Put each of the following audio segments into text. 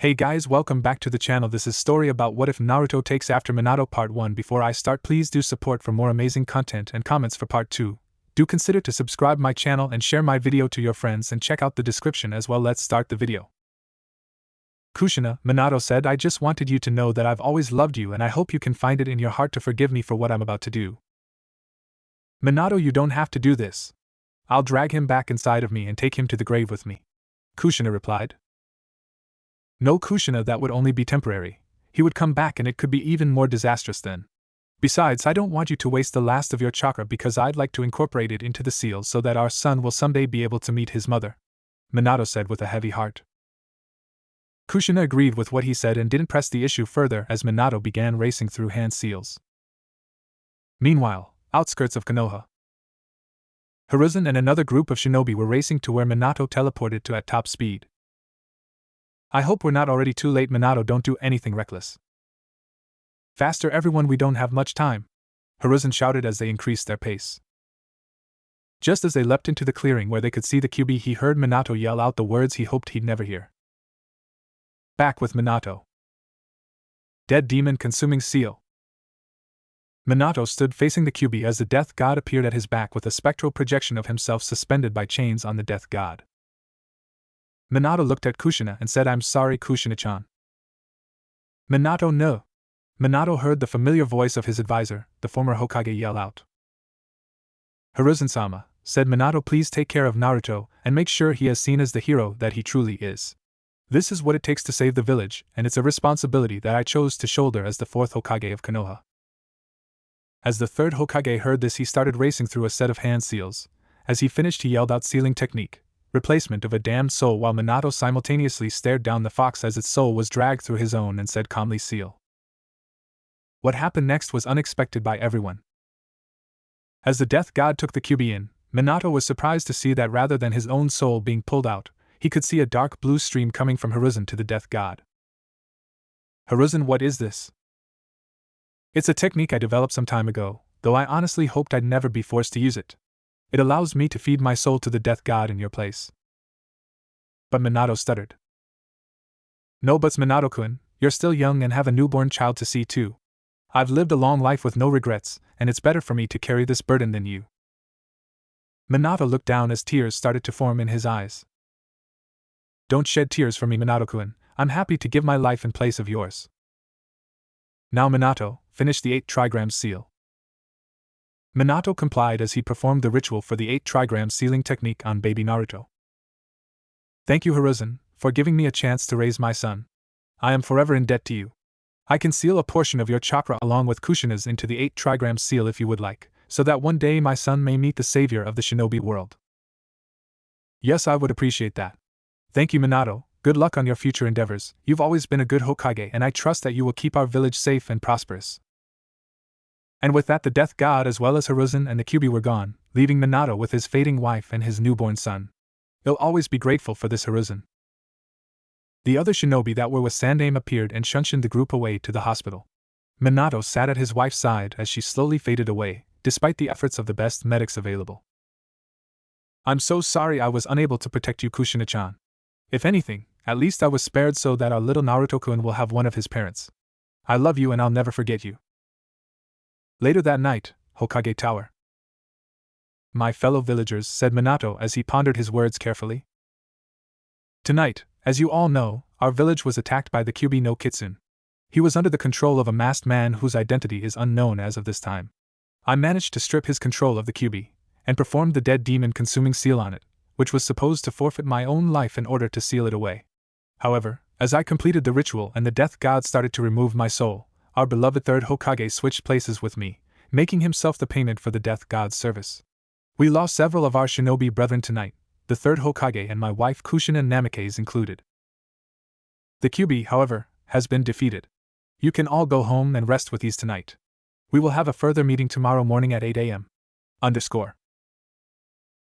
Hey guys, welcome back to the channel. This is story about what if Naruto takes after Minato part 1. Before I start, please do support for more amazing content and comments for part 2. Do consider to subscribe my channel and share my video to your friends and check out the description as well. Let's start the video. Kushina, Minato said, I just wanted you to know that I've always loved you and I hope you can find it in your heart to forgive me for what I'm about to do. Minato, you don't have to do this. I'll drag him back inside of me and take him to the grave with me. Kushina replied. No, Kushina, that would only be temporary. He would come back and it could be even more disastrous then. Besides, I don't want you to waste the last of your chakra because I'd like to incorporate it into the seal so that our son will someday be able to meet his mother. Minato said with a heavy heart. Kushina agreed with what he said and didn't press the issue further as Minato began racing through hand seals. Meanwhile, outskirts of Konoha. Hiruzen and another group of shinobi were racing to where Minato teleported to at top speed. I hope we're not already too late. Minato, don't do anything reckless. Faster everyone, we don't have much time, Hiruzen shouted as they increased their pace. Just as they leapt into the clearing where they could see the QB, he heard Minato yell out the words he hoped he'd never hear. Back with Minato. Dead demon consuming seal. Minato stood facing the QB as the death god appeared at his back with a spectral projection of himself suspended by chains on the death god. Minato looked at Kushina and said, I'm sorry, Kushina-chan. Minato, no. Minato heard the familiar voice of his advisor, the former Hokage, yell out. Hiruzen-sama, said Minato, please take care of Naruto and make sure he is seen as the hero that he truly is. This is what it takes to save the village, and it's a responsibility that I chose to shoulder as the fourth Hokage of Konoha. As the third Hokage heard this, he started racing through a set of hand seals. As he finished, he yelled out, sealing technique. Replacement of a damned soul, while Minato simultaneously stared down the fox as its soul was dragged through his own and said calmly, seal. What happened next was unexpected by everyone. As the death god took the QB in, Minato was surprised to see that rather than his own soul being pulled out, he could see a dark blue stream coming from Hiruzen to the death god. Hiruzen, what is this? It's a technique I developed some time ago, though I honestly hoped I'd never be forced to use it. It allows me to feed my soul to the death god in your place. But Minato stuttered. No buts, Minato-kun, you're still young and have a newborn child to see too. I've lived a long life with no regrets, and it's better for me to carry this burden than you. Minato looked down as tears started to form in his eyes. Don't shed tears for me, Minato-kun, I'm happy to give my life in place of yours. Now Minato, finish the 8 trigram seal. Minato complied as he performed the ritual for the 8 trigram sealing technique on baby Naruto. Thank you, Hiruzen, for giving me a chance to raise my son. I am forever in debt to you. I can seal a portion of your chakra along with Kushina's into the 8 trigram seal if you would like, so that one day my son may meet the savior of the shinobi world. Yes, I would appreciate that. Thank you, Minato. Good luck on your future endeavors. You've always been a good Hokage and I trust that you will keep our village safe and prosperous. And with that, the death god as well as Hiruzen and the QB were gone, leaving Minato with his fading wife and his newborn son. He'll always be grateful for this, Hiruzen. The other shinobi that were with Sandaime appeared and shunshined the group away to the hospital. Minato sat at his wife's side as she slowly faded away, despite the efforts of the best medics available. I'm so sorry I was unable to protect you, Kushina-chan. If anything, at least I was spared so that our little Naruto-kun will have one of his parents. I love you and I'll never forget you. Later that night, Hokage Tower. My fellow villagers, said Minato as he pondered his words carefully. Tonight, as you all know, our village was attacked by the QB no Kitsune. He was under the control of a masked man whose identity is unknown as of this time. I managed to strip his control of the QB, and performed the dead demon consuming seal on it, which was supposed to forfeit my own life in order to seal it away. However, as I completed the ritual and the death god started to remove my soul, our beloved third Hokage switched places with me, making himself the payment for the death god's service. We lost several of our shinobi brethren tonight, the third Hokage and my wife Kushina Namikaze included. The QB, however, has been defeated. You can all go home and rest with ease tonight. We will have a further meeting tomorrow morning at 8 a.m.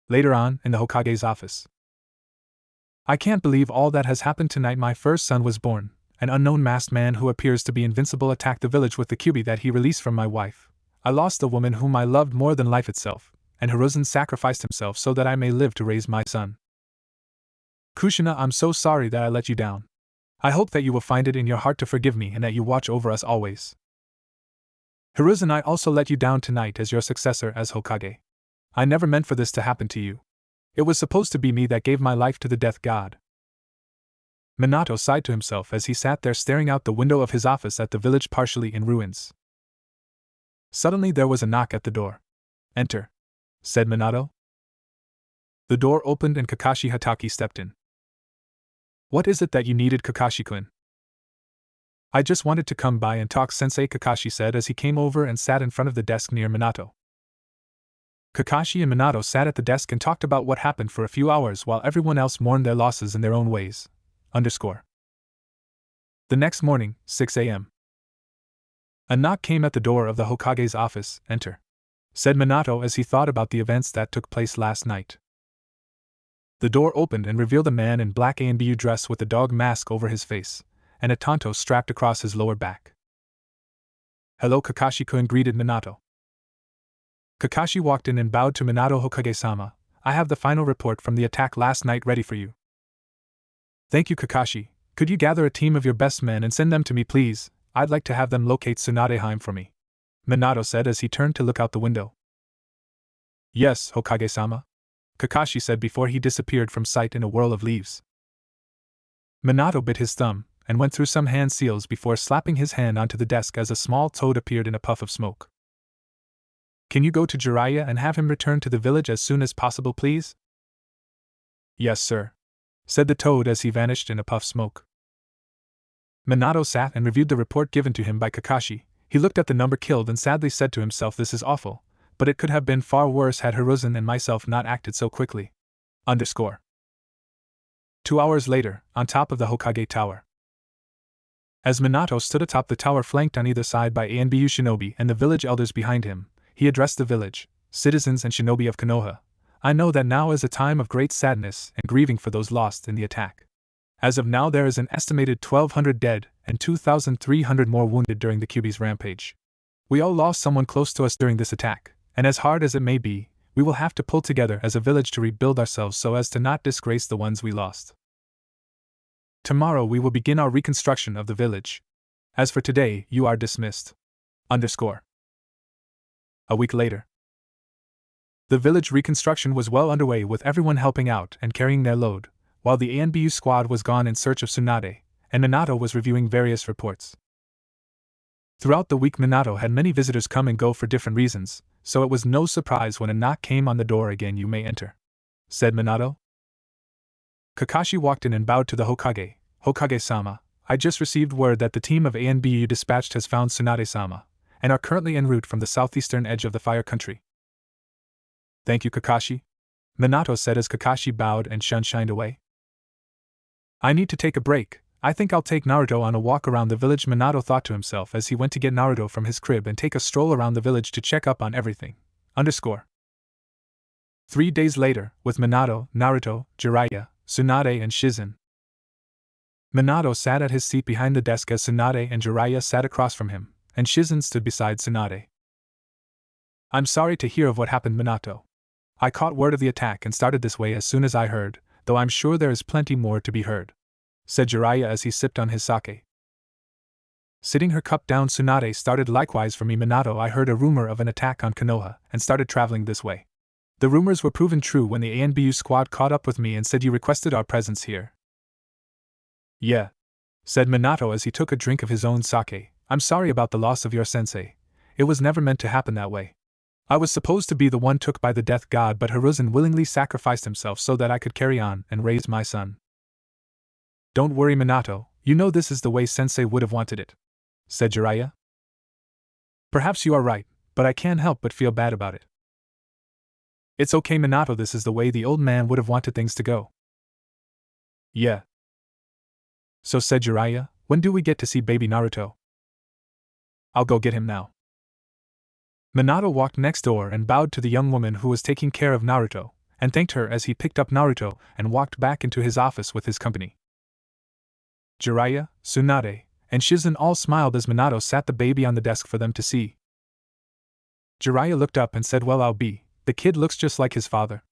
Later on, in the Hokage's office. I can't believe all that has happened tonight. My first son was born. An unknown masked man who appears to be invincible attacked the village with the QB that he released from my wife. I lost the woman whom I loved more than life itself, and Hiruzen sacrificed himself so that I may live to raise my son. Kushina, I'm so sorry that I let you down. I hope that you will find it in your heart to forgive me and that you watch over us always. Hiruzen, I also let you down tonight as your successor as Hokage. I never meant for this to happen to you. It was supposed to be me that gave my life to the death god. Minato sighed to himself as he sat there staring out the window of his office at the village partially in ruins. Suddenly there was a knock at the door. Enter, said Minato. The door opened and Kakashi Hatake stepped in. What is it that you needed, Kakashi-kun? I just wanted to come by and talk, Sensei, Kakashi said as he came over and sat in front of the desk near Minato. Kakashi and Minato sat at the desk and talked about what happened for a few hours while everyone else mourned their losses in their own ways. The next morning, 6 a.m. A knock came at the door of the Hokage's office. Enter, said Minato as he thought about the events that took place last night. The door opened and revealed a man in black ANBU dress with a dog mask over his face, and a tanto strapped across his lower back. Hello, Kakashi-kun, greeted Minato. Kakashi walked in and bowed to Minato. Hokage-sama, I have the final report from the attack last night ready for you. Thank you, Kakashi. Could you gather a team of your best men and send them to me, please? I'd like to have them locate Tsunadeheim for me, Minato said as he turned to look out the window. Yes, Hokage-sama, Kakashi said before he disappeared from sight in a whirl of leaves. Minato bit his thumb and went through some hand seals before slapping his hand onto the desk as a small toad appeared in a puff of smoke. Can you go to Jiraiya and have him return to the village as soon as possible, please? Yes, sir, said the toad as he vanished in a puff of smoke. Minato sat and reviewed the report given to him by Kakashi. He looked at the number killed and sadly said to himself, this is awful, but it could have been far worse had Hiruzen and myself not acted so quickly. 2 hours later, on top of the Hokage Tower. As Minato stood atop the tower flanked on either side by ANBU shinobi and the village elders behind him, he addressed the village, citizens and shinobi of Konoha. I know that now is a time of great sadness and grieving for those lost in the attack. As of now there is an estimated 1,200 dead and 2,300 more wounded during the Kyuubi's rampage. We all lost someone close to us during this attack, and as hard as it may be, we will have to pull together as a village to rebuild ourselves so as to not disgrace the ones we lost. Tomorrow we will begin our reconstruction of the village. As for today, you are dismissed. A week later. The village reconstruction was well underway with everyone helping out and carrying their load, while the ANBU squad was gone in search of Tsunade, and Minato was reviewing various reports. Throughout the week Minato had many visitors come and go for different reasons, so it was no surprise when a knock came on the door. Again, you may enter, said Minato. Kakashi walked in and bowed to the Hokage. Hokage-sama, I just received word that the team of ANBU dispatched has found Tsunade-sama, and are currently en route from the southeastern edge of the Fire Country. Thank you, Kakashi, Minato said as Kakashi bowed and shined away. I need to take a break. I think I'll take Naruto on a walk around the village, Minato thought to himself as he went to get Naruto from his crib and take a stroll around the village to check up on everything. 3 days later, with Minato, Naruto, Jiraiya, Tsunade and Shizen. Minato sat at his seat behind the desk as Tsunade and Jiraiya sat across from him, and Shizen stood beside Tsunade. I'm sorry to hear of what happened, Minato. I caught word of the attack and started this way as soon as I heard, though I'm sure there is plenty more to be heard, said Jiraiya as he sipped on his sake. Sitting her cup down, Tsunade started. Likewise for me, Minato, I heard a rumor of an attack on Konoha and started traveling this way. The rumors were proven true when the ANBU squad caught up with me and said you requested our presence here. Yeah, said Minato as he took a drink of his own sake. I'm sorry about the loss of your sensei. It was never meant to happen that way. I was supposed to be the one took by the death god, but Hiruzen willingly sacrificed himself so that I could carry on and raise my son. Don't worry, Minato, you know this is the way sensei would have wanted it, said Jiraiya. Perhaps you are right, but I can't help but feel bad about it. It's okay, Minato, this is the way the old man would have wanted things to go. Yeah. So, said Jiraiya, when do we get to see baby Naruto? I'll go get him now. Minato walked next door and bowed to the young woman who was taking care of Naruto, and thanked her as he picked up Naruto and walked back into his office with his company. Jiraiya, Tsunade, and Shizen all smiled as Minato sat the baby on the desk for them to see. Jiraiya looked up and said, well, I'll be. The kid looks just like his father.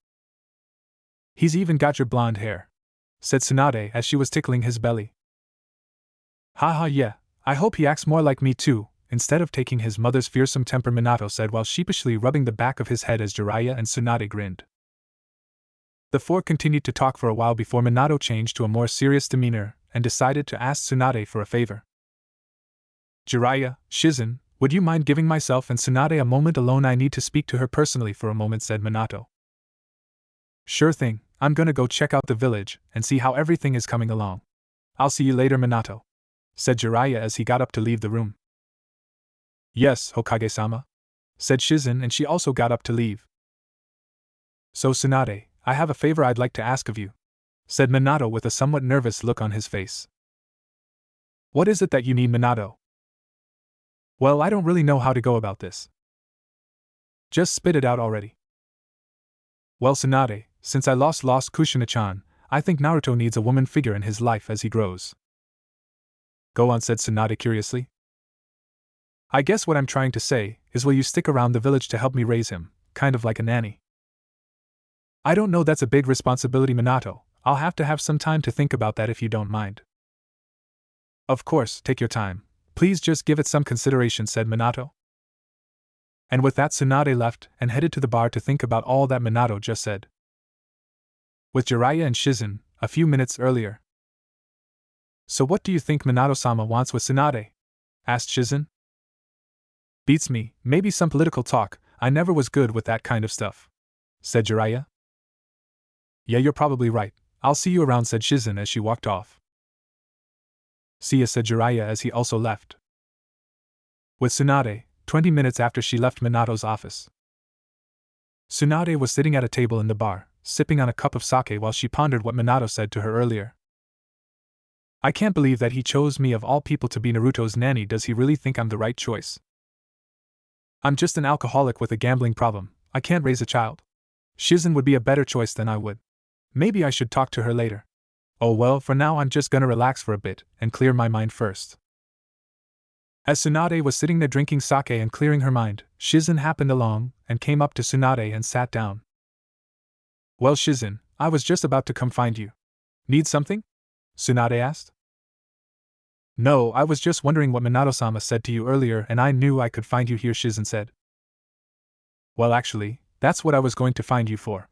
He's even got your blonde hair, said Tsunade as she was tickling his belly. Haha, yeah, I hope he acts more like me too, instead of taking his mother's fearsome temper, Minato said while sheepishly rubbing the back of his head as Jiraiya and Tsunade grinned. The four continued to talk for a while before Minato changed to a more serious demeanor and decided to ask Tsunade for a favor. Jiraiya, Shizen, would you mind giving myself and Tsunade a moment alone? I need to speak to her personally for a moment, said Minato. Sure thing, I'm gonna go check out the village and see how everything is coming along. I'll see you later, Minato, said Jiraiya as he got up to leave the room. Yes, Hokage-sama, said Shizen, and she also got up to leave. So Tsunade, I have a favor I'd like to ask of you, said Minato with a somewhat nervous look on his face. What is it that you need, Minato? Well, I don't really know how to go about this. Just spit it out already. Well, Tsunade, since I lost Kushina-chan, I think Naruto needs a woman figure in his life as he grows. Go on, said Tsunade curiously. I guess what I'm trying to say is, will you stick around the village to help me raise him, kind of like a nanny? I don't know, that's a big responsibility, Minato. I'll have to have some time to think about that if you don't mind. Of course, take your time. Please just give it some consideration, said Minato. And with that, Tsunade left and headed to the bar to think about all that Minato just said. With Jiraiya and Shizen, a few minutes earlier. So what do you think Minato-sama wants with Tsunade? Asked Shizen. Beats me, maybe some political talk, I never was good with that kind of stuff, said Jiraiya. Yeah, you're probably right, I'll see you around, said Shizen as she walked off. See ya, said Jiraiya as he also left. With Tsunade, 20 minutes after she left Minato's office. Tsunade was sitting at a table in the bar, sipping on a cup of sake while she pondered what Minato said to her earlier. I can't believe that he chose me of all people to be Naruto's nanny. Does he really think I'm the right choice? I'm just an alcoholic with a gambling problem, I can't raise a child. Shizen would be a better choice than I would. Maybe I should talk to her later. Oh well, for now I'm just gonna relax for a bit and clear my mind first. As Tsunade was sitting there drinking sake and clearing her mind, Shizen happened along and came up to Tsunade and sat down. Well, Shizen, I was just about to come find you. Need something? Tsunade asked. No, I was just wondering what Minato-sama said to you earlier and I knew I could find you here, Shizen said. Well, actually, that's what I was going to find you for.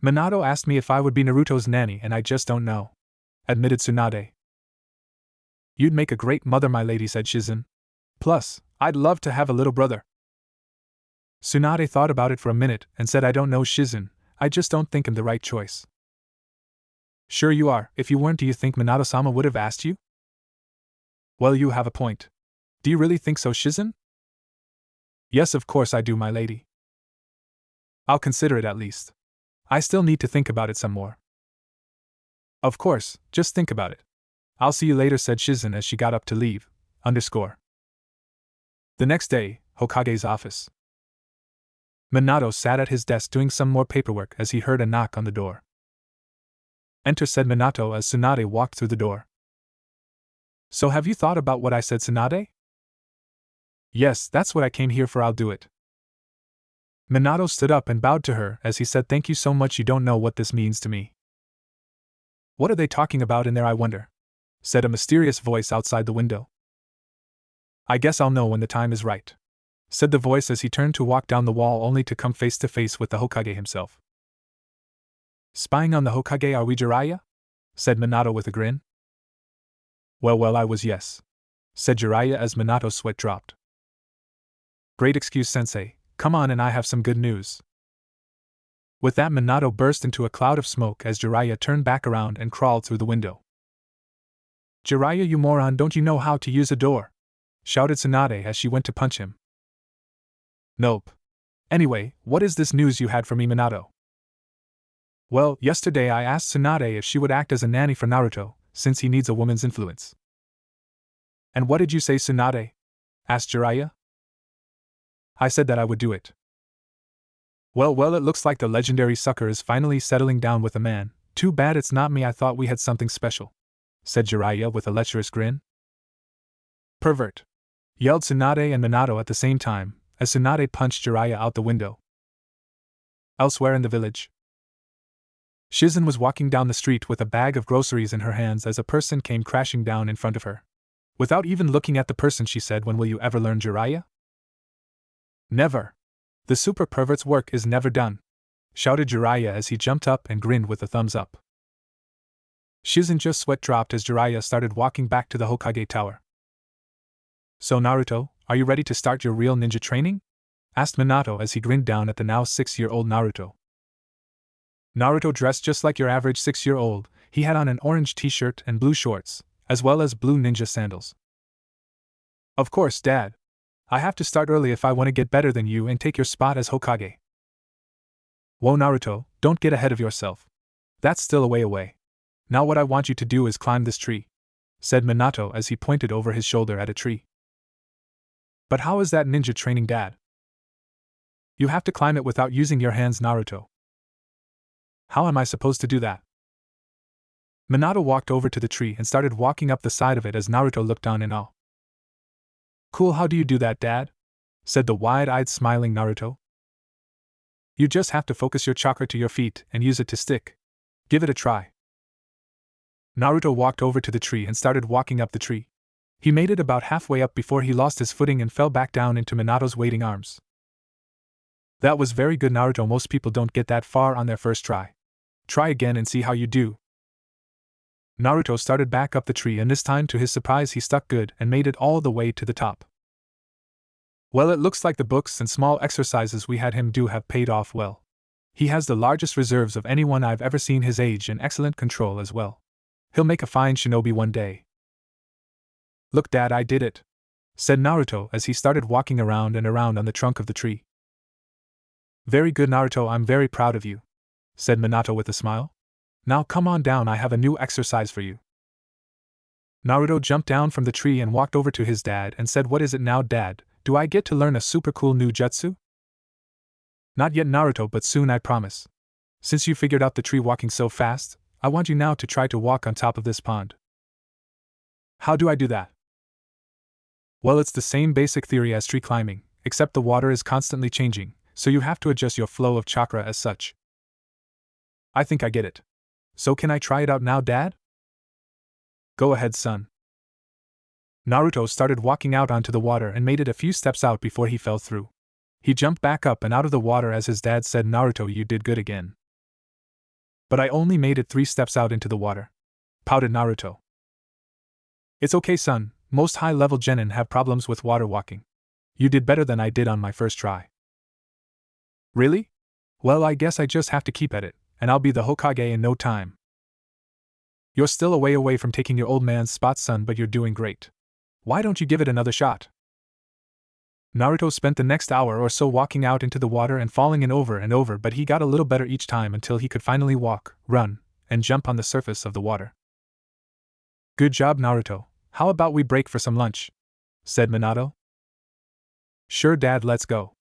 Minato asked me if I would be Naruto's nanny and I just don't know, admitted Tsunade. You'd make a great mother, my lady, said Shizen. Plus, I'd love to have a little brother. Tsunade thought about it for a minute and said, I don't know, Shizen, I just don't think I'm the right choice. Sure you are, if you weren't, do you think Minato-sama would have asked you? Well, you have a point. Do you really think so, Shizen? Yes, of course I do, my lady. I'll consider it at least. I still need to think about it some more. Of course, just think about it. I'll see you later, said Shizen as she got up to leave. The next day, Hokage's office. Minato sat at his desk doing some more paperwork as he heard a knock on the door. Enter, said Minato as Tsunade walked through the door. So have you thought about what I said, Tsunade? Yes, that's what I came here for, I'll do it. Minato stood up and bowed to her as he said, thank you so much, you don't know what this means to me. What are they talking about in there, I wonder? Said a mysterious voice outside the window. I guess I'll know when the time is right, said the voice as he turned to walk down the wall only to come face to face with the Hokage himself. Spying on the Hokage, are we, Jiraiya? Said Minato with a grin. Well, I was, yes, said Jiraiya as Minato's sweat dropped. Great excuse, sensei, come on and I have some good news. With that, Minato burst into a cloud of smoke as Jiraiya turned back around and crawled through the window. Jiraiya, you moron, don't you know how to use a door? Shouted Tsunade as she went to punch him. Nope. Anyway, what is this news you had for me, Minato? Well, yesterday I asked Tsunade if she would act as a nanny for Naruto, since he needs a woman's influence. And what did you say, Tsunade? Asked Jiraiya. I said that I would do it. Well, it looks like the legendary sucker is finally settling down with a man. Too bad it's not me, I thought we had something special, said Jiraiya with a lecherous grin. Pervert! Yelled Tsunade and Minato at the same time, as Tsunade punched Jiraiya out the window. Elsewhere in the village, Shizen was walking down the street with a bag of groceries in her hands as a person came crashing down in front of her. Without even looking at the person, she said, when will you ever learn Jiraiya? Never. The super pervert's work is never done, shouted Jiraiya as he jumped up and grinned with a thumbs up. Shizen's sweat dropped as Jiraiya started walking back to the Hokage Tower. So Naruto, are you ready to start your real ninja training? Asked Minato as he grinned down at the now 6-year-old Naruto. Naruto dressed just like your average 6-year-old. He had on an orange t-shirt and blue shorts, as well as blue ninja sandals. Of course, Dad. I have to start early if I want to get better than you and take your spot as Hokage. Whoa Naruto, don't get ahead of yourself. That's still a way away. Now what I want you to do is climb this tree, said Minato as he pointed over his shoulder at a tree. But how is that ninja training, Dad? You have to climb it without using your hands, Naruto. How am I supposed to do that? Minato walked over to the tree and started walking up the side of it as Naruto looked down in awe. Cool, how do you do that, Dad? Said the wide-eyed smiling Naruto. You just have to focus your chakra to your feet and use it to stick. Give it a try. Naruto walked over to the tree and started walking up the tree. He made it about halfway up before he lost his footing and fell back down into Minato's waiting arms. That was very good, Naruto. Most people don't get that far on their first try. Try again and see how you do. Naruto started back up the tree, and this time, to his surprise, he stuck good and made it all the way to the top. Well, it looks like the books and small exercises we had him do have paid off well. He has the largest reserves of anyone I've ever seen his age and excellent control as well. He'll make a fine shinobi one day. Look, Dad, I did it, said Naruto as he started walking around and around on the trunk of the tree. Very good, Naruto, I'm very proud of you, said Minato with a smile. Now come on down, I have a new exercise for you. Naruto jumped down from the tree and walked over to his dad and said, What is it now, Dad? Do I get to learn a super cool new jutsu? Not yet, Naruto, but soon, I promise. Since you figured out the tree walking so fast, I want you now to try to walk on top of this pond. How do I do that? Well, it's the same basic theory as tree climbing, except the water is constantly changing, so you have to adjust your flow of chakra as such. I think I get it. So can I try it out now, Dad? Go ahead, son. Naruto started walking out onto the water and made it a few steps out before he fell through. He jumped back up and out of the water as his dad said, Naruto, you did good again. But I only made it 3 steps out into the water, pouted Naruto. It's okay, son, most high-level genin have problems with water walking. You did better than I did on my first try. Really? Well, I guess I just have to keep at it, and I'll be the Hokage in no time. You're still a way away from taking your old man's spot, son, but you're doing great. Why don't you give it another shot? Naruto spent the next hour or so walking out into the water and falling in over and over, but he got a little better each time until he could finally walk, run, and jump on the surface of the water. Good job, Naruto. How about we break for some lunch? Said Minato. Sure, Dad, let's go,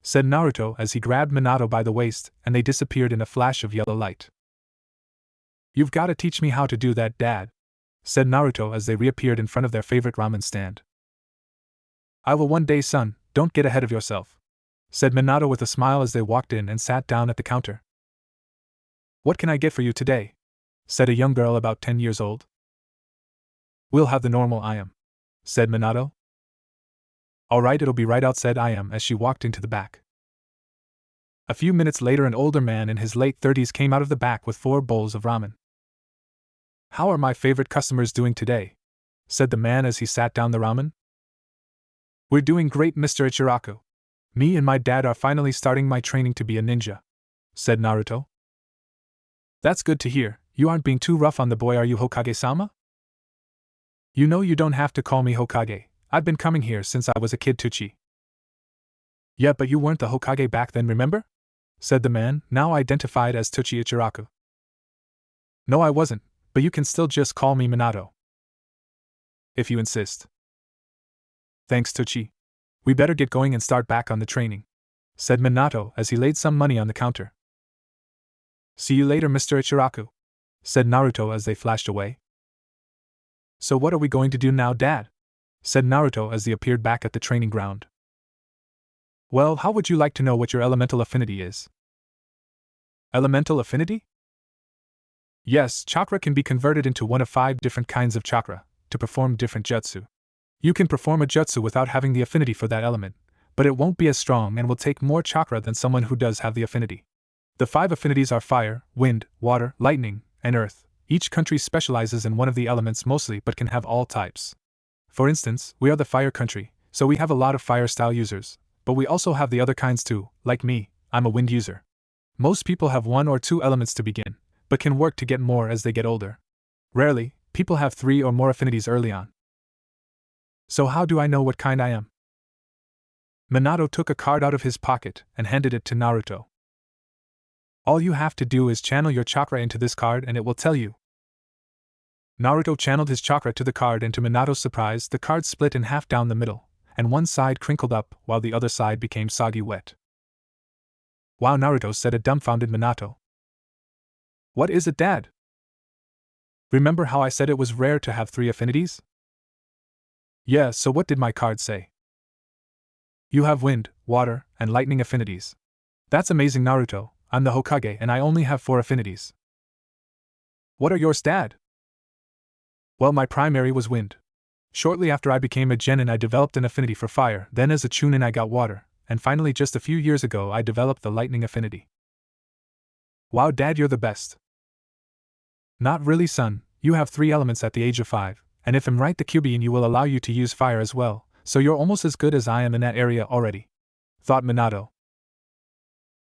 said Naruto as he grabbed Minato by the waist and they disappeared in a flash of yellow light. You've got to teach me how to do that, Dad, said Naruto as they reappeared in front of their favorite ramen stand. I will one day, son, don't get ahead of yourself, said Minato with a smile as they walked in and sat down at the counter. What can I get for you today? Said a young girl about 10 years old. We'll have the normal Iam, said Minato. All right, it'll be right out, said Iam as she walked into the back. A few minutes later, an older man in his late 30s came out of the back with 4 bowls of ramen. How are my favorite customers doing today? Said the man as he sat down the ramen. We're doing great, Mr. Ichiraku. Me and my dad are finally starting my training to be a ninja, said Naruto. That's good to hear. You aren't being too rough on the boy, are you, Hokage-sama? You know you don't have to call me Hokage. I've been coming here since I was a kid, Tuchi. Yeah, but you weren't the Hokage back then, remember? Said the man, now identified as Tuchi Ichiraku. No, I wasn't, but you can still just call me Minato. If you insist. Thanks, Tuchi. We better get going and start back on the training, said Minato as he laid some money on the counter. See you later, Mr. Ichiraku, said Naruto as they flashed away. So what are we going to do now, Dad? Said Naruto as they appeared back at the training ground. Well, how would you like to know what your elemental affinity is? Elemental affinity? Yes, chakra can be converted into one of 5 different kinds of chakra to perform different jutsu. You can perform a jutsu without having the affinity for that element, but it won't be as strong and will take more chakra than someone who does have the affinity. The 5 affinities are fire, wind, water, lightning, and earth. Each country specializes in one of the elements mostly but can have all types. For instance, we are the fire country, so we have a lot of fire style users, but we also have the other kinds too. Like me, I'm a wind user. Most people have 1 or 2 elements to begin, but can work to get more as they get older. Rarely, people have 3 or more affinities early on. So how do I know what kind I am? Minato took a card out of his pocket and handed it to Naruto. All you have to do is channel your chakra into this card and it will tell you. Naruto channeled his chakra to the card, and to Minato's surprise, the card split in half down the middle, and one side crinkled up while the other side became soggy wet. Wow, Naruto, said a dumbfounded Minato. What is it, Dad? Remember how I said it was rare to have 3 affinities? Yeah, so what did my card say? You have wind, water, and lightning affinities. That's amazing, Naruto. I'm the Hokage and I only have 4 affinities. What are yours, Dad? Well, my primary was wind. Shortly after I became a genin I developed an affinity for fire, then as a chunin I got water, and finally just a few years ago I developed the lightning affinity. Wow, Dad, you're the best. Not really, son. You have 3 elements at the age of 5, and if I'm right, the Kyuubi will allow you to use fire as well, so you're almost as good as I am in that area already, thought Minato.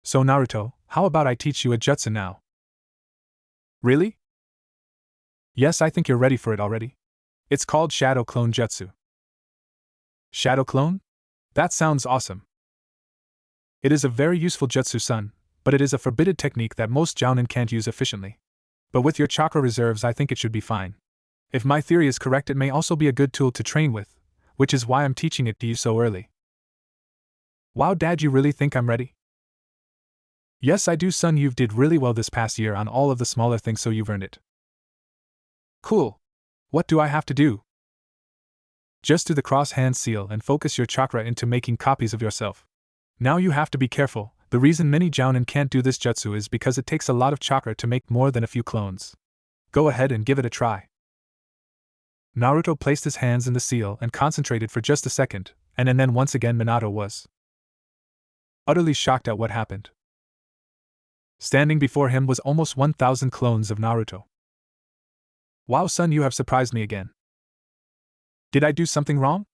So Naruto, how about I teach you a jutsu now? Really? Yes, I think you're ready for it already. It's called Shadow Clone Jutsu. Shadow Clone? That sounds awesome. It is a very useful jutsu, son, but it is a forbidden technique that most jounin can't use efficiently. But with your chakra reserves, I think it should be fine. If my theory is correct, it may also be a good tool to train with, which is why I'm teaching it to you so early. Wow, Dad, you really think I'm ready? Yes, I do, son. You've did really well this past year on all of the smaller things, so you've earned it. Cool. What do I have to do? Just do the cross-hand seal and focus your chakra into making copies of yourself. Now you have to be careful. The reason many jounin can't do this jutsu is because it takes a lot of chakra to make more than a few clones. Go ahead and give it a try. Naruto placed his hands in the seal and concentrated for just a second, and then once again Minato was utterly shocked at what happened. Standing before him was almost 1,000 clones of Naruto. Wow, son, you have surprised me again. Did I do something wrong?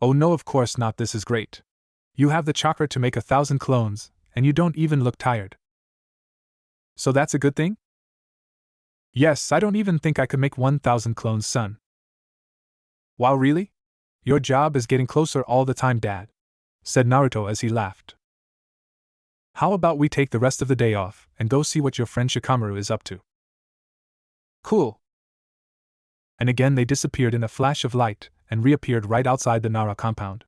Oh no, of course not. This is great. You have the chakra to make 1,000 clones, and you don't even look tired. So that's a good thing? Yes, I don't even think I could make 1,000 clones, son. Wow, really? Your job is getting closer all the time, Dad, said Naruto as he laughed. How about we take the rest of the day off and go see what your friend Shikamaru is up to? Cool. And again they disappeared in a flash of light and reappeared right outside the Nara compound.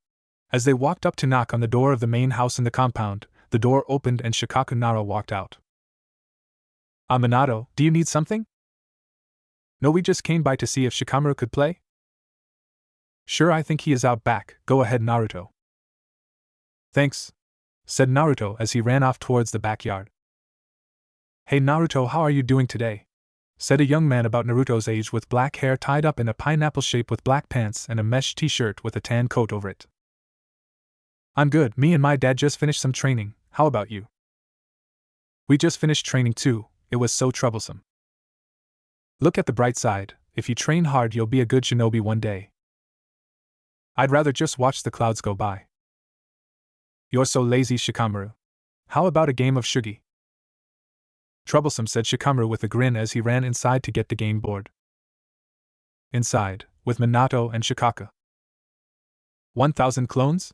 As they walked up to knock on the door of the main house in the compound, the door opened and Shikaku Nara walked out. Minato, do you need something? No, we just came by to see if Shikamaru could play. Sure, I think he is out back. Go ahead, Naruto. Thanks, said Naruto as he ran off towards the backyard. Hey Naruto, how are you doing today? Said a young man about Naruto's age with black hair tied up in a pineapple shape with black pants and a mesh t-shirt with a tan coat over it. I'm good. Me and my dad just finished some training. How about you? We just finished training too. It was so troublesome. Look at the bright side. If you train hard, you'll be a good shinobi one day. I'd rather just watch the clouds go by. You're so lazy, Shikamaru. How about a game of shugi? Troublesome, said Shikamaru with a grin as he ran inside to get the game board. Inside, with Minato and Shikaka. 1,000 clones?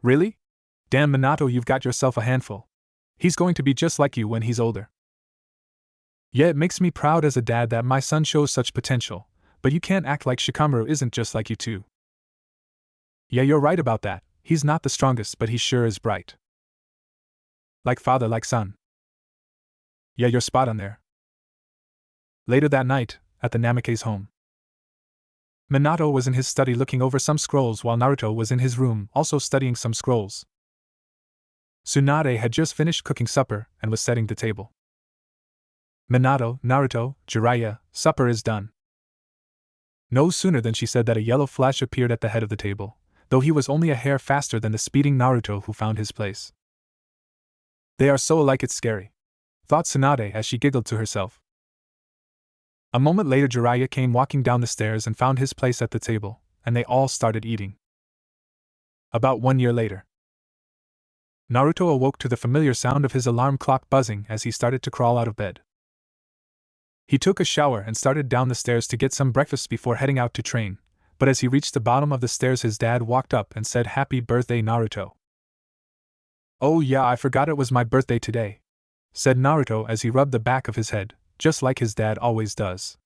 Really? Damn, Minato, you've got yourself a handful. He's going to be just like you when he's older. Yeah, it makes me proud as a dad that my son shows such potential, but you can't act like Shikamaru isn't just like you too. Yeah, you're right about that. He's not the strongest, but he sure is bright. Like father, like son. Yeah, you're spot on there. Later that night, at the Namake's home, Minato was in his study looking over some scrolls while Naruto was in his room also studying some scrolls. Tsunade had just finished cooking supper and was setting the table. Minato, Naruto, Jiraiya, supper is done. No sooner than she said that a yellow flash appeared at the head of the table, though he was only a hair faster than the speeding Naruto who found his place. They are so alike it's scary, thought Tsunade as she giggled to herself. A moment later Jiraiya came walking down the stairs and found his place at the table, and they all started eating. About 1 year later, Naruto awoke to the familiar sound of his alarm clock buzzing as he started to crawl out of bed. He took a shower and started down the stairs to get some breakfast before heading out to train, but as he reached the bottom of the stairs his dad walked up and said, "Happy birthday, Naruto." "Oh yeah, I forgot it was my birthday today," said Naruto as he rubbed the back of his head, just like his dad always does.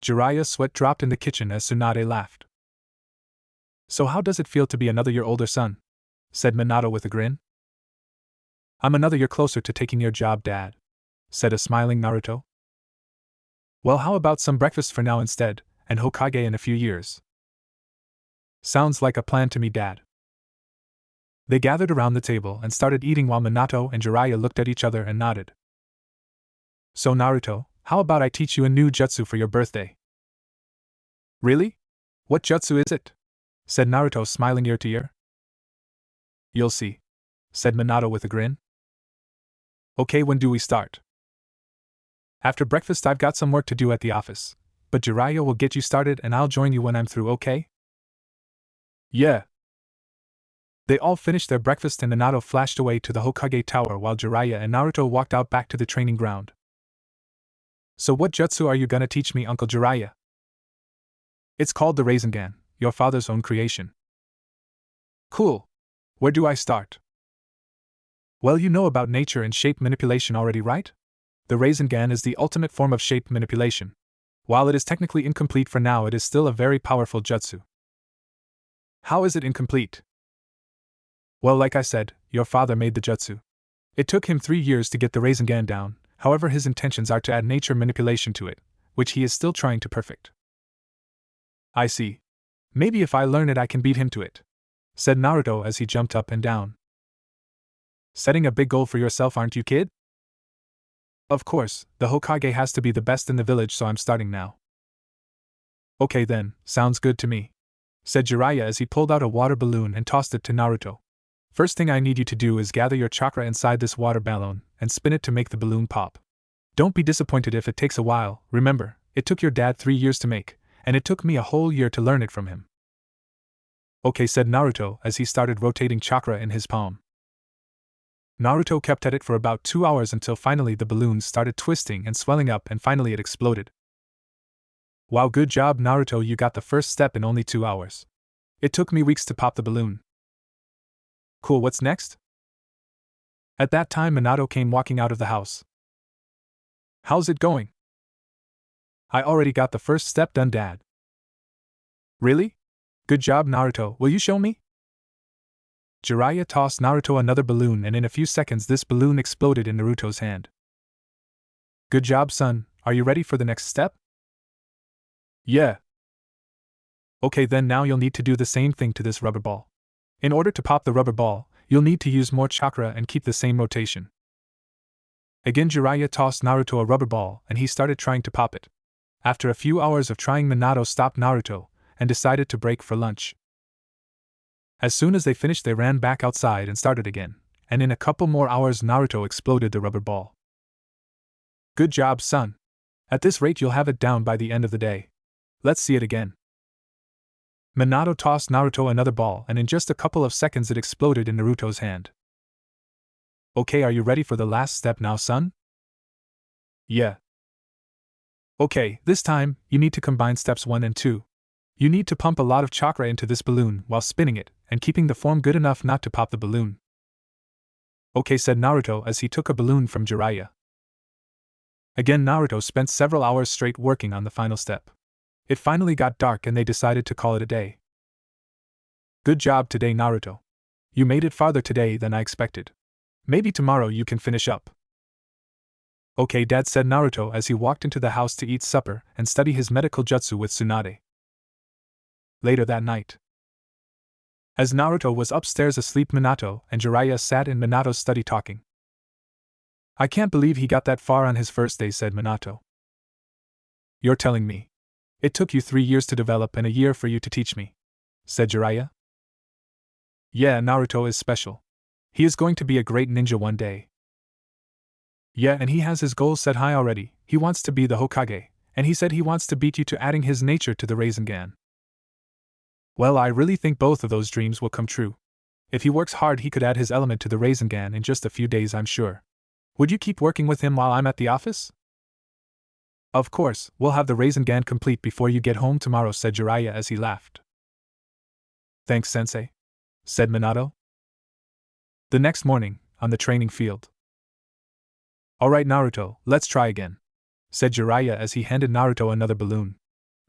Jiraiya's sweat dropped in the kitchen as Tsunade laughed. "So how does it feel to be another year older, son?" said Minato with a grin. "I'm another year closer to taking your job, Dad," said a smiling Naruto. "Well, how about some breakfast for now instead, and Hokage in a few years?" "Sounds like a plan to me, Dad." They gathered around the table and started eating while Minato and Jiraiya looked at each other and nodded. "So Naruto, how about I teach you a new jutsu for your birthday?" "Really? What jutsu is it?" said Naruto, smiling ear to ear. "You'll see," said Minato with a grin. "Okay, when do we start?" "After breakfast, I've got some work to do at the office, but Jiraiya will get you started and I'll join you when I'm through, okay?" "Yeah." They all finished their breakfast and Minato flashed away to the Hokage tower while Jiraiya and Naruto walked out back to the training ground. "So what jutsu are you gonna teach me, Uncle Jiraiya?" "It's called the Rasengan, your father's own creation." "Cool. Where do I start?" "Well, you know about nature and shape manipulation already, right? The Rasengan is the ultimate form of shape manipulation. While it is technically incomplete for now, it is still a very powerful jutsu." "How is it incomplete?" "Well, like I said, your father made the jutsu. It took him 3 years to get the Rasengan down, however his intentions are to add nature manipulation to it, which he is still trying to perfect." "I see. Maybe if I learn it I can beat him to it," said Naruto as he jumped up and down. "Setting a big goal for yourself, aren't you, kid?" "Of course, the Hokage has to be the best in the village, so I'm starting now." "Okay then, sounds good to me," said Jiraiya as he pulled out a water balloon and tossed it to Naruto. "First thing I need you to do is gather your chakra inside this water balloon and spin it to make the balloon pop. Don't be disappointed if it takes a while, remember, it took your dad 3 years to make, and it took me a whole year to learn it from him." "Okay," said Naruto as he started rotating chakra in his palm. Naruto kept at it for about 2 hours until finally the balloon started twisting and swelling up and finally it exploded. "Wow, good job, Naruto, you got the first step in only 2 hours. It took me weeks to pop the balloon." "Cool, what's next?" At that time Minato came walking out of the house. "How's it going?" "I already got the first step done, Dad." "Really? Good job, Naruto, will you show me?" Jiraiya tossed Naruto another balloon and in a few seconds this balloon exploded in Naruto's hand. "Good job, son, are you ready for the next step?" "Yeah." "Okay then, now you'll need to do the same thing to this rubber ball. In order to pop the rubber ball, you'll need to use more chakra and keep the same rotation." Again Jiraiya tossed Naruto a rubber ball and he started trying to pop it. After a few hours of trying, Minato stopped Naruto and decided to break for lunch. As soon as they finished they ran back outside and started again, and in a couple more hours Naruto exploded the rubber ball. "Good job, son. At this rate you'll have it down by the end of the day. Let's see it again." Minato tossed Naruto another ball and in just a couple of seconds it exploded in Naruto's hand. "Okay, are you ready for the last step now, son?" "Yeah." "Okay, this time, you need to combine steps 1 and 2. You need to pump a lot of chakra into this balloon while spinning it, and keeping the form good enough not to pop the balloon." "Okay," said Naruto as he took a balloon from Jiraiya. Again Naruto spent several hours straight working on the final step. It finally got dark and they decided to call it a day. "Good job today, Naruto. You made it farther today than I expected. Maybe tomorrow you can finish up." "Okay, Dad," said Naruto as he walked into the house to eat supper and study his medical jutsu with Tsunade. Later that night, as Naruto was upstairs asleep, Minato and Jiraiya sat in Minato's study talking. "I can't believe he got that far on his first day," said Minato. "You're telling me It took you 3 years to develop and a year for you to teach me, said Jiraiya. Yeah, Naruto is special. He is going to be a great ninja one day. Yeah, and he has his goals set high already. He wants to be the Hokage, and he said he wants to beat you to adding his nature to the Rasengan. Well, I really think both of those dreams will come true. If he works hard, he could add his element to the Rasengan in just a few days, I'm sure. Would you keep working with him while I'm at the office? Of course, we'll have the Rasengan complete before you get home tomorrow, said Jiraiya as he laughed. Thanks, Sensei, said Minato. The next morning, on the training field. Alright, Naruto, let's try again, said Jiraiya as he handed Naruto another balloon.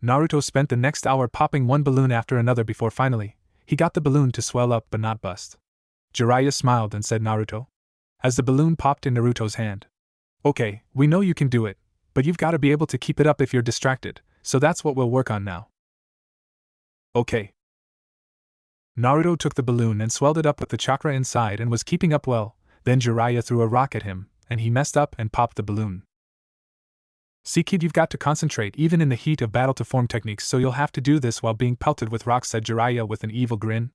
Naruto spent the next hour popping one balloon after another before finally, he got the balloon to swell up but not bust. Jiraiya smiled and said, Naruto, as the balloon popped in Naruto's hand. Okay, we know you can do it, but you've got to be able to keep it up if you're distracted, so that's what we'll work on now. Okay. Naruto took the balloon and swelled it up with the chakra inside and was keeping up well, then Jiraiya threw a rock at him, and he messed up and popped the balloon. See, kid, you've got to concentrate even in the heat of battle to form techniques, so you'll have to do this while being pelted with rocks, said Jiraiya with an evil grin.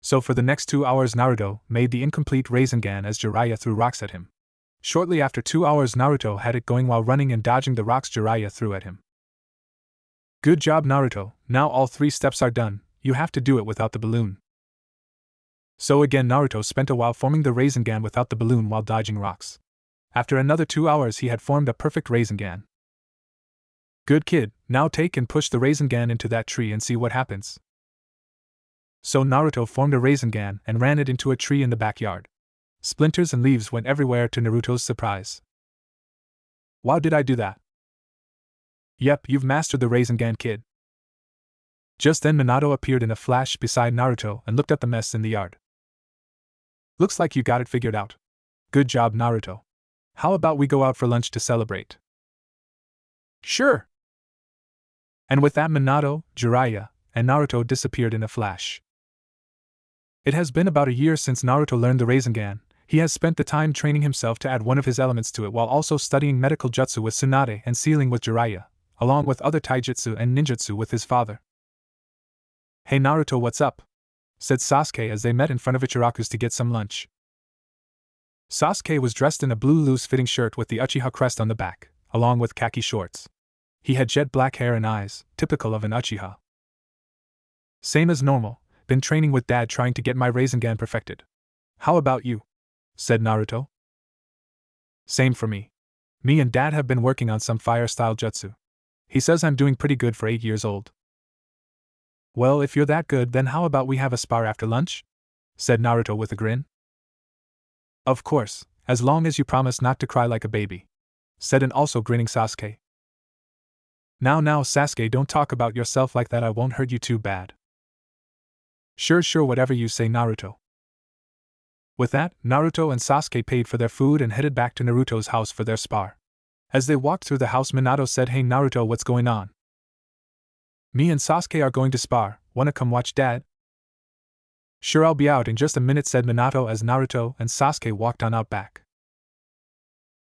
So for the next 2 hours Naruto made the incomplete Rasengan as Jiraiya threw rocks at him. Shortly after 2 hours Naruto had it going while running and dodging the rocks Jiraiya threw at him. Good job, Naruto, now all 3 steps are done, you have to do it without the balloon. So again Naruto spent a while forming the Rasengan without the balloon while dodging rocks. After another 2 hours he had formed a perfect Rasengan. Good kid, now take and push the Rasengan into that tree and see what happens. So Naruto formed a Rasengan and ran it into a tree in the backyard. Splinters and leaves went everywhere to Naruto's surprise. Wow, did I do that? Yep, you've mastered the Rasengan, kid. Just then Minato appeared in a flash beside Naruto and looked at the mess in the yard. Looks like you got it figured out. Good job, Naruto. How about we go out for lunch to celebrate? Sure. And with that Minato, Jiraiya, and Naruto disappeared in a flash. It has been about a year since Naruto learned the Rasengan. He has spent the time training himself to add one of his elements to it while also studying medical jutsu with Tsunade and sealing with Jiraiya, along with other taijutsu and ninjutsu with his father. Hey Naruto, what's up? Said Sasuke as they met in front of Ichiraku's to get some lunch. Sasuke was dressed in a blue loose-fitting shirt with the Uchiha crest on the back, along with khaki shorts. He had jet black hair and eyes, typical of an Uchiha. Same as normal, been training with Dad trying to get my Rasengan perfected. How about you? Said Naruto. Same for me. Me and Dad have been working on some fire-style jutsu. He says I'm doing pretty good for 8 years old. Well, if you're that good, then how about we have a spar after lunch? Said Naruto with a grin. Of course, as long as you promise not to cry like a baby, said an also grinning Sasuke. Now, Sasuke, don't talk about yourself like that, I won't hurt you too bad. Sure, whatever you say, Naruto. With that, Naruto and Sasuke paid for their food and headed back to Naruto's house for their spar. As they walked through the house, Minato said, Hey Naruto, what's going on? Me and Sasuke are going to spar, wanna come watch Dad? Sure, I'll be out in just a minute, said Minato as Naruto and Sasuke walked on out back.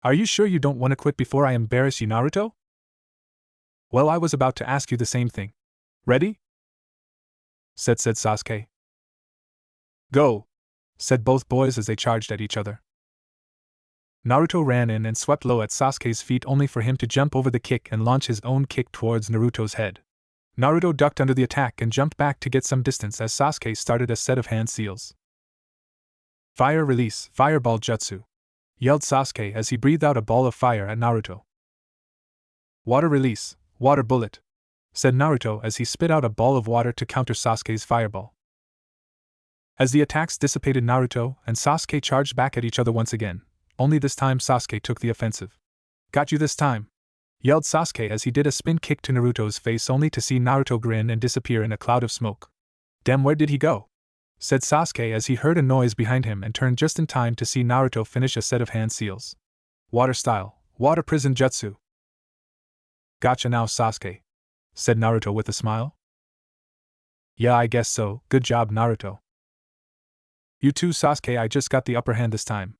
Are you sure you don't want to quit before I embarrass you, Naruto? Well, I was about to ask you the same thing. Ready? said Sasuke. Go, said both boys as they charged at each other. Naruto ran in and swept low at Sasuke's feet only for him to jump over the kick and launch his own kick towards Naruto's head. Naruto ducked under the attack and jumped back to get some distance as Sasuke started a set of hand seals. Fire release, fireball jutsu, yelled Sasuke as he breathed out a ball of fire at Naruto. Water release, water bullet, said Naruto as he spit out a ball of water to counter Sasuke's fireball. As the attacks dissipated, Naruto and Sasuke charged back at each other once again, only this time Sasuke took the offensive. Got you this time, yelled Sasuke as he did a spin kick to Naruto's face only to see Naruto grin and disappear in a cloud of smoke. Damn, where did he go? Said Sasuke as he heard a noise behind him and turned just in time to see Naruto finish a set of hand seals. Water style, water prison jutsu. Gotcha now, Sasuke, said Naruto with a smile. Yeah, I guess so, good job, Naruto. You too, Sasuke, I just got the upper hand this time.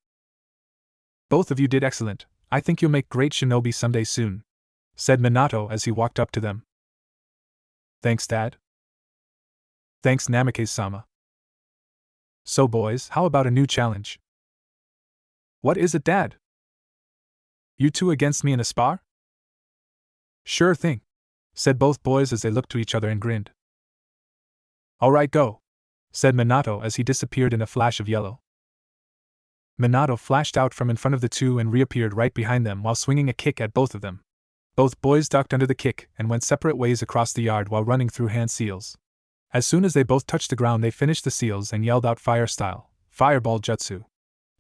Both of you did excellent, I think you'll make great shinobi someday soon. said Minato as he walked up to them. Thanks, Dad. Thanks, Namikaze-sama. So boys, how about a new challenge? What is it, Dad? You two against me in a spar? Sure thing, said both boys as they looked to each other and grinned. All right, go, said Minato as he disappeared in a flash of yellow. Minato flashed out from in front of the two and reappeared right behind them while swinging a kick at both of them. Both boys ducked under the kick and went separate ways across the yard while running through hand seals. As soon as they both touched the ground, they finished the seals and yelled out fire style, fireball jutsu,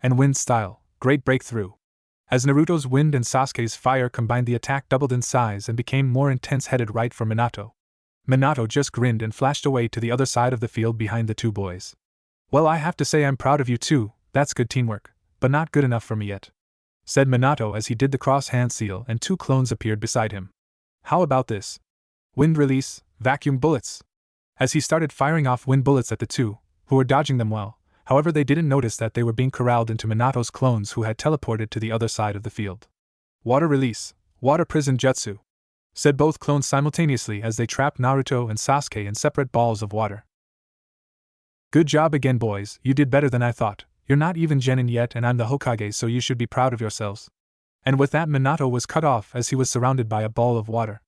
and wind style, great breakthrough. As Naruto's wind and Sasuke's fire combined, the attack doubled in size and became more intense, headed right for Minato. Minato just grinned and flashed away to the other side of the field behind the two boys. Well, I have to say I'm proud of you too, that's good teamwork, but not good enough for me yet, said Minato as he did the cross hand seal and two clones appeared beside him. How about this? Wind release, vacuum bullets. As he started firing off wind bullets at the two, who were dodging them well, however they didn't notice that they were being corralled into Minato's clones who had teleported to the other side of the field. Water release, water prison jutsu, said both clones simultaneously as they trapped Naruto and Sasuke in separate balls of water. Good job again, boys, you did better than I thought. You're not even Genin yet and I'm the Hokage, so you should be proud of yourselves. And with that, Minato was cut off as he was surrounded by a ball of water.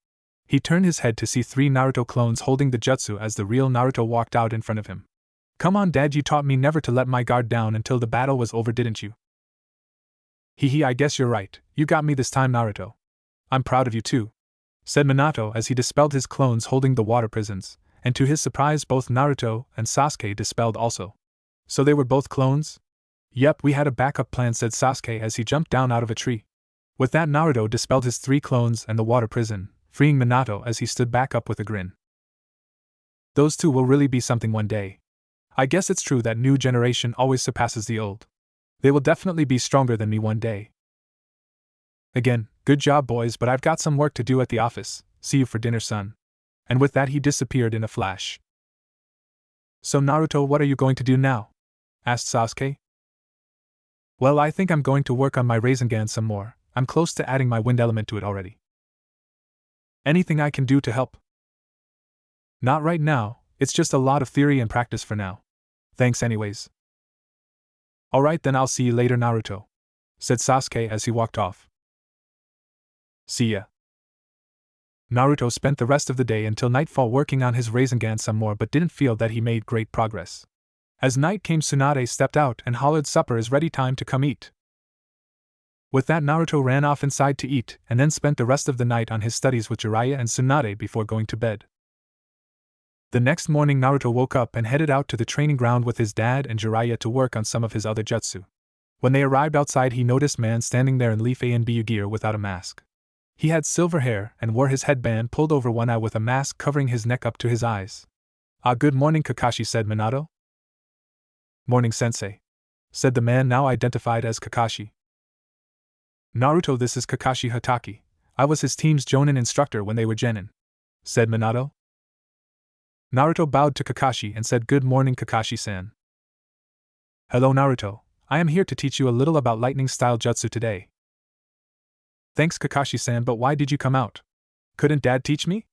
He turned his head to see three Naruto clones holding the jutsu as the real Naruto walked out in front of him. Come on, Dad, you taught me never to let my guard down until the battle was over, didn't you? Hee, I guess you're right, you got me this time, Naruto. I'm proud of you too, said Minato as he dispelled his clones holding the water prisons, and to his surprise both Naruto and Sasuke dispelled also. So they were both clones? Yep, we had a backup plan, said Sasuke as he jumped down out of a tree. With that, Naruto dispelled his three clones and the water prison, freeing Minato as he stood back up with a grin. Those two will really be something one day. I guess it's true that new generation always surpasses the old. They will definitely be stronger than me one day. Again, good job, boys, but I've got some work to do at the office. See you for dinner, son. And with that he disappeared in a flash. So Naruto, what are you going to do now? Asked Sasuke. Well, I think I'm going to work on my Rasengan some more. I'm close to adding my wind element to it already. Anything I can do to help? Not right now, it's just a lot of theory and practice for now. Thanks anyways. Alright then, I'll see you later, Naruto, said Sasuke as he walked off. See ya. Naruto spent the rest of the day until nightfall working on his Rasengan some more, but didn't feel that he made great progress. As night came, Tsunade stepped out and hollered, supper is ready, time to come eat. With that, Naruto ran off inside to eat, and then spent the rest of the night on his studies with Jiraiya and Tsunade before going to bed. The next morning, Naruto woke up and headed out to the training ground with his dad and Jiraiya to work on some of his other jutsu. When they arrived outside, he noticed a man standing there in Leaf A and BU gear without a mask. He had silver hair and wore his headband pulled over one eye with a mask covering his neck up to his eyes. Ah, good morning, Kakashi, said Minato. Morning, sensei, said the man now identified as Kakashi. Naruto, this is Kakashi Hatake. I was his team's Jonin instructor when they were Genin, said Minato. Naruto bowed to Kakashi and said, good morning, Kakashi-san. Hello, Naruto. I am here to teach you a little about lightning-style jutsu today. Thanks, Kakashi-san, but why did you come out? Couldn't Dad teach me?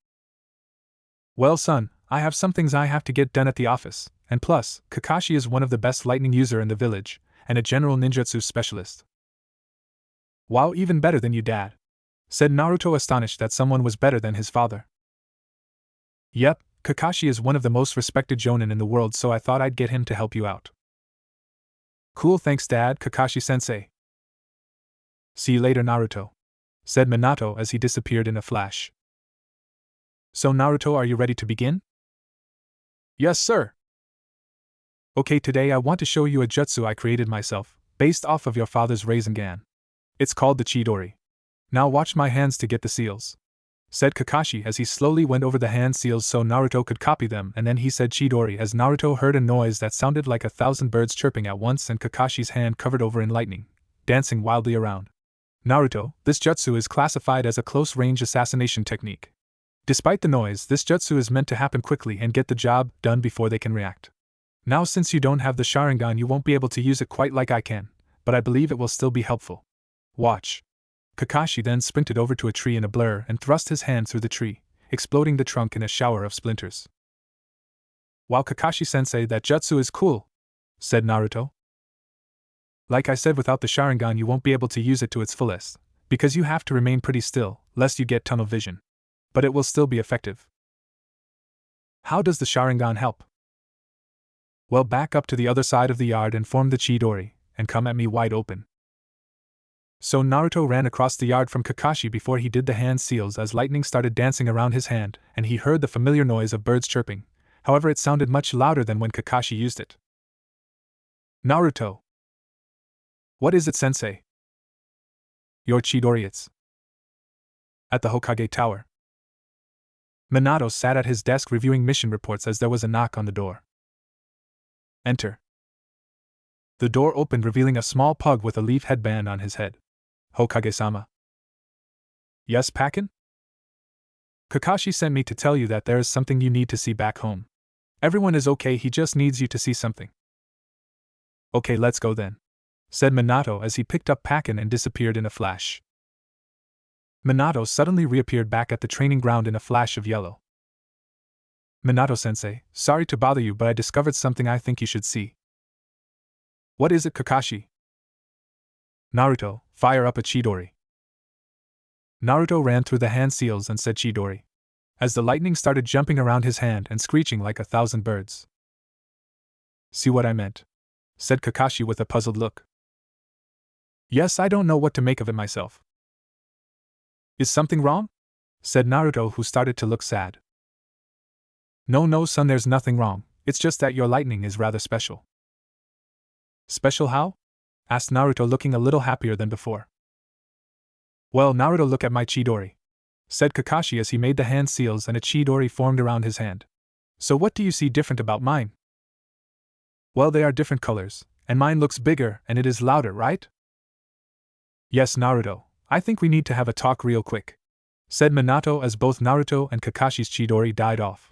Well, son, I have some things I have to get done at the office, and plus, Kakashi is one of the best lightning user in the village, and a general ninjutsu specialist. Wow, even better than you, Dad, said Naruto, astonished that someone was better than his father. Yep, Kakashi is one of the most respected Jonin in the world, so I thought I'd get him to help you out. Cool, thanks, Dad, Kakashi-sensei. See you later, Naruto, said Minato as he disappeared in a flash. So Naruto, are you ready to begin? Yes, sir. Okay, today I want to show you a jutsu I created myself, based off of your father's Rasengan. It's called the Chidori. Now watch my hands to get the seals, said Kakashi as he slowly went over the hand seals so Naruto could copy them, and then he said Chidori as Naruto heard a noise that sounded like 1,000 birds chirping at once and Kakashi's hand covered over in lightning, dancing wildly around. Naruto, this jutsu is classified as a close-range assassination technique. Despite the noise, this jutsu is meant to happen quickly and get the job done before they can react. Now since you don't have the Sharingan, you won't be able to use it quite like I can, but I believe it will still be helpful. Watch. Kakashi then sprinted over to a tree in a blur and thrust his hand through the tree, exploding the trunk in a shower of splinters. "Wow, Kakashi-sensei, that jutsu is cool," said Naruto. "Like I said, without the Sharingan you won't be able to use it to its fullest, because you have to remain pretty still, lest you get tunnel vision. But it will still be effective." "How does the Sharingan help?" "Well, back up to the other side of the yard and form the Chidori, and come at me wide open." So Naruto ran across the yard from Kakashi before he did the hand seals as lightning started dancing around his hand, and he heard the familiar noise of birds chirping. However, it sounded much louder than when Kakashi used it. "Naruto!" "What is it, sensei?" "Your Chidori, it's at the Hokage Tower." Minato sat at his desk reviewing mission reports as there was a knock on the door. "Enter." The door opened, revealing a small pug with a leaf headband on his head. "Hokage-sama." "Yes, Pakin?" "Kakashi sent me to tell you that there is something you need to see back home. Everyone is okay, he just needs you to see something." "Okay, let's go then," said Minato as he picked up Pakin and disappeared in a flash. Minato suddenly reappeared back at the training ground in a flash of yellow. "Minato-sensei, sorry to bother you, but I discovered something I think you should see." "What is it, Kakashi?" "Naruto, fire up a Chidori." Naruto ran through the hand seals and said Chidori, as the lightning started jumping around his hand and screeching like 1,000 birds. "See what I meant?" said Kakashi with a puzzled look. "Yes, I don't know what to make of it myself." "Is something wrong?" said Naruto, who started to look sad. No, son, there's nothing wrong, it's just that your lightning is rather special." "Special how?" asked Naruto, looking a little happier than before. "Well, Naruto, look at my Chidori," said Kakashi as he made the hand seals and a Chidori formed around his hand. "So what do you see different about mine?" "Well, they are different colors, and mine looks bigger and it is louder, right?" "Yes, Naruto, I think we need to have a talk real quick," said Minato as both Naruto and Kakashi's Chidori died off.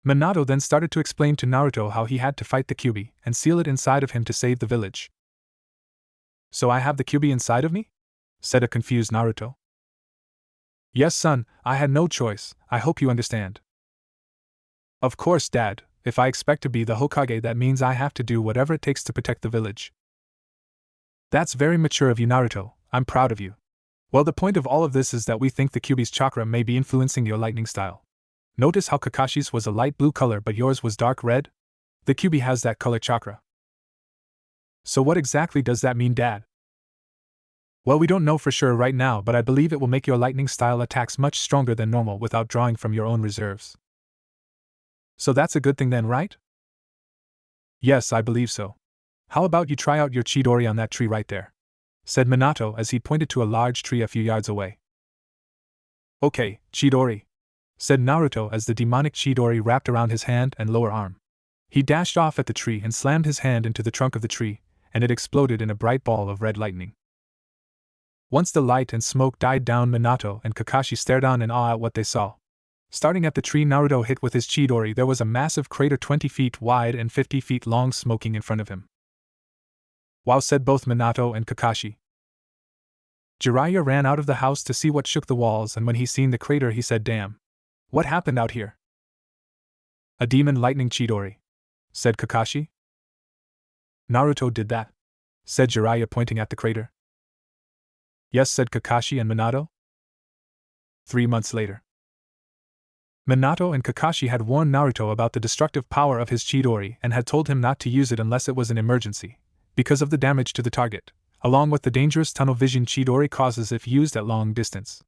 Minato then started to explain to Naruto how he had to fight the Kyuubi and seal it inside of him to save the village. "So I have the Kyuubi inside of me?" said a confused Naruto. "Yes, son, I had no choice, I hope you understand." "Of course, Dad, if I expect to be the Hokage, that means I have to do whatever it takes to protect the village." "That's very mature of you, Naruto, I'm proud of you. Well, the point of all of this is that we think the Kyuubi's chakra may be influencing your lightning style. Notice how Kakashi's was a light blue color but yours was dark red? The Kyuubi has that color chakra." "So what exactly does that mean, Dad?" "Well, we don't know for sure right now, but I believe it will make your lightning style attacks much stronger than normal without drawing from your own reserves." "So that's a good thing then, right?" "Yes, I believe so. How about you try out your Chidori on that tree right there?" said Minato as he pointed to a large tree a few yards away. "Okay, Chidori," said Naruto as the demonic Chidori wrapped around his hand and lower arm. He dashed off at the tree and slammed his hand into the trunk of the tree, and it exploded in a bright ball of red lightning. Once the light and smoke died down, Minato and Kakashi stared on in awe at what they saw. Starting at the tree Naruto hit with his Chidori, there was a massive crater 20 feet wide and 50 feet long smoking in front of him. "Wow," said both Minato and Kakashi. Jiraiya ran out of the house to see what shook the walls, and when he seen the crater he said, "Damn. What happened out here?" "A demon lightning Chidori," said Kakashi. "Naruto did that," said Jiraiya, pointing at the crater. "Yes," said Kakashi and Minato. 3 months later. Minato and Kakashi had warned Naruto about the destructive power of his Chidori and had told him not to use it unless it was an emergency, because of the damage to the target, along with the dangerous tunnel vision Chidori causes if used at long distance.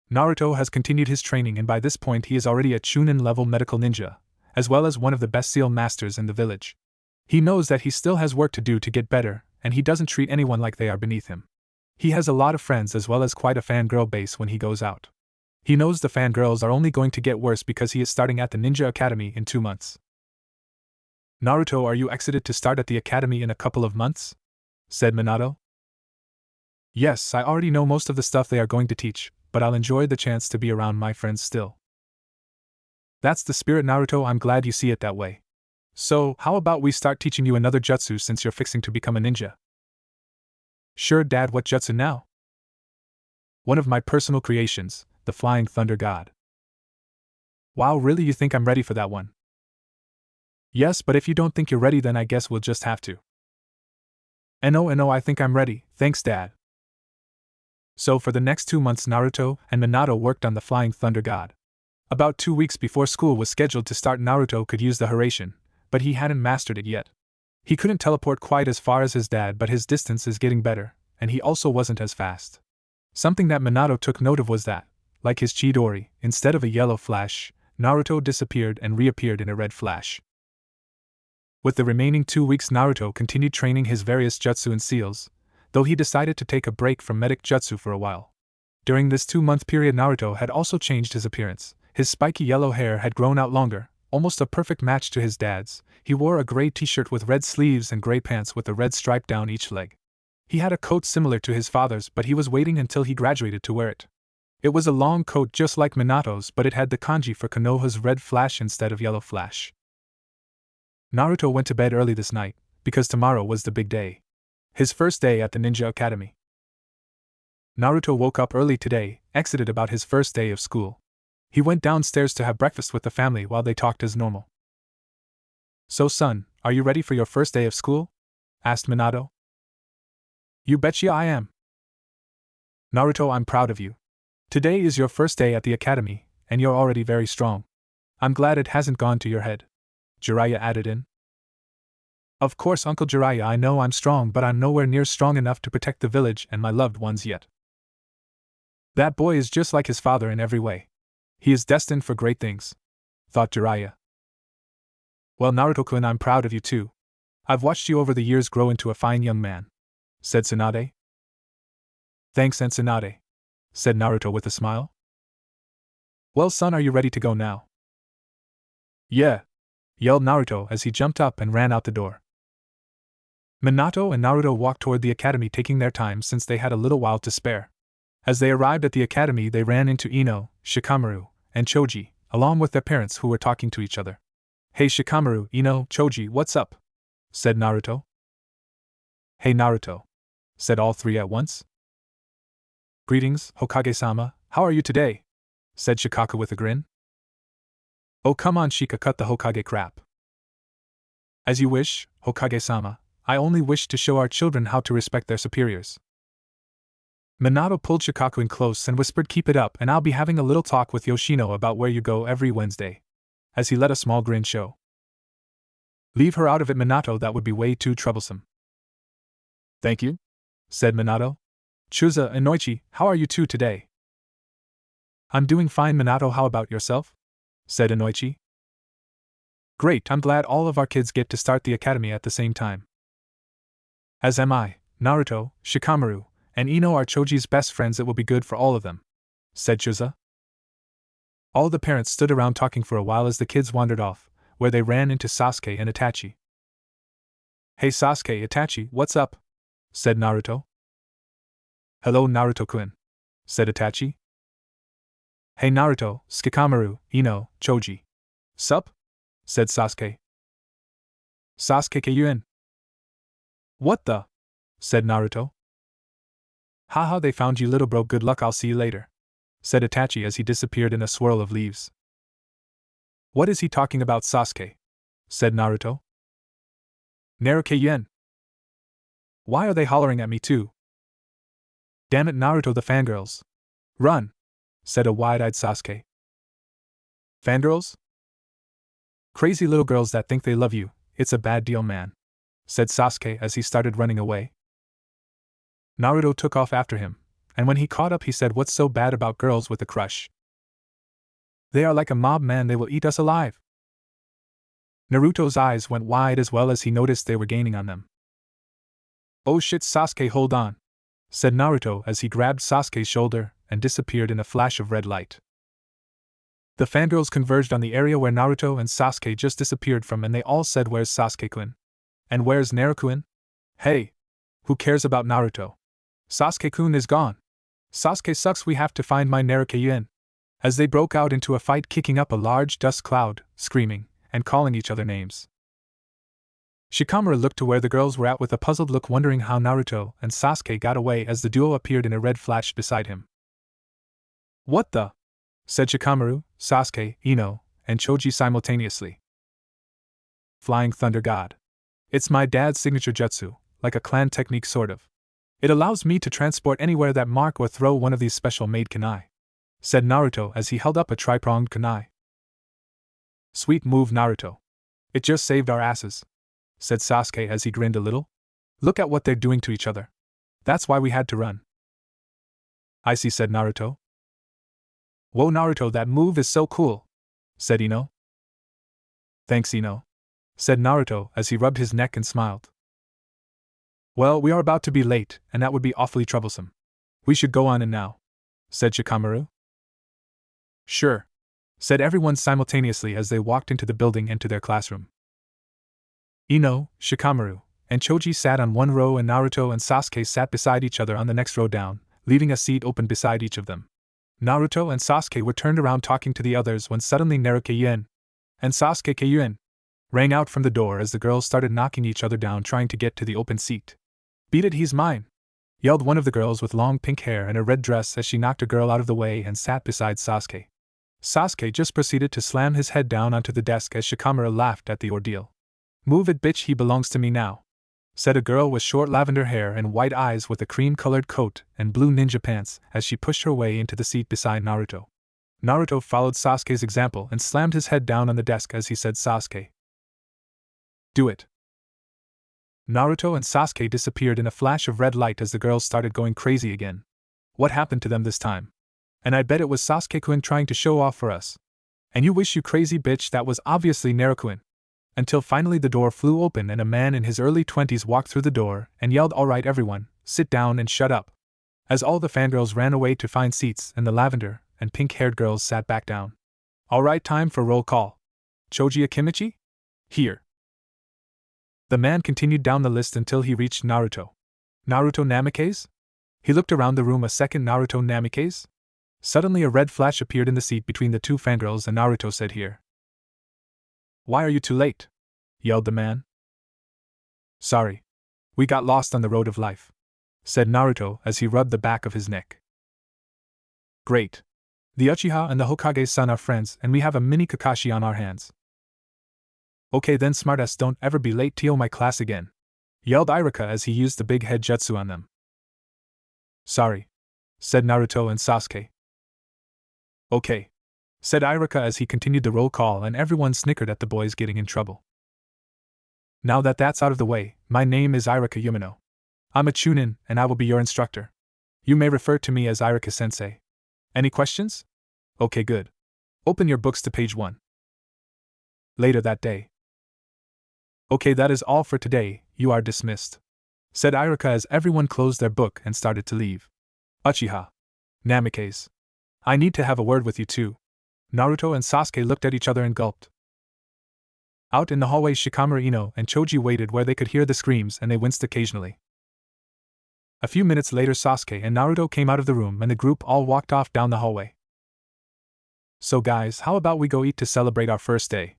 Naruto has continued his training, and by this point he is already a Chunin-level medical ninja, as well as one of the best seal masters in the village. He knows that he still has work to do to get better, and he doesn't treat anyone like they are beneath him. He has a lot of friends as well as quite a fangirl base when he goes out. He knows the fangirls are only going to get worse because he is starting at the Ninja Academy in 2 months. "Naruto, are you excited to start at the academy in a couple of months?" said Minato. "Yes, I already know most of the stuff they are going to teach, but I'll enjoy the chance to be around my friends still." "That's the spirit, Naruto, I'm glad you see it that way. So, how about we start teaching you another jutsu since you're fixing to become a ninja?" "Sure, Dad, what jutsu now?" One of my personal creations, the Flying Thunder God. Wow, really, you think I'm ready for that one? Yes, but if you don't think you're ready, then I guess we'll just have to. No, I think I'm ready, thanks Dad. So for the next 2 months Naruto and Minato worked on the Flying Thunder God. About 2 weeks before school was scheduled to start, Naruto could use the Hiraishin, but he hadn't mastered it yet. He couldn't teleport quite as far as his dad, but his distance is getting better, and he also wasn't as fast. Something that Minato took note of was that, like his Chidori, instead of a yellow flash, Naruto disappeared and reappeared in a red flash. With the remaining 2 weeks Naruto continued training his various jutsu and seals, though he decided to take a break from medic jutsu for a while. During this 2-month period Naruto had also changed his appearance. His spiky yellow hair had grown out longer, almost a perfect match to his dad's. He wore a gray t-shirt with red sleeves and gray pants with a red stripe down each leg. He had a coat similar to his father's, but he was waiting until he graduated to wear it. It was a long coat just like Minato's, but it had the kanji for Konoha's red flash instead of yellow flash. Naruto went to bed early this night, because tomorrow was the big day. His first day at the Ninja Academy. Naruto woke up early today, exited about his first day of school. He went downstairs to have breakfast with the family while they talked as normal. So son, are you ready for your first day of school? Asked Minato. You betcha I am. Naruto, I'm proud of you. Today is your first day at the academy, and you're already very strong. I'm glad it hasn't gone to your head. Jiraiya added in. Of course, Uncle Jiraiya, I know I'm strong, but I'm nowhere near strong enough to protect the village and my loved ones yet. That boy is just like his father in every way. He is destined for great things, thought Jiraiya. Well, Naruto-kun, I'm proud of you too. I've watched you over the years grow into a fine young man, said Tsunade. Thanks, Aunt Tsunade, said Naruto with a smile. Well, son, are you ready to go now? Yeah, yelled Naruto as he jumped up and ran out the door. Minato and Naruto walked toward the academy, taking their time since they had a little while to spare. As they arrived at the academy, they ran into Ino, Shikamaru, and Choji, along with their parents who were talking to each other. Hey Shikamaru, Ino, Choji, what's up? Said Naruto. Hey Naruto, said all three at once. Greetings, Hokage-sama, how are you today? Said Shikaka with a grin. Oh come on Shika, cut the Hokage crap. As you wish, Hokage-sama, I only wish to show our children how to respect their superiors. Minato pulled Shikaku in close and whispered, keep it up and I'll be having a little talk with Yoshino about where you go every Wednesday. As he let a small grin show. Leave her out of it, Minato, that would be way too troublesome. Thank you, said Minato. Chusa and Noichi, how are you two today? I'm doing fine, Minato, how about yourself? Said Inoichi. Great, I'm glad all of our kids get to start the academy at the same time. As am I. Naruto, Shikamaru, and Ino are Choji's best friends, it will be good for all of them, said Chusa. All the parents stood around talking for a while as the kids wandered off, where they ran into Sasuke and Itachi. Hey Sasuke, Itachi, what's up? Said Naruto. Hello Naruto-kun, said Itachi. Hey Naruto, Shikamaru, Ino, Choji. Sup? Said Sasuke. Sasuke Kyuin. What the? Said Naruto. Haha, they found you, little bro, good luck, I'll see you later, said Itachi as he disappeared in a swirl of leaves. What is he talking about, Sasuke? Said Naruto. Naruto-yen. Why are they hollering at me too? Damn it, Naruto, the fangirls. Run, said a wide-eyed Sasuke. Fangirls? Crazy little girls that think they love you, it's a bad deal, man, said Sasuke as he started running away. Naruto took off after him, and when he caught up he said, what's so bad about girls with a crush? They are like a mob, man, they will eat us alive. Naruto's eyes went wide as well as he noticed they were gaining on them. Oh shit, Sasuke, hold on, said Naruto as he grabbed Sasuke's shoulder and disappeared in a flash of red light. The fangirls converged on the area where Naruto and Sasuke just disappeared from, and they all said, where's Sasuke-kun? And where's Naruto-kun? Hey! Who cares about Naruto? Sasuke-kun is gone. Sasuke sucks, we have to find my Naruto-yen. As they broke out into a fight, kicking up a large dust cloud, screaming, and calling each other names. Shikamaru looked to where the girls were at with a puzzled look, wondering how Naruto and Sasuke got away as the duo appeared in a red flash beside him. What the? Said Shikamaru, Sasuke, Ino, and Choji simultaneously. Flying Thunder God. It's my dad's signature jutsu, like a clan technique sort of. It allows me to transport anywhere that mark or throw one of these special-made kunai, said Naruto as he held up a tri-pronged kunai. Sweet move, Naruto. It just saved our asses, said Sasuke as he grinned a little. Look at what they're doing to each other. That's why we had to run. I see, said Naruto. Whoa, Naruto, that move is so cool, said Ino. Thanks, Ino, said Naruto as he rubbed his neck and smiled. Well, we are about to be late, and that would be awfully troublesome. We should go on in now, said Shikamaru. Sure, said everyone simultaneously as they walked into the building and to their classroom. Ino, Shikamaru, and Choji sat on one row and Naruto and Sasuke sat beside each other on the next row down, leaving a seat open beside each of them. Naruto and Sasuke were turned around talking to the others when suddenly Naruto and Sasuke rang out from the door as the girls started knocking each other down trying to get to the open seat. Beat it, he's mine! Yelled one of the girls with long pink hair and a red dress as she knocked a girl out of the way and sat beside Sasuke. Sasuke just proceeded to slam his head down onto the desk as Shikamaru laughed at the ordeal. Move it, bitch, he belongs to me now, said a girl with short lavender hair and white eyes with a cream-colored coat and blue ninja pants as she pushed her way into the seat beside Naruto. Naruto followed Sasuke's example and slammed his head down on the desk as he said, Sasuke, do it. Naruto and Sasuke disappeared in a flash of red light as the girls started going crazy again. What happened to them this time? And I bet it was Sasuke-kun trying to show off for us. And you wish, you crazy bitch, that was obviously Naruto-kun. Until finally the door flew open and a man in his early 20s walked through the door and yelled, alright everyone, sit down and shut up. As all the fangirls ran away to find seats and the lavender and pink-haired girls sat back down. Alright, time for roll call. Choji Akimichi? Here. The man continued down the list until he reached Naruto. Naruto Namikaze? He looked around the room a second. Naruto Namikaze? Suddenly a red flash appeared in the seat between the two fangirls and Naruto said, here. Why are you too late? Yelled the man. Sorry. We got lost on the road of life, said Naruto as he rubbed the back of his neck. Great. The Uchiha and the Hokage-san are friends and we have a mini Kakashi on our hands. Okay then, smartass, don't ever be late to my class again, yelled Iruka as he used the big head jutsu on them. Sorry, said Naruto and Sasuke. Okay, said Iruka as he continued the roll call and everyone snickered at the boys getting in trouble. Now that that's out of the way, my name is Iruka Yumino. I'm a Chunin and I will be your instructor. You may refer to me as Iruka-sensei. Any questions? Okay, good. Open your books to page 1. Later that day. Okay, that is all for today, you are dismissed, said Iruka as everyone closed their book and started to leave. Uchiha. Namikaze. I need to have a word with you too. Naruto and Sasuke looked at each other and gulped. Out in the hallway, Shikamaru, Ino, and Choji waited where they could hear the screams and they winced occasionally. A few minutes later, Sasuke and Naruto came out of the room and the group all walked off down the hallway. So guys, how about we go eat to celebrate our first day?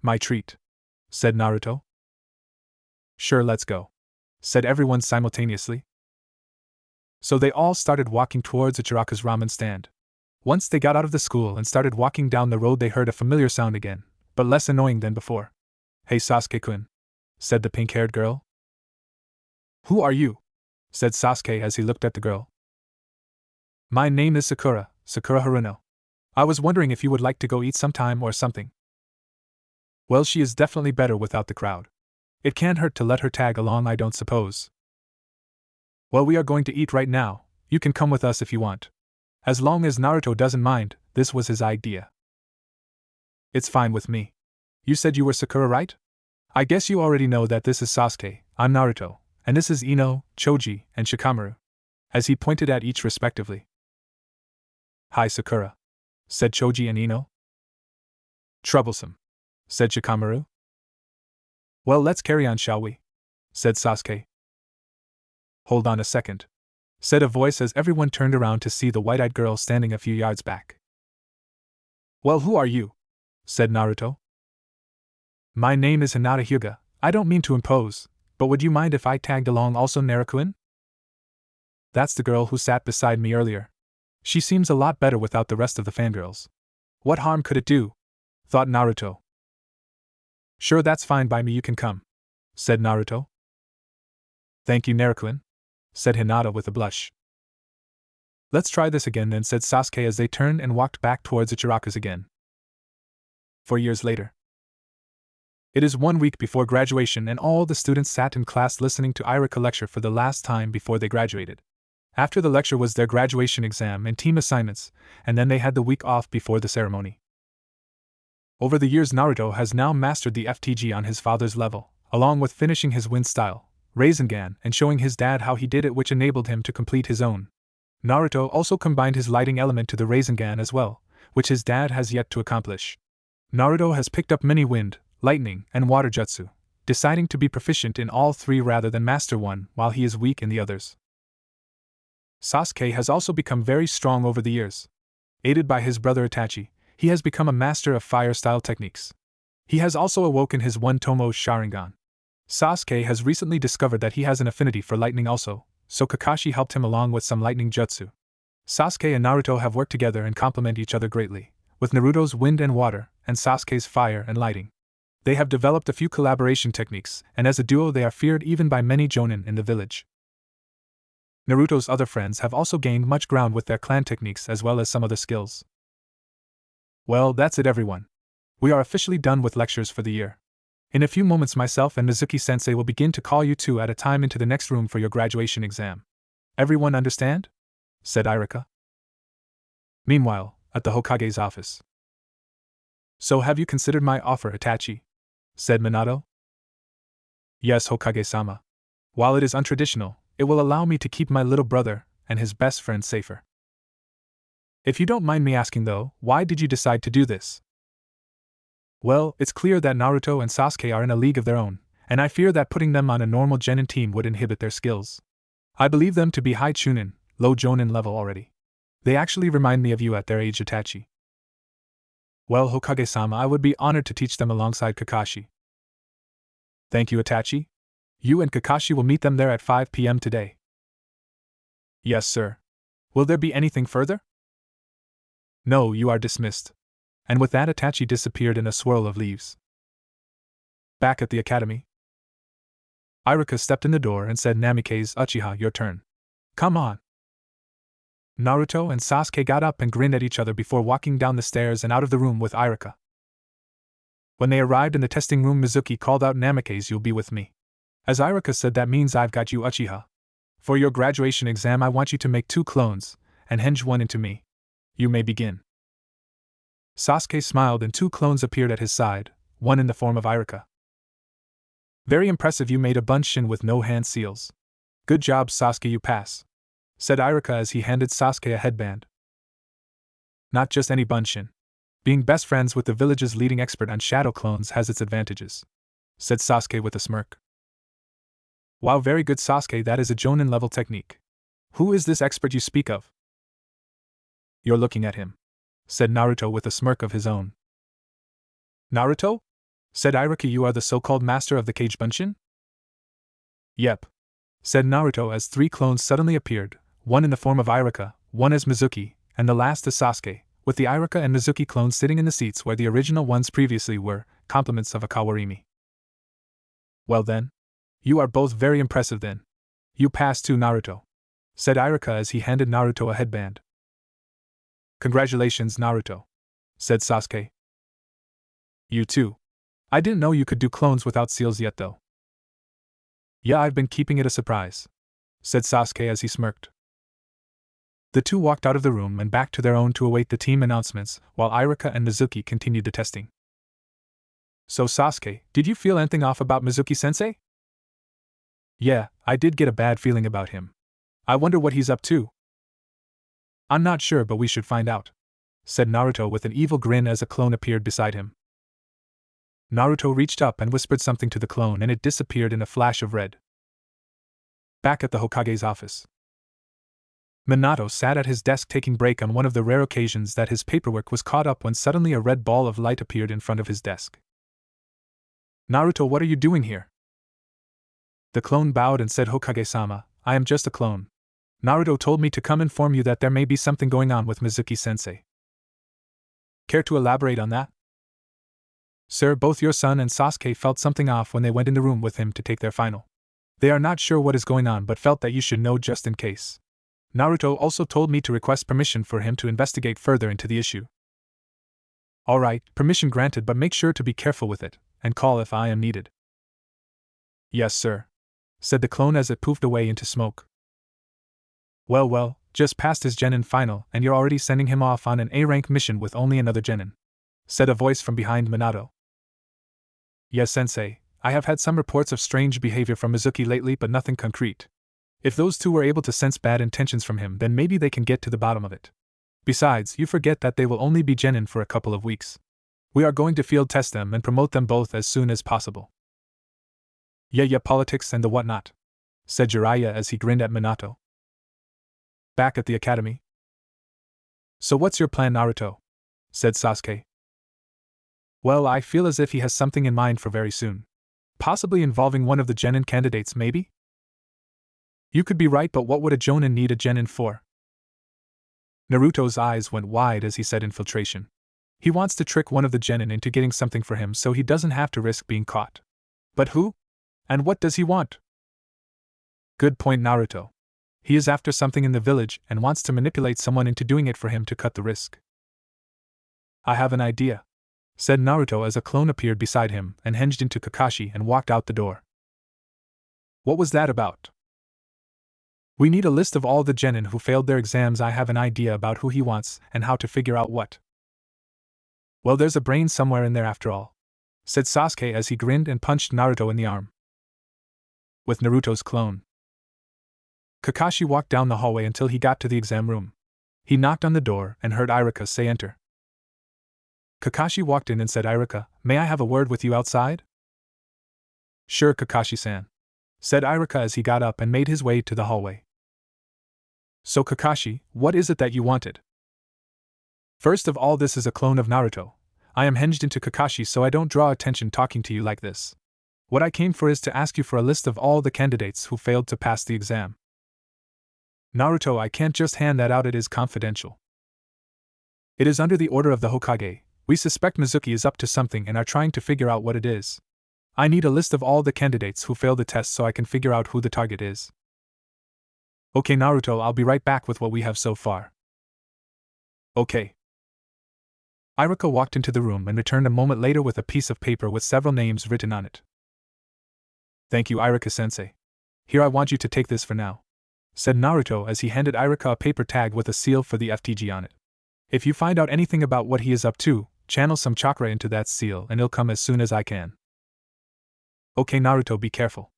My treat, said Naruto. Sure, let's go, said everyone simultaneously. So they all started walking towards Ichiraka's ramen stand. Once they got out of the school and started walking down the road, they heard a familiar sound again, but less annoying than before. Hey Sasuke-kun, said the pink-haired girl. Who are you? Said Sasuke as he looked at the girl. My name is Sakura Haruno. I was wondering if you would like to go eat sometime or something. Well, she is definitely better without the crowd. It can't hurt to let her tag along, I don't suppose. Well, we are going to eat right now, you can come with us if you want. As long as Naruto doesn't mind, this was his idea. It's fine with me. You said you were Sakura, right? I guess you already know that this is Sasuke, I'm Naruto, and this is Ino, Choji, and Shikamaru, as he pointed at each respectively. Hi Sakura, said Choji and Ino. Troublesome, said Shikamaru. Well, let's carry on, shall we? Said Sasuke. Hold on a second, said a voice as everyone turned around to see the white-eyed girl standing a few yards back. Well, who are you? Said Naruto. My name is Hinata Hyuga. I don't mean to impose, but would you mind if I tagged along also, Naruto-kun? That's the girl who sat beside me earlier, She seems a lot better without the rest of the fangirls. What harm could it do? Thought Naruto. Sure, that's fine by me, you can come, said Naruto. Thank you, Naruto, said Hinata with a blush. Let's try this again then, said Sasuke as they turned and walked back towards Ichiraku's again. 4 years later. It is 1 week before graduation and all the students sat in class listening to Irika lecture for the last time before they graduated. After the lecture was their graduation exam and team assignments, and then they had the week off before the ceremony. Over the years, Naruto has now mastered the FTG on his father's level, along with finishing his wind style, Rasengan, and showing his dad how he did it, which enabled him to complete his own. Naruto also combined his lighting element to the Rasengan as well, which his dad has yet to accomplish. Naruto has picked up many wind, lightning, and water jutsu, deciding to be proficient in all 3 rather than master one while he is weak in the others. Sasuke has also become very strong over the years. Aided by his brother Itachi, he has become a master of fire-style techniques. He has also awoken his One-Tomo Sharingan. Sasuke has recently discovered that he has an affinity for lightning also, so Kakashi helped him along with some lightning jutsu. Sasuke and Naruto have worked together and complement each other greatly, with Naruto's wind and water, and Sasuke's fire and lighting. They have developed a few collaboration techniques, and as a duo they are feared even by many jonin in the village. Naruto's other friends have also gained much ground with their clan techniques as well as some other skills. Well, that's it everyone. We are officially done with lectures for the year. In a few moments myself and Mizuki-sensei will begin to call you 2 at a time into the next room for your graduation exam. Everyone understand? Said Irika. Meanwhile, at the Hokage's office. So have you considered my offer, Itachi? Said Minato. Yes, Hokage-sama. While it is untraditional, it will allow me to keep my little brother and his best friend safer. If you don't mind me asking though, why did you decide to do this? Well, it's clear that Naruto and Sasuke are in a league of their own, and I fear that putting them on a normal genin team would inhibit their skills. I believe them to be high chunin, low jonin level already. They actually remind me of you at their age, Itachi. Well, Hokage-sama, I would be honored to teach them alongside Kakashi. Thank you, Itachi. You and Kakashi will meet them there at 5 p.m. today. Yes, sir. Will there be anything further? No, you are dismissed. And with that, Itachi disappeared in a swirl of leaves. Back at the academy, Irika stepped in the door and said, Namikaze, Uchiha, your turn. Come on. Naruto and Sasuke got up and grinned at each other before walking down the stairs and out of the room with Irika. When they arrived in the testing room, Mizuki called out, Namikaze, you'll be with me. As Irika said, that means I've got you, Uchiha. For your graduation exam, I want you to make 2 clones, and henge one into me. You may begin. Sasuke smiled and 2 clones appeared at his side, one in the form of Irika. Very impressive, you made a bunshin with no hand seals. Good job, Sasuke, you pass, said Irika as he handed Sasuke a headband. Not just any bunshin. Being best friends with the village's leading expert on shadow clones has its advantages, said Sasuke with a smirk. Wow, very good, Sasuke, that is a jonin level technique. Who is this expert you speak of? You're looking at him, said Naruto with a smirk of his own. Naruto? Said Irika, you are the so-called master of the Kage Bunshin? Yep, said Naruto as 3 clones suddenly appeared, one in the form of Irika, one as Mizuki, and the last as Sasuke, with the Irika and Mizuki clones sitting in the seats where the original ones previously were, compliments of a Kawarimi. Well then, you are both very impressive then. You pass too, Naruto, said Irika as he handed Naruto a headband. Congratulations, Naruto, said Sasuke. You too. I didn't know you could do clones without seals yet though. Yeah, I've been keeping it a surprise, said Sasuke as he smirked. The 2 walked out of the room and back to their own to await the team announcements, while Irika and Mizuki continued the testing. So Sasuke, did you feel anything off about Mizuki-sensei? Yeah, I did get a bad feeling about him. I wonder what he's up to. I'm not sure, but we should find out, said Naruto with an evil grin as a clone appeared beside him. Naruto reached up and whispered something to the clone and it disappeared in a flash of red. Back at the Hokage's office, Minato sat at his desk taking break on one of the rare occasions that his paperwork was caught up when suddenly a red ball of light appeared in front of his desk. Naruto, what are you doing here? The clone bowed and said, Hokage-sama, I am just a clone. Naruto told me to come inform you that there may be something going on with Mizuki-sensei. Care to elaborate on that? Sir, both your son and Sasuke felt something off when they went in the room with him to take their final. They are not sure what is going on but felt that you should know just in case. Naruto also told me to request permission for him to investigate further into the issue. Alright, permission granted, but make sure to be careful with it, and call if I am needed. Yes, sir, said the clone as it poofed away into smoke. Well, just passed his Genin final and you're already sending him off on an A-rank mission with only another Genin, said a voice from behind Minato. Yes, sensei, I have had some reports of strange behavior from Mizuki lately but nothing concrete. If those two were able to sense bad intentions from him, then maybe they can get to the bottom of it. Besides, you forget that they will only be Genin for a couple of weeks. We are going to field test them and promote them both as soon as possible. Yeah, politics and the whatnot, said Jiraiya as he grinned at Minato. Back at the academy. So what's your plan, Naruto? Said Sasuke. Well, I feel as if he has something in mind for very soon. Possibly involving one of the Genin candidates, maybe? You could be right, but what would a Jonin need a Genin for? Naruto's eyes went wide as he said infiltration. He wants to trick one of the Genin into getting something for him so he doesn't have to risk being caught. But who? And what does he want? Good point, Naruto. He is after something in the village and wants to manipulate someone into doing it for him to cut the risk. I have an idea, said Naruto as a clone appeared beside him and hinged into Kakashi and walked out the door. What was that about? We need a list of all the Genin who failed their exams. I have an idea about who he wants and how to figure out what. Well, there's a brain somewhere in there after all, said Sasuke as he grinned and punched Naruto in the arm. With Naruto's clone. Kakashi walked down the hallway until he got to the exam room. He knocked on the door and heard Iruka say enter. Kakashi walked in and said, Iruka, may I have a word with you outside? Sure, Kakashi-san, said Iruka as he got up and made his way to the hallway. So Kakashi, what is it that you wanted? First of all, this is a clone of Naruto. I am hinged into Kakashi so I don't draw attention talking to you like this. What I came for is to ask you for a list of all the candidates who failed to pass the exam. Naruto, I can't just hand that out, it is confidential. It is under the order of the Hokage. We suspect Mizuki is up to something and are trying to figure out what it is. I need a list of all the candidates who failed the test so I can figure out who the target is. Okay, Naruto, I'll be right back with what we have so far. Okay. Iruka walked into the room and returned a moment later with a piece of paper with several names written on it. Thank you, Iruka-sensei. Here, I want you to take this for now, said Naruto as he handed Iruka a paper tag with a seal for the FTG on it. If you find out anything about what he is up to, channel some chakra into that seal and it'll come as soon as I can. Okay, Naruto, be careful,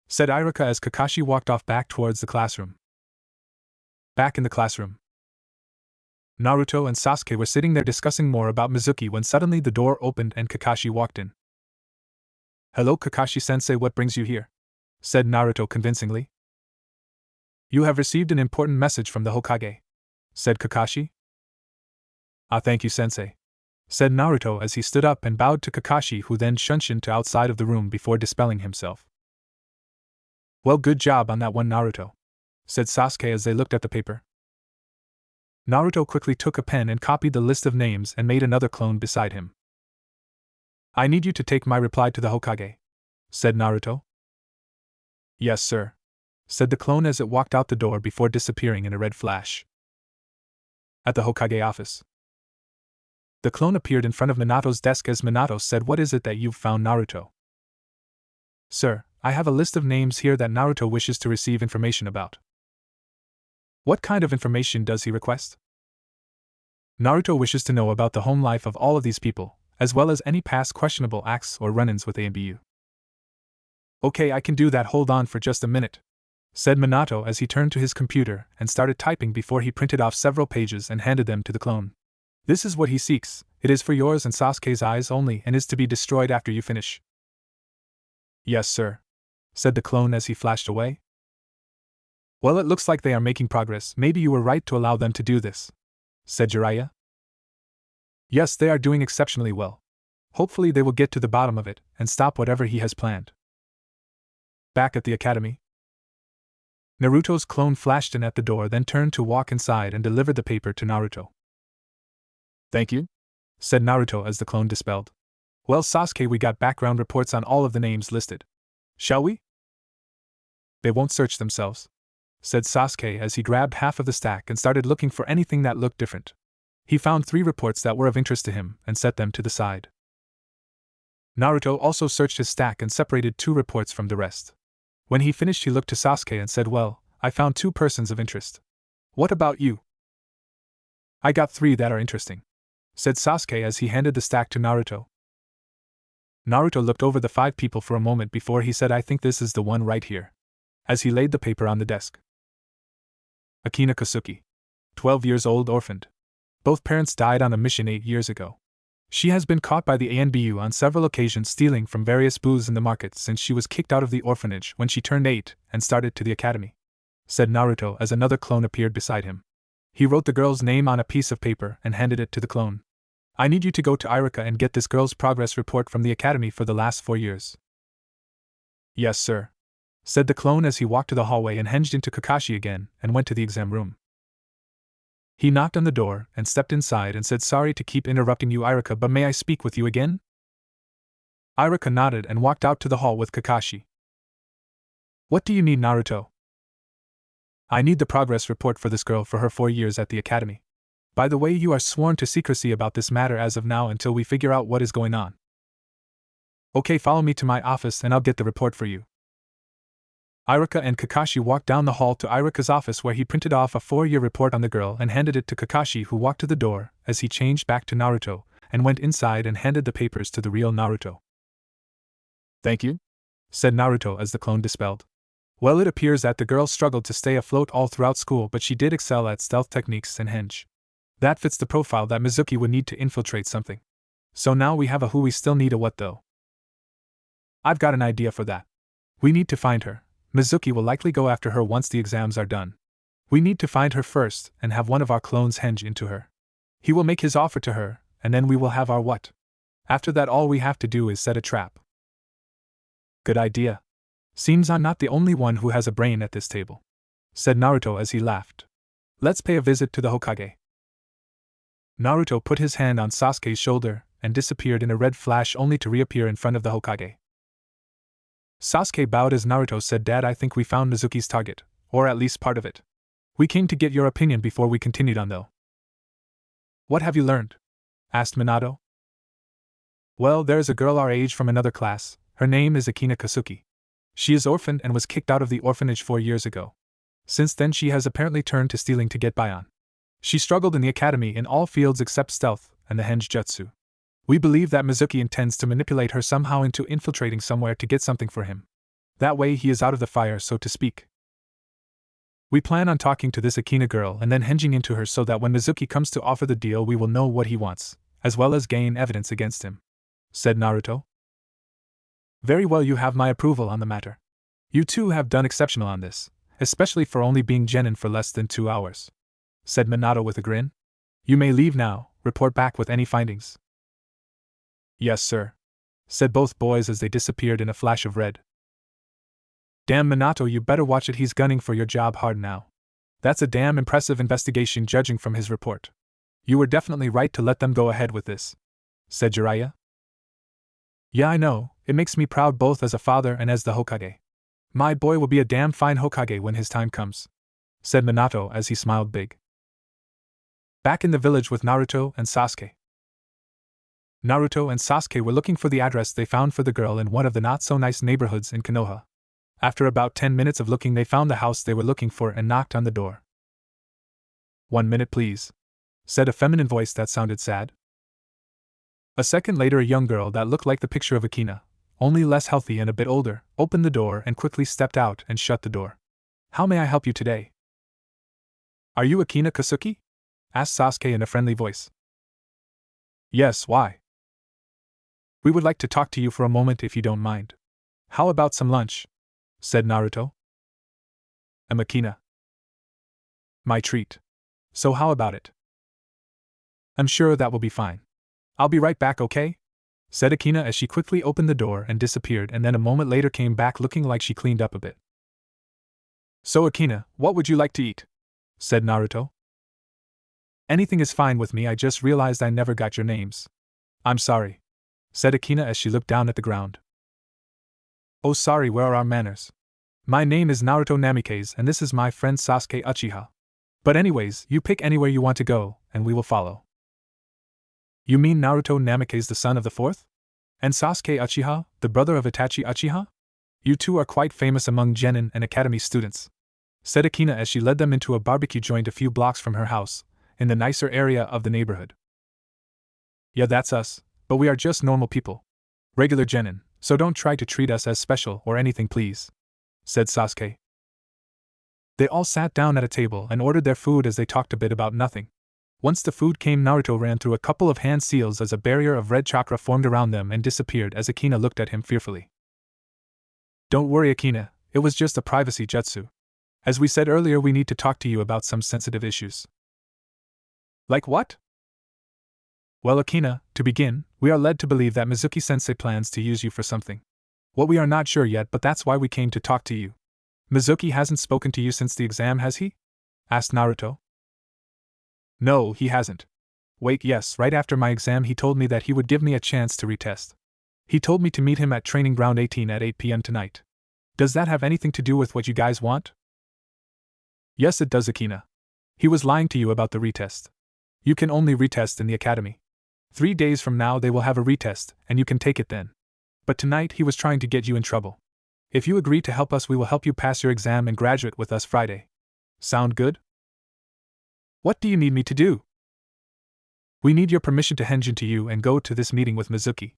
said Iruka as Kakashi walked off back towards the classroom. Back in the classroom. Naruto and Sasuke were sitting there discussing more about Mizuki when suddenly the door opened and Kakashi walked in. Hello, Kakashi-sensei, what brings you here? Said Naruto convincingly. You have received an important message from the Hokage, said Kakashi. Ah, thank you, sensei, said Naruto as he stood up and bowed to Kakashi, who then shunshined to outside of the room before dispelling himself. Well, good job on that one, Naruto, said Sasuke as they looked at the paper. Naruto quickly took a pen and copied the list of names and made another clone beside him. I need you to take my reply to the Hokage, said Naruto. Yes, sir, said the clone as it walked out the door before disappearing in a red flash. At the Hokage office. The clone appeared in front of Minato's desk as Minato said, What is it that you've found, Naruto? Sir, I have a list of names here that Naruto wishes to receive information about. What kind of information does he request? Naruto wishes to know about the home life of all of these people, as well as any past questionable acts or run-ins with ANBU. Okay, I can do that, hold on for just a minute, said Minato as he turned to his computer and started typing before he printed off several pages and handed them to the clone. This is what he seeks. It is for yours and Sasuke's eyes only and is to be destroyed after you finish. Yes, sir, said the clone as he flashed away. Well, it looks like they are making progress. Maybe you were right to allow them to do this, said Jiraiya. Yes, they are doing exceptionally well. Hopefully they will get to the bottom of it and stop whatever he has planned. Back at the academy. Naruto's clone flashed in at the door, then turned to walk inside and delivered the paper to Naruto. "Thank you," said Naruto as the clone dispelled. "Well, Sasuke, we got background reports on all of the names listed. Shall we?" "They won't search themselves," said Sasuke as he grabbed half of the stack and started looking for anything that looked different. He found 3 reports that were of interest to him and set them to the side. Naruto also searched his stack and separated 2 reports from the rest. When he finished, he looked to Sasuke and said, "Well, I found 2 persons of interest. What about you?" "I got 3 that are interesting," said Sasuke as he handed the stack to Naruto. Naruto looked over the 5 people for a moment before he said, "I think this is the one right here," as he laid the paper on the desk. Akina Kasuki. 12 years old, orphaned. Both parents died on a mission 8 years ago. She has been caught by the ANBU on several occasions stealing from various booths in the market since she was kicked out of the orphanage when she turned 8 and started to the academy," said Naruto as another clone appeared beside him. He wrote the girl's name on a piece of paper and handed it to the clone. "I need you to go to Irika and get this girl's progress report from the academy for the last 4 years. "Yes, sir," said the clone as he walked to the hallway and henged into Kakashi again and went to the exam room. He knocked on the door and stepped inside and said, "Sorry to keep interrupting you, Irika, but may I speak with you again?" Irika nodded and walked out to the hall with Kakashi. "What do you need, Naruto?" "I need the progress report for this girl for her 4 years at the academy. By the way, you are sworn to secrecy about this matter as of now until we figure out what is going on." "Okay, follow me to my office and I'll get the report for you." Irika and Kakashi walked down the hall to Irika's office where he printed off a 4-year report on the girl and handed it to Kakashi, who walked to the door as he changed back to Naruto and went inside and handed the papers to the real Naruto. "Thank you," said Naruto as the clone dispelled. "Well, it appears that the girl struggled to stay afloat all throughout school, but she did excel at stealth techniques and henge. That fits the profile that Mizuki would need to infiltrate something. So now we have a who, we still need a what though. I've got an idea for that. We need to find her. Mizuki will likely go after her once the exams are done. We need to find her first and have one of our clones henge into her. He will make his offer to her, and then we will have our what. After that, all we have to do is set a trap." "Good idea. Seems I'm not the only one who has a brain at this table," said Naruto as he laughed. "Let's pay a visit to the Hokage." Naruto put his hand on Sasuke's shoulder and disappeared in a red flash, only to reappear in front of the Hokage. Sasuke bowed as Naruto said, "Dad, I think we found Mizuki's target, or at least part of it. We came to get your opinion before we continued on, though." "What have you learned?" asked Minato. "Well, there's a girl our age from another class. Her name is Akina Kasuki. She is orphaned and was kicked out of the orphanage 4 years ago. Since then, she has apparently turned to stealing to get by on. She struggled in the academy in all fields except stealth and the henge jutsu. We believe that Mizuki intends to manipulate her somehow into infiltrating somewhere to get something for him. That way he is out of the fire, so to speak. We plan on talking to this Akina girl and then henging into her so that when Mizuki comes to offer the deal, we will know what he wants, as well as gain evidence against him," said Naruto. "Very well, you have my approval on the matter. You two have done exceptional on this, especially for only being genin for less than 2 hours," said Minato with a grin. "You may leave now, report back with any findings." "Yes, sir," said both boys as they disappeared in a flash of red. "Damn, Minato, you better watch it, he's gunning for your job hard now. That's a damn impressive investigation judging from his report. You were definitely right to let them go ahead with this," said Jiraiya. "Yeah, I know, it makes me proud both as a father and as the Hokage. My boy will be a damn fine Hokage when his time comes," said Minato as he smiled big. Back in the village with Naruto and Sasuke. Naruto and Sasuke were looking for the address they found for the girl in one of the not-so-nice neighborhoods in Konoha. After about 10 minutes of looking, they found the house they were looking for and knocked on the door. "1 minute, please," said a feminine voice that sounded sad. A second later, a young girl that looked like the picture of Akina, only less healthy and a bit older, opened the door and quickly stepped out and shut the door. "How may I help you today?" "Are you Akina Kasuki?" asked Sasuke in a friendly voice. "Yes, why?" "We would like to talk to you for a moment if you don't mind." "How about some lunch?" said Naruto. "I'm Akina." "My treat. So how about it?" "I'm sure that will be fine. I'll be right back, okay?" said Akina as she quickly opened the door and disappeared, and then a moment later came back looking like she cleaned up a bit. So Akina, what would you like to eat? Said Naruto. Anything is fine with me, I just realized I never got your names. I'm sorry, said Akina as she looked down at the ground. Oh sorry, where are our manners? My name is Naruto Namikaze and this is my friend Sasuke Uchiha. But anyways, you pick anywhere you want to go, and we will follow. You mean Naruto Namikaze, the son of the fourth? And Sasuke Uchiha, the brother of Itachi Uchiha? You two are quite famous among genin and academy students, said Akina as she led them into a barbecue joint a few blocks from her house, in the nicer area of the neighborhood. Yeah, that's us, but we are just normal people. Regular genin, so don't try to treat us as special or anything please, said Sasuke. They all sat down at a table and ordered their food as they talked a bit about nothing. Once the food came, Naruto ran through a couple of hand seals as a barrier of red chakra formed around them and disappeared as Akina looked at him fearfully. Don't worry Akina, it was just a privacy jutsu. As we said earlier, we need to talk to you about some sensitive issues. Like what? Well Akina, to begin, we are led to believe that Mizuki-sensei plans to use you for something. What we are not sure yet, but that's why we came to talk to you. Mizuki hasn't spoken to you since the exam, has he? Asked Naruto. No, he hasn't. Wait, yes, right after my exam he told me that he would give me a chance to retest. He told me to meet him at Training Ground 18 at 8 p.m. tonight. Does that have anything to do with what you guys want? Yes it does Akina. He was lying to you about the retest. You can only retest in the academy. 3 days from now they will have a retest, and you can take it then. But tonight he was trying to get you in trouble. If you agree to help us, we will help you pass your exam and graduate with us Friday. Sound good? What do you need me to do? We need your permission to henjin to you and go to this meeting with Mizuki.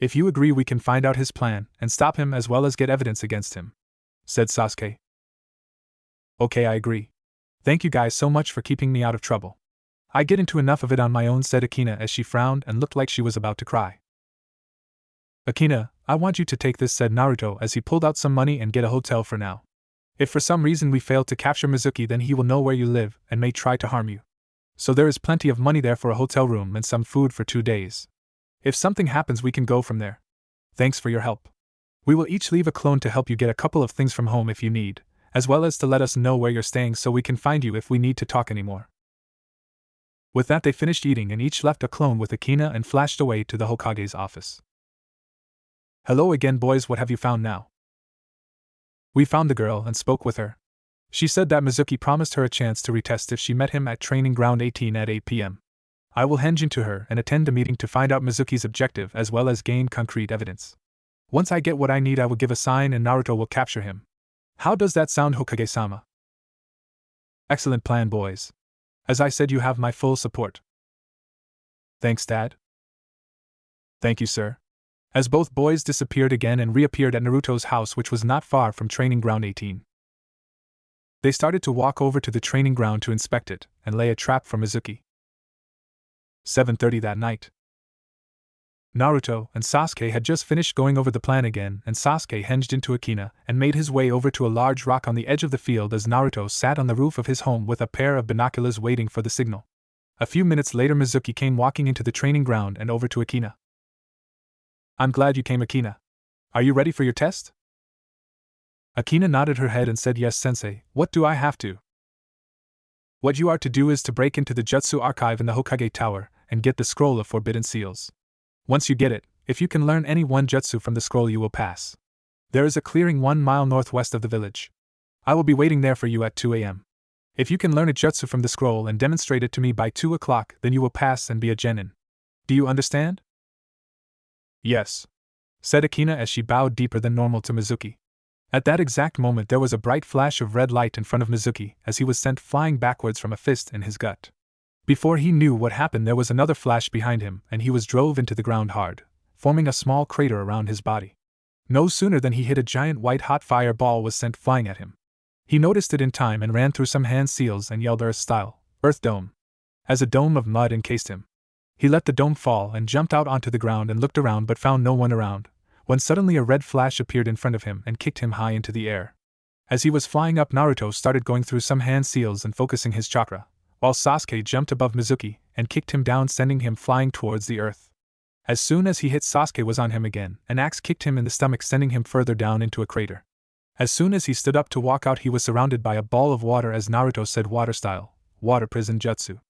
If you agree, we can find out his plan and stop him as well as get evidence against him, said Sasuke. Okay, I agree. Thank you guys so much for keeping me out of trouble. I get into enough of it on my own, said Akina as she frowned and looked like she was about to cry. Akina, I want you to take this, said Naruto as he pulled out some money, and get a hotel for now. If for some reason we fail to capture Mizuki, then he will know where you live and may try to harm you. So there is plenty of money there for a hotel room and some food for 2 days. If something happens, we can go from there. Thanks for your help. We will each leave a clone to help you get a couple of things from home if you need, as well as to let us know where you're staying so we can find you if we need to talk anymore. With that they finished eating and each left a clone with Akina and flashed away to the Hokage's office. Hello again boys, what have you found now? We found the girl and spoke with her. She said that Mizuki promised her a chance to retest if she met him at Training Ground 18 at 8 p.m. I will henjin to her and attend a meeting to find out Mizuki's objective as well as gain concrete evidence. Once I get what I need, I will give a sign and Naruto will capture him. How does that sound, Hokage-sama? Excellent plan, boys. As I said, you have my full support. Thanks, Dad. Thank you, sir. As both boys disappeared again and reappeared at Naruto's house, which was not far from Training Ground 18. They started to walk over to the training ground to inspect it and lay a trap for Mizuki. 7:30 that night. Naruto and Sasuke had just finished going over the plan again, and Sasuke hinged into Akina and made his way over to a large rock on the edge of the field as Naruto sat on the roof of his home with a pair of binoculars waiting for the signal. A few minutes later Mizuki came walking into the training ground and over to Akina. I'm glad you came, Akina. Are you ready for your test? Akina nodded her head and said, yes, sensei. What do I have to? What you are to do is to break into the Jutsu archive in the Hokage Tower and get the scroll of Forbidden Seals. Once you get it, if you can learn any one jutsu from the scroll, you will pass. There is a clearing 1 mile northwest of the village. I will be waiting there for you at 2 a.m. If you can learn a jutsu from the scroll and demonstrate it to me by 2 o'clock, then you will pass and be a genin. Do you understand? Yes, said Akina as she bowed deeper than normal to Mizuki. At that exact moment there was a bright flash of red light in front of Mizuki as he was sent flying backwards from a fist in his gut. Before he knew what happened, there was another flash behind him and he was drove into the ground hard, forming a small crater around his body. No sooner than he hit, a giant white hot fire ball was sent flying at him. He noticed it in time and ran through some hand seals and yelled, Earth style, Earth dome. As a dome of mud encased him. He let the dome fall and jumped out onto the ground and looked around but found no one around, when suddenly a red flash appeared in front of him and kicked him high into the air. As he was flying up, Naruto started going through some hand seals and focusing his chakra, while Sasuke jumped above Mizuki and kicked him down, sending him flying towards the earth. As soon as he hit, Sasuke was on him again. An axe kicked him in the stomach, sending him further down into a crater. As soon as he stood up to walk out, he was surrounded by a ball of water as Naruto said water style, water prison jutsu.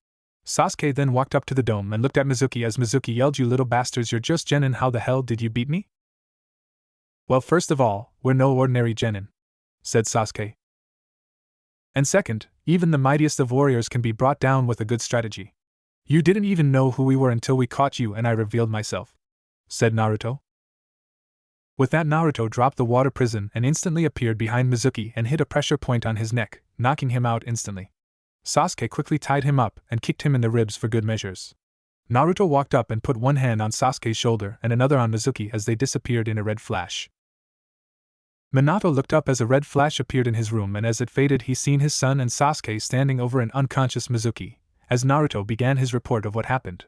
Sasuke then walked up to the dome and looked at Mizuki as Mizuki yelled, "You little bastards, you're just genin, how the hell did you beat me?" "Well, first of all, we're no ordinary genin," said Sasuke. "And second, even the mightiest of warriors can be brought down with a good strategy. You didn't even know who we were until we caught you and I revealed myself," said Naruto. With that, Naruto dropped the water prison and instantly appeared behind Mizuki and hit a pressure point on his neck, knocking him out instantly. Sasuke quickly tied him up and kicked him in the ribs for good measures. Naruto walked up and put one hand on Sasuke's shoulder and another on Mizuki as they disappeared in a red flash. Minato looked up as a red flash appeared in his room, and as it faded he seen his son and Sasuke standing over an unconscious Mizuki, as Naruto began his report of what happened.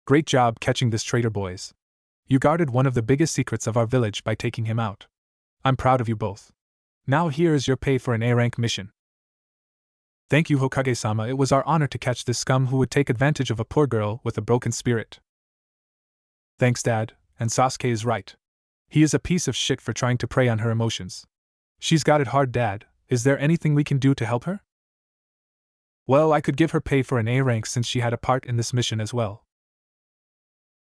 "Great job catching this traitor, boys. You guarded one of the biggest secrets of our village by taking him out. I'm proud of you both. Now here is your pay for an A-rank mission." "Thank you, Hokage-sama, it was our honor to catch this scum who would take advantage of a poor girl with a broken spirit." "Thanks, Dad, and Sasuke is right. He is a piece of shit for trying to prey on her emotions. She's got it hard, Dad. Is there anything we can do to help her?" "Well, I could give her pay for an A rank since she had a part in this mission as well."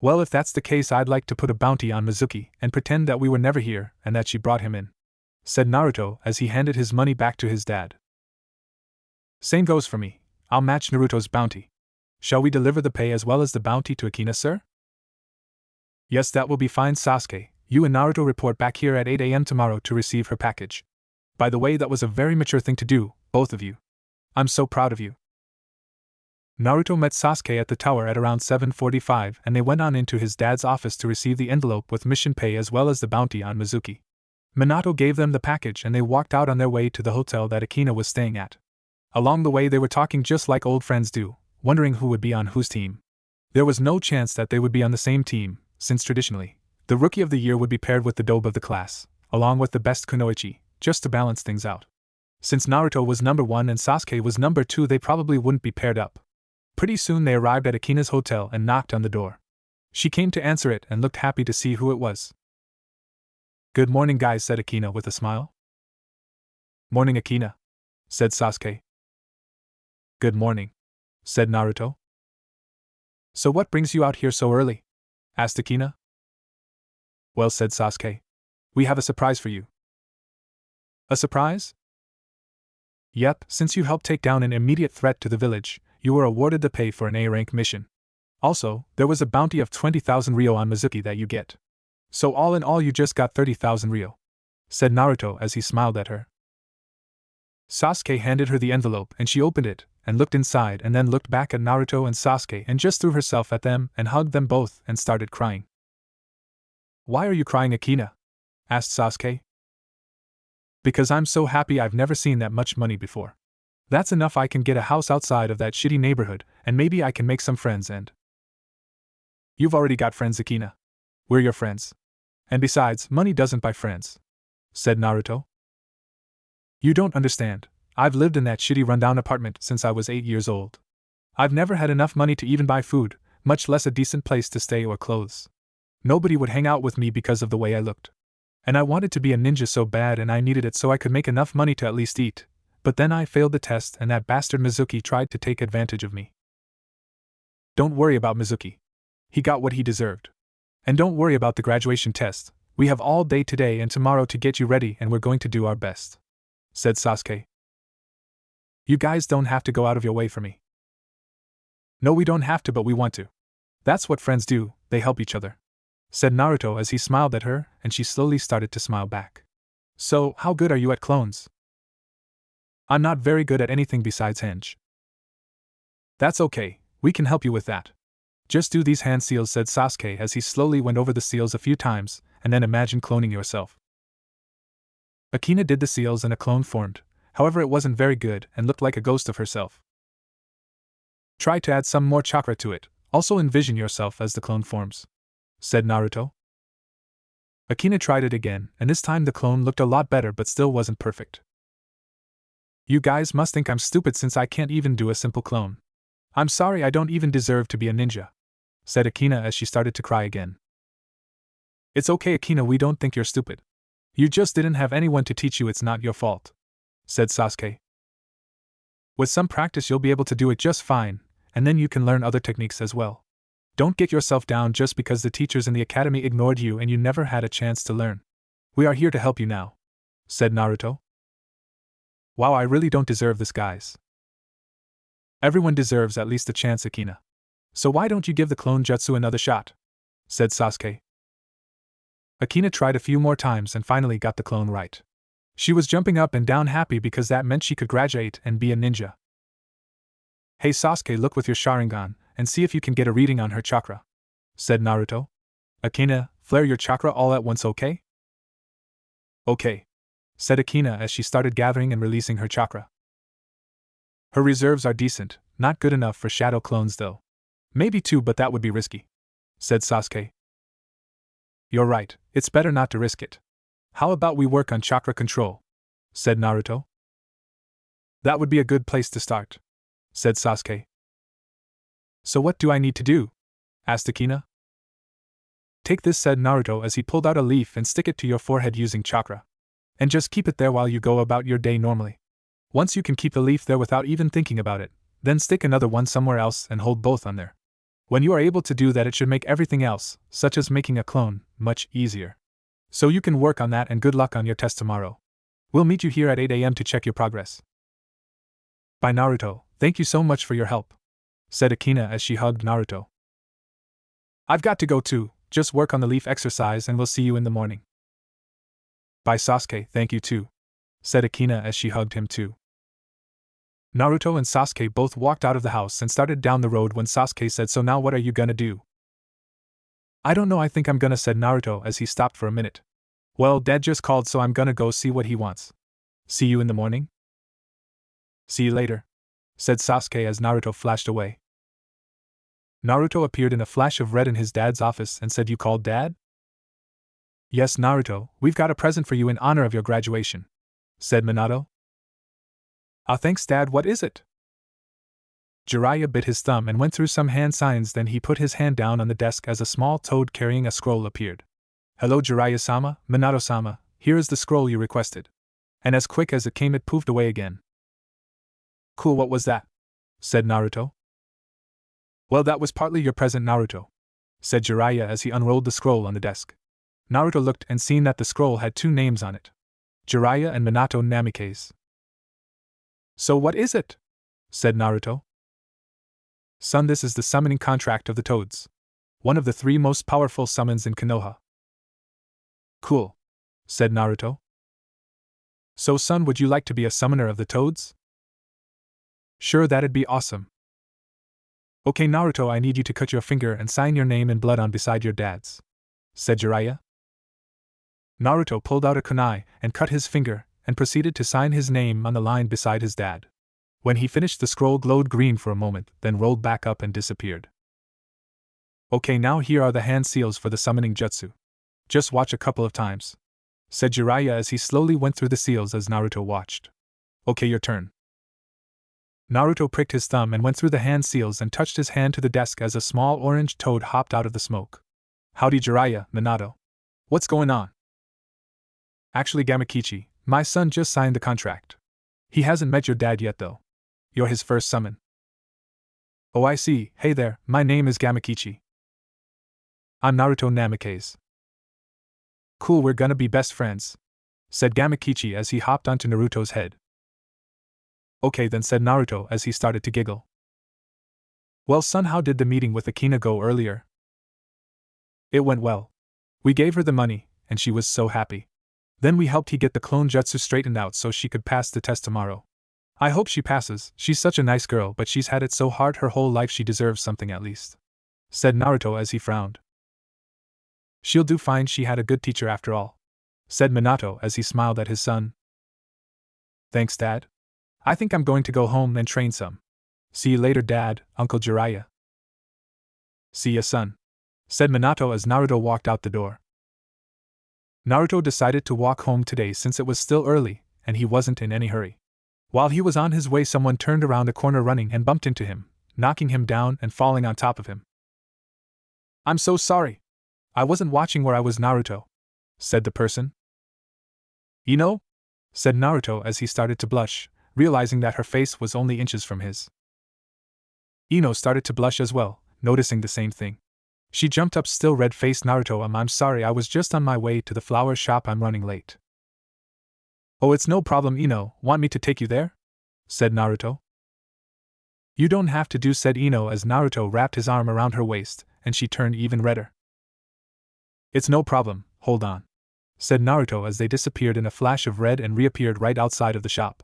"Well, if that's the case, I'd like to put a bounty on Mizuki and pretend that we were never here and that she brought him in," said Naruto as he handed his money back to his dad. "Same goes for me. I'll match Naruto's bounty. Shall we deliver the pay as well as the bounty to Akina, sir?" "Yes, that will be fine, Sasuke. You and Naruto report back here at 8 a.m. tomorrow to receive her package. By the way, that was a very mature thing to do, both of you. I'm so proud of you." Naruto met Sasuke at the tower at around 7:45 and they went on into his dad's office to receive the envelope with mission pay as well as the bounty on Mizuki. Minato gave them the package and they walked out on their way to the hotel that Akina was staying at. Along the way they were talking just like old friends do, wondering who would be on whose team. There was no chance that they would be on the same team, since traditionally, the Rookie of the Year would be paired with the Dobe of the class, along with the best kunoichi, just to balance things out. Since Naruto was number 1 and Sasuke was number 2, they probably wouldn't be paired up. Pretty soon they arrived at Akina's hotel and knocked on the door. She came to answer it and looked happy to see who it was. "Good morning, guys," said Akina with a smile. "Morning, Akina," said Sasuke. "Good morning," said Naruto. "So what brings you out here so early?" asked Akina. "Well," said Sasuke, "we have a surprise for you." "A surprise?" "Yep, since you helped take down an immediate threat to the village, you were awarded the pay for an A-rank mission. Also, there was a bounty of 20,000 Ryo on Mizuki that you get. So all in all you just got 30,000 Ryo," said Naruto as he smiled at her. Sasuke handed her the envelope and she opened it, and looked inside and then looked back at Naruto and Sasuke and just threw herself at them and hugged them both and started crying. "Why are you crying, Akina?" asked Sasuke. "Because I'm so happy. I've never seen that much money before. That's enough. I can get a house outside of that shitty neighborhood, and maybe I can make some friends and—" "You've already got friends, Akina. We're your friends. And besides, money doesn't buy friends," said Naruto. "You don't understand. I've lived in that shitty rundown apartment since I was 8 years old. I've never had enough money to even buy food, much less a decent place to stay or clothes. Nobody would hang out with me because of the way I looked. And I wanted to be a ninja so bad, and I needed it so I could make enough money to at least eat. But then I failed the test and that bastard Mizuki tried to take advantage of me." "Don't worry about Mizuki. He got what he deserved. And don't worry about the graduation test. We have all day today and tomorrow to get you ready, and we're going to do our best," said Sasuke. "You guys don't have to go out of your way for me." "No, we don't have to, but we want to. That's what friends do, they help each other," said Naruto as he smiled at her, and she slowly started to smile back. "So, how good are you at clones?" "I'm not very good at anything besides henge." "That's okay, we can help you with that. Just do these hand seals," said Sasuke as he slowly went over the seals a few times, and then imagine cloning yourself. Akina did the seals and a clone formed, however it wasn't very good and looked like a ghost of herself. "Try to add some more chakra to it, also envision yourself as the clone forms," said Naruto. Akina tried it again, and this time the clone looked a lot better but still wasn't perfect. "You guys must think I'm stupid since I can't even do a simple clone. I'm sorry, I don't even deserve to be a ninja," said Akina as she started to cry again. "It's okay, Akina, we don't think you're stupid. You just didn't have anyone to teach you, it's not your fault, said Sasuke. With some practice you'll be able to do it just fine, and then you can learn other techniques as well. Don't get yourself down just because the teachers in the academy ignored you and you never had a chance to learn. We are here to help you now, said Naruto. Wow, I really don't deserve this, guys. Everyone deserves at least a chance, Akina. So why don't you give the clone jutsu another shot? Said Sasuke. Akina tried a few more times and finally got the clone right. She was jumping up and down happy because that meant she could graduate and be a ninja. Hey Sasuke, look with your Sharingan and see if you can get a reading on her chakra, said Naruto. Akina, flare your chakra all at once, okay? Okay, said Akina as she started gathering and releasing her chakra. Her reserves are decent, not good enough for shadow clones though. Maybe 2, but that would be risky, said Sasuke. You're right, it's better not to risk it. How about we work on chakra control? Said Naruto. That would be a good place to start, said Sasuke. So what do I need to do? Asked Akina. Take this, said Naruto as he pulled out a leaf, and stick it to your forehead using chakra. And just keep it there while you go about your day normally. Once you can keep the leaf there without even thinking about it, then stick another one somewhere else and hold both on there. When you are able to do that, it should make everything else, such as making a clone, much easier. So you can work on that, and good luck on your test tomorrow. We'll meet you here at 8 a.m. to check your progress. Bye Naruto, thank you so much for your help, said Akina as she hugged Naruto. I've got to go too, just work on the leaf exercise and we'll see you in the morning. Bye Sasuke, thank you too, said Akina as she hugged him too. Naruto and Sasuke both walked out of the house and started down the road when Sasuke said, so now what are you gonna do? I don't know, I think I'm gonna, said Naruto as he stopped for a minute. Well, Dad just called, so I'm gonna go see what he wants. See you in the morning? See you later, said Sasuke as Naruto flashed away. Naruto appeared in a flash of red in his dad's office and said, you called Dad? Yes Naruto, we've got a present for you in honor of your graduation, said Minato. Ah, thanks Dad, what is it? Jiraiya bit his thumb and went through some hand signs, then he put his hand down on the desk as a small toad carrying a scroll appeared. Hello Jiraiya-sama, Minato-sama, here is the scroll you requested. And as quick as it came it poofed away again. Cool, what was that? Said Naruto. Well, that was partly your present Naruto, said Jiraiya as he unrolled the scroll on the desk. Naruto looked and seen that the scroll had 2 names on it. Jiraiya and Minato Namikaze. So what is it? Said Naruto. Son, this is the summoning contract of the toads. One of the 3 most powerful summons in Konoha. Cool, said Naruto. So son, would you like to be a summoner of the toads? Sure, that'd be awesome. Okay Naruto, I need you to cut your finger and sign your name in blood on beside your dad's, said Jiraiya. Naruto pulled out a kunai and cut his finger and proceeded to sign his name on the line beside his dad. When he finished, the scroll glowed green for a moment, then rolled back up and disappeared. Okay, now here are the hand seals for the summoning jutsu. Just watch a couple of times, said Jiraiya as he slowly went through the seals as Naruto watched. Okay, your turn. Naruto pricked his thumb and went through the hand seals and touched his hand to the desk as a small orange toad hopped out of the smoke. Howdy Jiraiya, Minato. What's going on? Actually Gamakichi, my son just signed the contract. He hasn't met your dad yet though. You're his first summon. Oh I see, hey there, my name is Gamakichi. I'm Naruto Namikaze. Cool, we're gonna be best friends, said Gamakichi as he hopped onto Naruto's head. Okay then, said Naruto as he started to giggle. Well son, how did the meeting with Akina go earlier? It went well. We gave her the money, and she was so happy. Then we helped he get the clone jutsu straightened out so she could pass the test tomorrow. I hope she passes, she's such a nice girl, but she's had it so hard her whole life, she deserves something at least, said Naruto as he frowned. She'll do fine, she had a good teacher after all, said Minato as he smiled at his son. Thanks Dad. I think I'm going to go home and train some. See you later Dad, Uncle Jiraiya. See ya son, said Minato as Naruto walked out the door. Naruto decided to walk home today since it was still early, and he wasn't in any hurry. While he was on his way, someone turned around a corner running and bumped into him, knocking him down and falling on top of him. I'm so sorry. I wasn't watching where I was, Naruto, said the person. Ino? Said Naruto as he started to blush, realizing that her face was only inches from his. Ino started to blush as well, noticing the same thing. She jumped up, still red-faced. Naruto, I'm sorry, I was just on my way to the flower shop, I'm running late. Oh, it's no problem, Ino, want me to take you there? Said Naruto. You don't have to do, said Ino as Naruto wrapped his arm around her waist, and she turned even redder. It's no problem, hold on, said Naruto as they disappeared in a flash of red and reappeared right outside of the shop.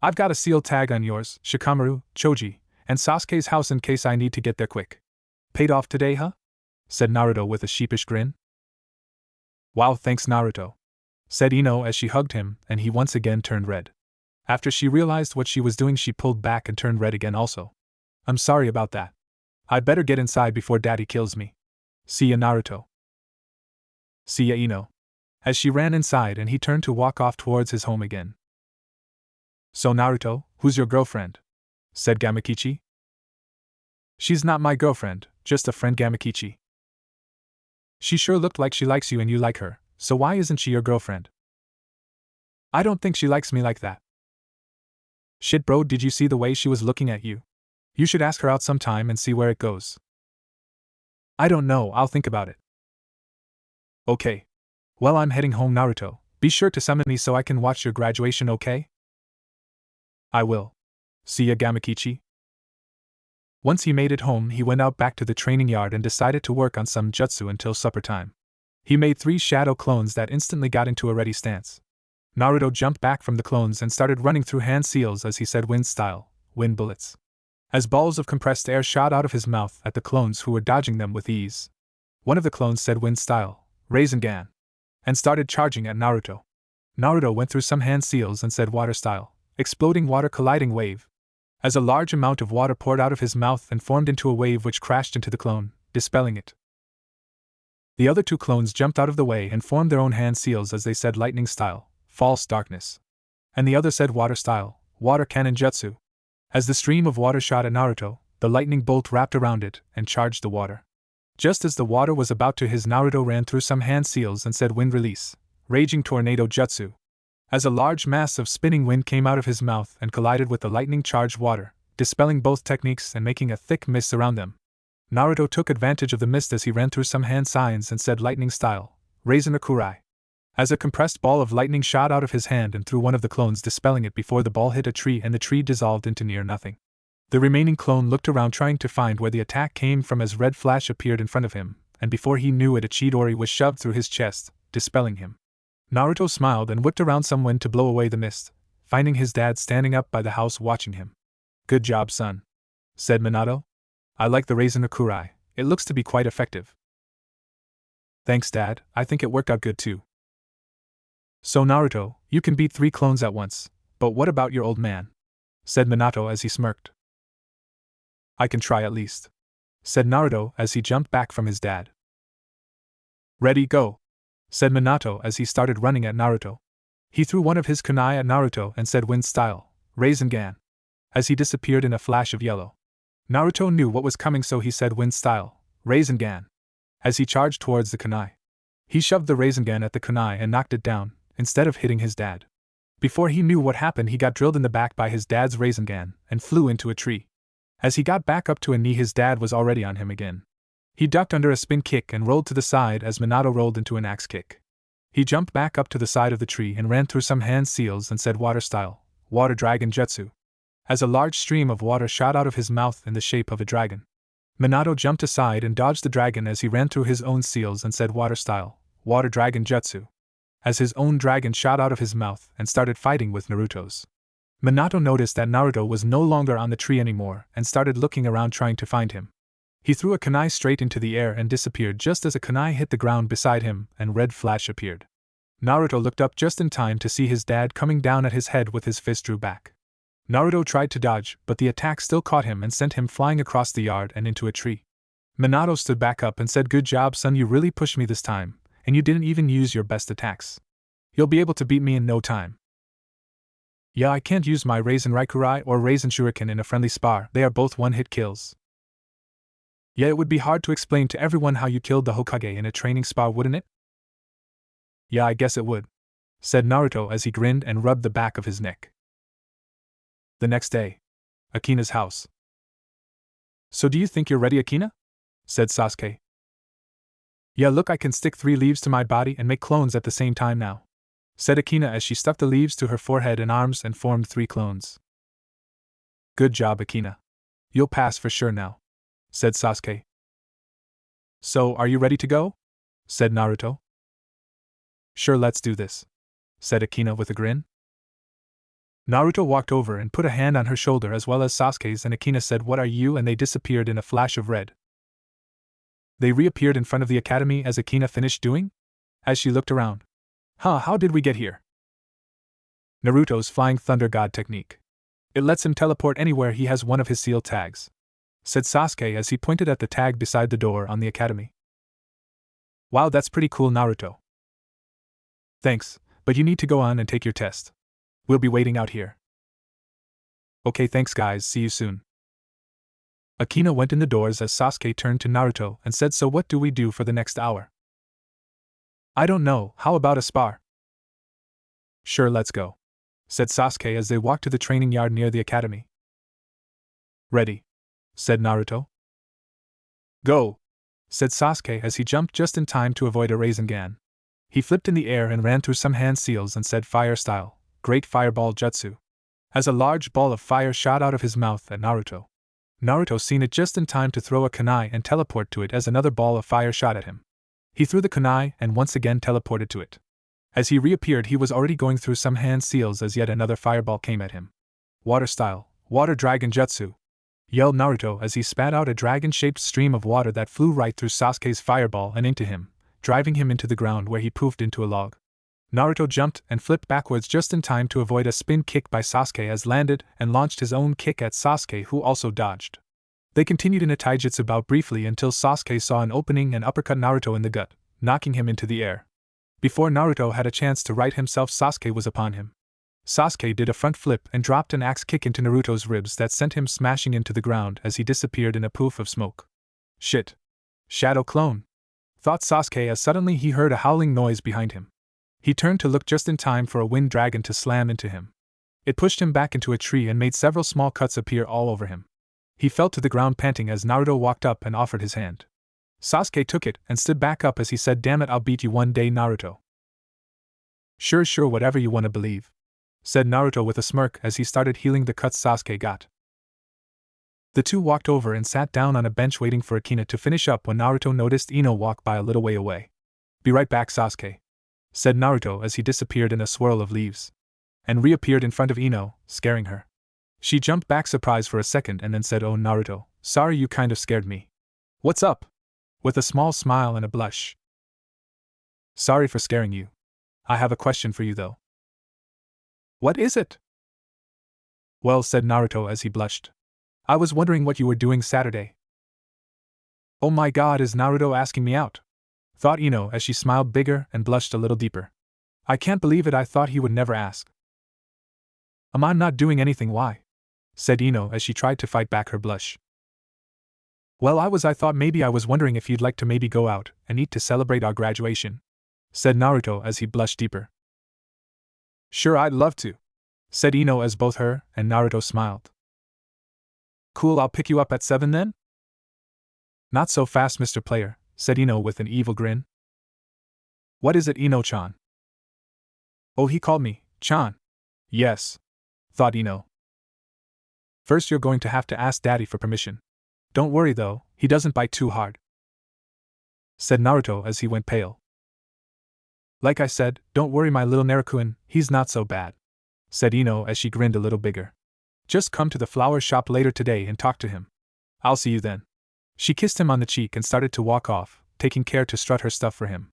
I've got a seal tag on yours, Shikamaru, Choji, and Sasuke's house in case I need to get there quick. Paid off today, huh? Said Naruto with a sheepish grin. Wow, thanks Naruto, said Ino as she hugged him, and he once again turned red. After she realized what she was doing, she pulled back and turned red again also. I'm sorry about that. I'd better get inside before Daddy kills me. See ya, Naruto. See ya, Ino. As she ran inside and he turned to walk off towards his home again. So Naruto, who's your girlfriend? Said Gamakichi. She's not my girlfriend, just a friend, Gamakichi. She sure looked like she likes you and you like her, so why isn't she your girlfriend? I don't think she likes me like that. Shit bro, did you see the way she was looking at you? You should ask her out sometime and see where it goes. I don't know, I'll think about it. Okay. Well, I'm heading home, Naruto. Be sure to summon me so I can watch your graduation, okay? I will. See ya, Gamakichi. Once he made it home, he went out back to the training yard and decided to work on some jutsu until supper time. He made 3 shadow clones that instantly got into a ready stance. Naruto jumped back from the clones and started running through hand seals as he said wind style, wind bullets. As balls of compressed air shot out of his mouth at the clones who were dodging them with ease. One of the clones said wind style, Rasengan, and started charging at Naruto. Naruto went through some hand seals and said water style, exploding water colliding wave. As a large amount of water poured out of his mouth and formed into a wave which crashed into the clone, dispelling it. The other 2 clones jumped out of the way and formed their own hand seals as they said lightning style, false darkness. And the other said water style, water cannon jutsu. As the stream of water shot at Naruto, the lightning bolt wrapped around it and charged the water. Just as the water was about to his, Naruto ran through some hand seals and said wind release, raging tornado jutsu. As a large mass of spinning wind came out of his mouth and collided with the lightning-charged water, dispelling both techniques and making a thick mist around them. Naruto took advantage of the mist as he ran through some hand signs and said lightning style, Rasengan. As a compressed ball of lightning shot out of his hand and through one of the clones, dispelling it before the ball hit a tree and the tree dissolved into near nothing. The remaining clone looked around trying to find where the attack came from as red flash appeared in front of him, and before he knew it, a Chidori was shoved through his chest, dispelling him. Naruto smiled and whipped around some wind to blow away the mist, finding his dad standing up by the house watching him. Good job, son, said Minato. I like the Rasengan, it looks to be quite effective. Thanks, Dad, I think it worked out good too. So Naruto, you can beat 3 clones at once, but what about your old man? Said Minato as he smirked. I can try at least, said Naruto as he jumped back from his dad. Ready, go, said Minato as he started running at Naruto. He threw one of his kunai at Naruto and said wind style, Rasengan, as he disappeared in a flash of yellow. Naruto knew what was coming, so he said wind style, Rasengan, as he charged towards the kunai. He shoved the Rasengan at the kunai and knocked it down, instead of hitting his dad. Before he knew what happened, he got drilled in the back by his dad's Rasengan and flew into a tree. As he got back up to a knee, his dad was already on him again. He ducked under a spin kick and rolled to the side as Minato rolled into an axe kick. He jumped back up to the side of the tree and ran through some hand seals and said water style, water dragon jutsu. As a large stream of water shot out of his mouth in the shape of a dragon. Minato jumped aside and dodged the dragon as he ran through his own seals and said water style, water dragon jutsu. As his own dragon shot out of his mouth and started fighting with Naruto's. Minato noticed that Naruto was no longer on the tree anymore and started looking around trying to find him. He threw a kunai straight into the air and disappeared just as a kunai hit the ground beside him and red flash appeared. Naruto looked up just in time to see his dad coming down at his head with his fist drew back. Naruto tried to dodge, but the attack still caught him and sent him flying across the yard and into a tree. Minato stood back up and said, "Good job, son, you really pushed me this time, and you didn't even use your best attacks. You'll be able to beat me in no time." "Yeah, I can't use my Rasen Raikurai or Rasen Shuriken in a friendly spar, they are both one-hit kills." "Yeah, it would be hard to explain to everyone how you killed the Hokage in a training spar, wouldn't it?" "Yeah, I guess it would," said Naruto as he grinned and rubbed the back of his neck. The next day. Akina's house. So do you think you're ready, Akina? Said Sasuke. Yeah, look, I can stick 3 leaves to my body and make clones at the same time now, said Akina as she stuck the leaves to her forehead and arms and formed 3 clones. Good job, Akina. You'll pass for sure now, said Sasuke. So, are you ready to go? Said Naruto. Sure, let's do this, said Akina with a grin. Naruto walked over and put a hand on her shoulder as well as Sasuke's, and Akina said, "What are you?" and they disappeared in a flash of red. They reappeared in front of the academy as Akina finished doing? As she looked around. How did we get here? Naruto's Flying Thunder God technique. It lets him teleport anywhere he has one of his seal tags, said Sasuke as he pointed at the tag beside the door on the academy. Wow, that's pretty cool, Naruto. Thanks, but you need to go on and take your test. We'll be waiting out here. Okay, thanks guys, see you soon. Akina went in the doors as Sasuke turned to Naruto and said, "So what do we do for the next hour?" "I don't know, how about a spar?" "Sure, let's go," said Sasuke as they walked to the training yard near the academy. "Ready," said Naruto. "Go," said Sasuke as he jumped just in time to avoid a Rasengan. He flipped in the air and ran through some hand seals and said, "Fire style, great fireball jutsu," as a large ball of fire shot out of his mouth at Naruto. Naruto seen it just in time to throw a kunai and teleport to it as another ball of fire shot at him. He threw the kunai and once again teleported to it. As he reappeared, he was already going through some hand seals as yet another fireball came at him. "Water style, water dragon jutsu," yelled Naruto as he spat out a dragon-shaped stream of water that flew right through Sasuke's fireball and into him, driving him into the ground where he poofed into a log. Naruto jumped and flipped backwards just in time to avoid a spin kick by Sasuke as landed and launched his own kick at Sasuke, who also dodged. They continued in a taijutsu bout briefly until Sasuke saw an opening and uppercut Naruto in the gut, knocking him into the air. Before Naruto had a chance to right himself, Sasuke was upon him. Sasuke did a front flip and dropped an axe kick into Naruto's ribs that sent him smashing into the ground as he disappeared in a poof of smoke. "Shit! Shadow clone!" thought Sasuke as suddenly he heard a howling noise behind him. He turned to look just in time for a wind dragon to slam into him. It pushed him back into a tree and made several small cuts appear all over him. He fell to the ground panting as Naruto walked up and offered his hand. Sasuke took it and stood back up as he said, "Damn it, I'll beat you one day, Naruto." Sure, whatever you want to believe," said Naruto with a smirk as he started healing the cuts Sasuke got. The two walked over and sat down on a bench waiting for Akina to finish up when Naruto noticed Ino walk by a little way away. "Be right back, Sasuke," said Naruto as he disappeared in a swirl of leaves, and reappeared in front of Ino, scaring her. She jumped back surprised for a second and then said, "Oh Naruto, sorry, you kind of scared me." "What's up?" with a small smile and a blush. "Sorry for scaring you. I have a question for you though." "What is it?" "Well," said Naruto as he blushed, "I was wondering what you were doing Saturday." "Oh my god, is Naruto asking me out?" thought Ino as she smiled bigger and blushed a little deeper. "I can't believe it, I thought he would never ask." I'm not doing anything, why?" said Ino as she tried to fight back her blush. "Well, I thought maybe I was wondering if you'd like to maybe go out and eat to celebrate our graduation," said Naruto as he blushed deeper. "Sure, I'd love to," said Ino as both her and Naruto smiled. "Cool, I'll pick you up at 7 then?" "Not so fast, Mr. Player," said Ino with an evil grin. "What is it, Ino-chan?" "Oh, he called me Chan." "Yes," thought Ino. "First you're going to have to ask Daddy for permission. Don't worry though, he doesn't bite too hard," said Naruto as he went pale. "Like I said, don't worry my little Naruto-kun, he's not so bad," said Ino as she grinned a little bigger. "Just come to the flower shop later today and talk to him. I'll see you then." She kissed him on the cheek and started to walk off, taking care to strut her stuff for him.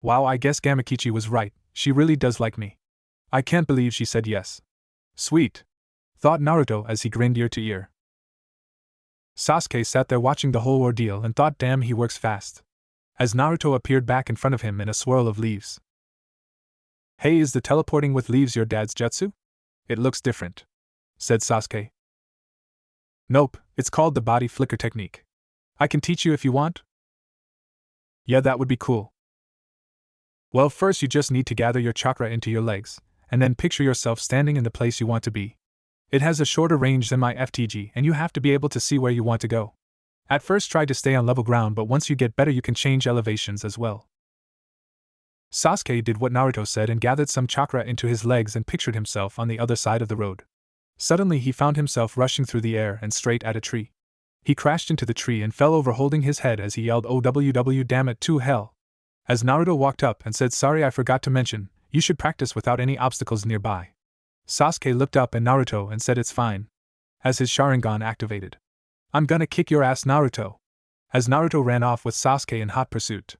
Wow, I guess Gamakichi was right, she really does like me. I can't believe she said yes. Sweet, thought Naruto as he grinned ear to ear. Sasuke sat there watching the whole ordeal and thought, damn, he works fast. As Naruto appeared back in front of him in a swirl of leaves. "Hey, is the teleporting with leaves your dad's jutsu? It looks different," said Sasuke. "Nope, it's called the body flicker technique. I can teach you if you want." "Yeah, that would be cool." Well, first you just need to gather your chakra into your legs, and then picture yourself standing in the place you want to be. It has a shorter range than my FTG, and you have to be able to see where you want to go. At first try to stay on level ground, but once you get better you can change elevations as well. Sasuke did what Naruto said and gathered some chakra into his legs and pictured himself on the other side of the road. Suddenly he found himself rushing through the air and straight at a tree. He crashed into the tree and fell over holding his head as he yelled, "OWW, damn it to hell." As Naruto walked up and said, "Sorry, I forgot to mention, you should practice without any obstacles nearby." Sasuke looked up at Naruto and said, "It's fine." As his Sharingan activated. "I'm gonna kick your ass, Naruto." As Naruto ran off with Sasuke in hot pursuit.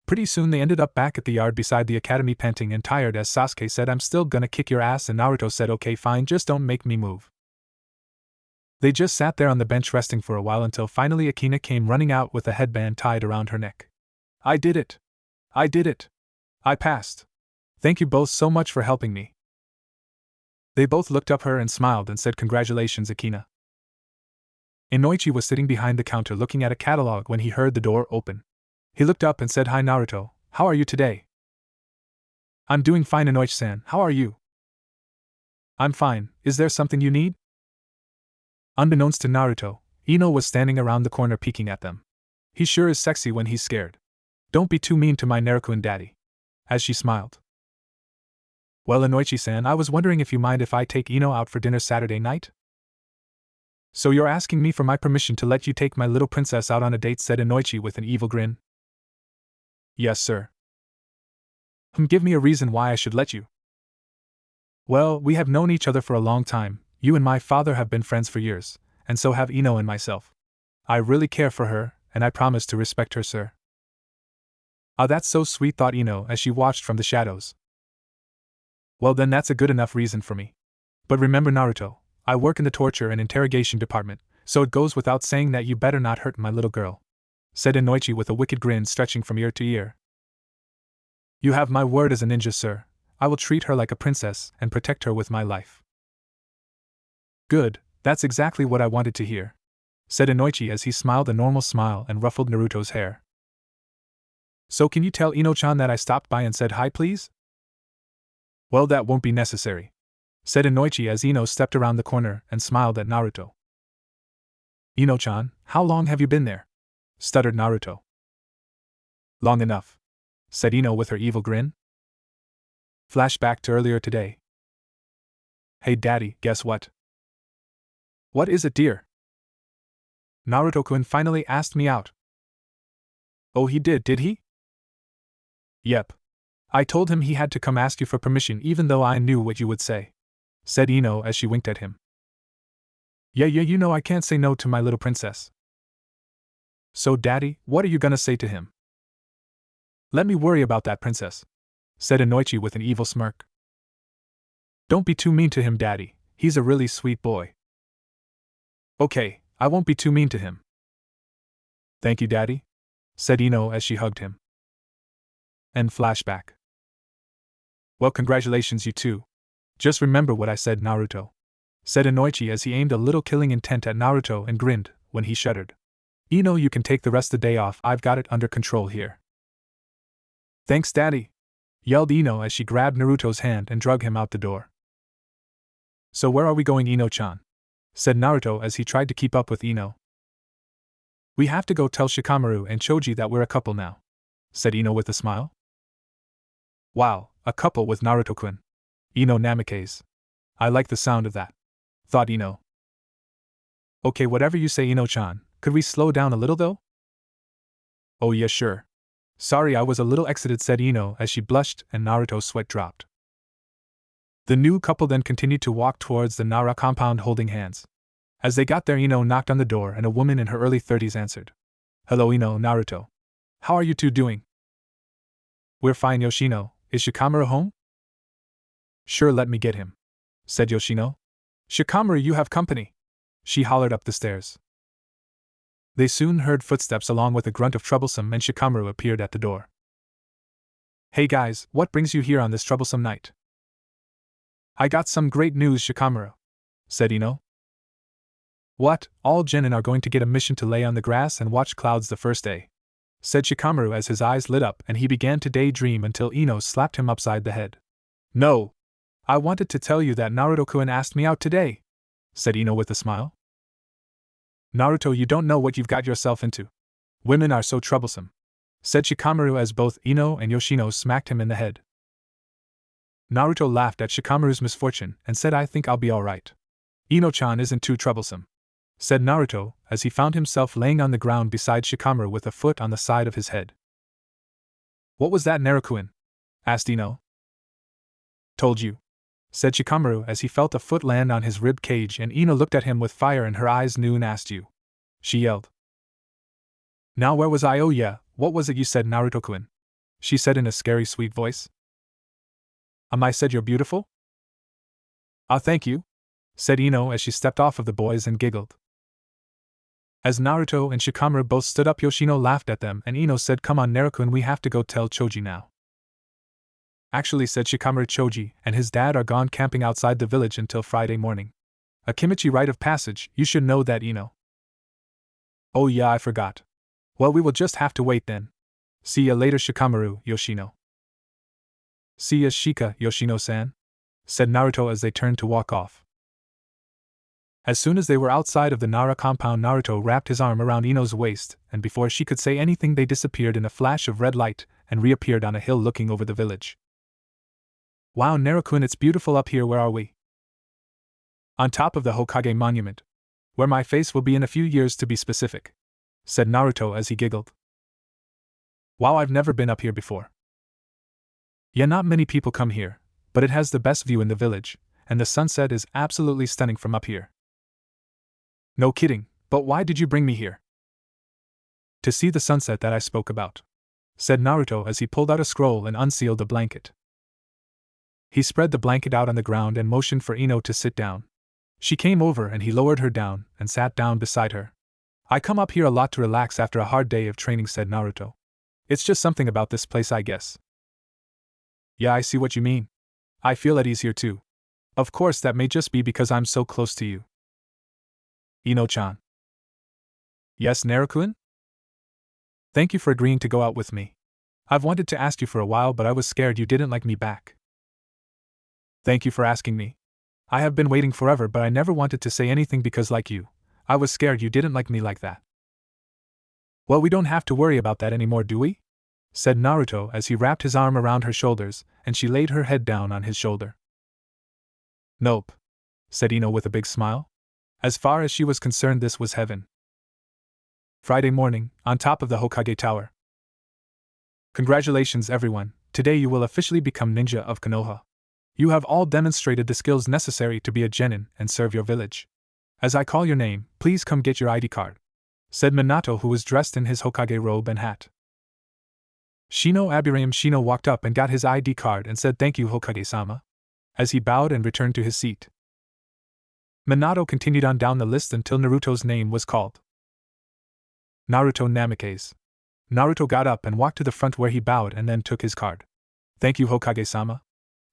Pretty soon they ended up back at the yard beside the academy panting and tired as Sasuke said, "I'm still gonna kick your ass," and Naruto said, "Okay fine, just don't make me move." They just sat there on the bench resting for a while until finally Akina came running out with a headband tied around her neck. "I did it! I did it! I passed! Thank you both so much for helping me." They both looked up her and smiled and said, "Congratulations, Akina." Inoichi was sitting behind the counter looking at a catalog when he heard the door open. He looked up and said, "Hi Naruto, how are you today?" "I'm doing fine, Inoichi-san, how are you?" "I'm fine, is there something you need?" Unbeknownst to Naruto, Ino was standing around the corner peeking at them. "He sure is sexy when he's scared. Don't be too mean to my Naruto daddy." As she smiled. "Well, Inoichi-san, I was wondering if you mind if I take Ino out for dinner Saturday night?" "So you're asking me for my permission to let you take my little princess out on a date," said Inoichi with an evil grin. "Yes, sir." Give me a reason why I should let you." "Well, we have known each other for a long time, you and my father have been friends for years, and so have Ino and myself. I really care for her, and I promise to respect her, sir." "Ah, that's so sweet," thought Ino as she watched from the shadows. "Well then that's a good enough reason for me. But remember Naruto, I work in the torture and interrogation department, so it goes without saying that you better not hurt my little girl," said Inoichi with a wicked grin stretching from ear to ear. "You have my word as a ninja, sir. I will treat her like a princess and protect her with my life." "Good, that's exactly what I wanted to hear," said Inoichi as he smiled a normal smile and ruffled Naruto's hair. "So can you tell Ino-chan that I stopped by and said hi, please?" "Well, that won't be necessary," said Inoichi as Ino stepped around the corner and smiled at Naruto. "Ino-chan, how long have you been there?" stuttered Naruto. "Long enough," said Ino with her evil grin. Flashback to earlier today. "Hey Daddy, guess what?" "What is it, dear?" "Naruto-kun finally asked me out." "Oh, he did he?" "Yep. I told him he had to come ask you for permission even though I knew what you would say," said Ino as she winked at him. Yeah, you know I can't say no to my little princess." "So Daddy, what are you gonna say to him?" "Let me worry about that princess," said Inoichi with an evil smirk. "Don't be too mean to him, Daddy, he's a really sweet boy." "Okay, I won't be too mean to him." "Thank you, Daddy," said Ino as she hugged him. End flashback. "Well, congratulations, you two. Just remember what I said, Naruto," said Inoichi as he aimed a little killing intent at Naruto and grinned when he shuddered. "Ino, you can take the rest of the day off, I've got it under control here." "Thanks, Daddy," yelled Ino as she grabbed Naruto's hand and dragged him out the door. "So where are we going, Ino-chan?" said Naruto as he tried to keep up with Ino. "We have to go tell Shikamaru and Choji that we're a couple now," said Ino with a smile. "Wow, a couple with Naruto-kun. Ino Namikaze. I like the sound of that," thought Ino. "Okay, whatever you say, Ino-chan, could we slow down a little though?" "Oh yeah, sure. Sorry I was a little excited," said Ino as she blushed and Naruto's sweat dropped. The new couple then continued to walk towards the Nara compound holding hands. As they got there, Ino knocked on the door and a woman in her early 30s answered. "Hello Ino, Naruto. How are you two doing?" "We're fine, Yoshino. Is Shikamaru home?" "Sure, let me get him," said Yoshino. "Shikamaru, you have company," she hollered up the stairs. They soon heard footsteps along with a grunt of troublesome and Shikamaru appeared at the door. "Hey guys, what brings you here on this troublesome night?" "I got some great news, Shikamaru," said Ino. "What, all genin are going to get a mission to lay on the grass and watch clouds the first day?" said Shikamaru as his eyes lit up and he began to daydream until Ino slapped him upside the head. No! I wanted to tell you that Naruto-kun asked me out today, said Ino with a smile. Naruto, you don't know what you've got yourself into. Women are so troublesome, said Shikamaru as both Ino and Yoshino smacked him in the head. Naruto laughed at Shikamaru's misfortune and said, I think I'll be alright. Ino-chan isn't too troublesome, said Naruto as he found himself laying on the ground beside Shikamaru with a foot on the side of his head. What was that, Naruto-kun? Asked Ino. Told you, said Shikamaru as he felt a foot land on his rib cage and Ino looked at him with fire in her eyes. Noon asked you, she yelled. Now where was I? Oh yeah, what was it you said, Naruto-kun? She said in a scary sweet voice. I said you're beautiful? Ah, thank you, said Ino as she stepped off of the boys and giggled. As Naruto and Shikamaru both stood up, Yoshino laughed at them and Ino said, come on Naruto-kun, we have to go tell Choji now. Actually, said Shikamaru, Choji and his dad are gone camping outside the village until Friday morning. A Kimichi rite of passage, you should know that, Ino. Oh yeah, I forgot. Well, we will just have to wait then. See ya later, Shikamaru, Yoshino. See ya, Shika, Yoshino-san, said Naruto as they turned to walk off. As soon as they were outside of the Nara compound, Naruto wrapped his arm around Ino's waist, and before she could say anything they disappeared in a flash of red light and reappeared on a hill looking over the village. Wow, Naruto-kun, it's beautiful up here. Where are we? On top of the Hokage monument. Where my face will be in a few years, to be specific, said Naruto as he giggled. Wow, I've never been up here before. Yeah, not many people come here, but it has the best view in the village, and the sunset is absolutely stunning from up here. No kidding, but why did you bring me here? To see the sunset that I spoke about, said Naruto as he pulled out a scroll and unsealed a blanket. He spread the blanket out on the ground and motioned for Ino to sit down. She came over and he lowered her down and sat down beside her. I come up here a lot to relax after a hard day of training, said Naruto. It's just something about this place, I guess. Yeah, I see what you mean. I feel at ease here too. Of course, that may just be because I'm so close to you. Ino-chan. Yes, Naruto-kun? Thank you for agreeing to go out with me. I've wanted to ask you for a while, but I was scared you didn't like me back. Thank you for asking me. I have been waiting forever, but I never wanted to say anything because, like you, I was scared you didn't like me like that. Well, we don't have to worry about that anymore, do we? Said Naruto as he wrapped his arm around her shoulders, and she laid her head down on his shoulder. Nope, said Ino with a big smile. As far as she was concerned, this was heaven. Friday morning, on top of the Hokage Tower. Congratulations, everyone, today you will officially become ninja of Konoha. You have all demonstrated the skills necessary to be a genin and serve your village. As I call your name, please come get your ID card, said Minato, who was dressed in his Hokage robe and hat. Shino Abirame Shino walked up and got his ID card and said, thank you, Hokage-sama, as he bowed and returned to his seat. Minato continued on down the list until Naruto's name was called. Naruto Namikaze. Naruto got up and walked to the front where he bowed and then took his card. Thank you, Hokage-sama.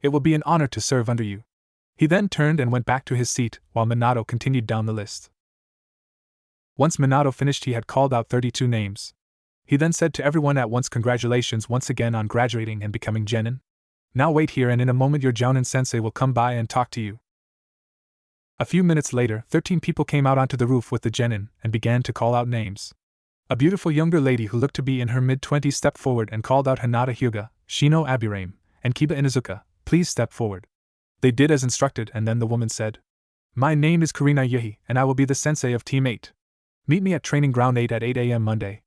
It will be an honor to serve under you. He then turned and went back to his seat while Minato continued down the list. Once Minato finished, he had called out 32 names. He then said to everyone at once, congratulations once again on graduating and becoming genin. Now wait here and in a moment your Jounin sensei will come by and talk to you. A few minutes later, 13 people came out onto the roof with the genin and began to call out names. A beautiful younger lady who looked to be in her mid-20s stepped forward and called out, Hinata Hyuga, Shino Abirame, and Kiba Inuzuka, please step forward. They did as instructed, and then the woman said, my name is Karina Yuhi and I will be the sensei of Team 8. Meet me at Training Ground 8 at 8 a.m. Monday.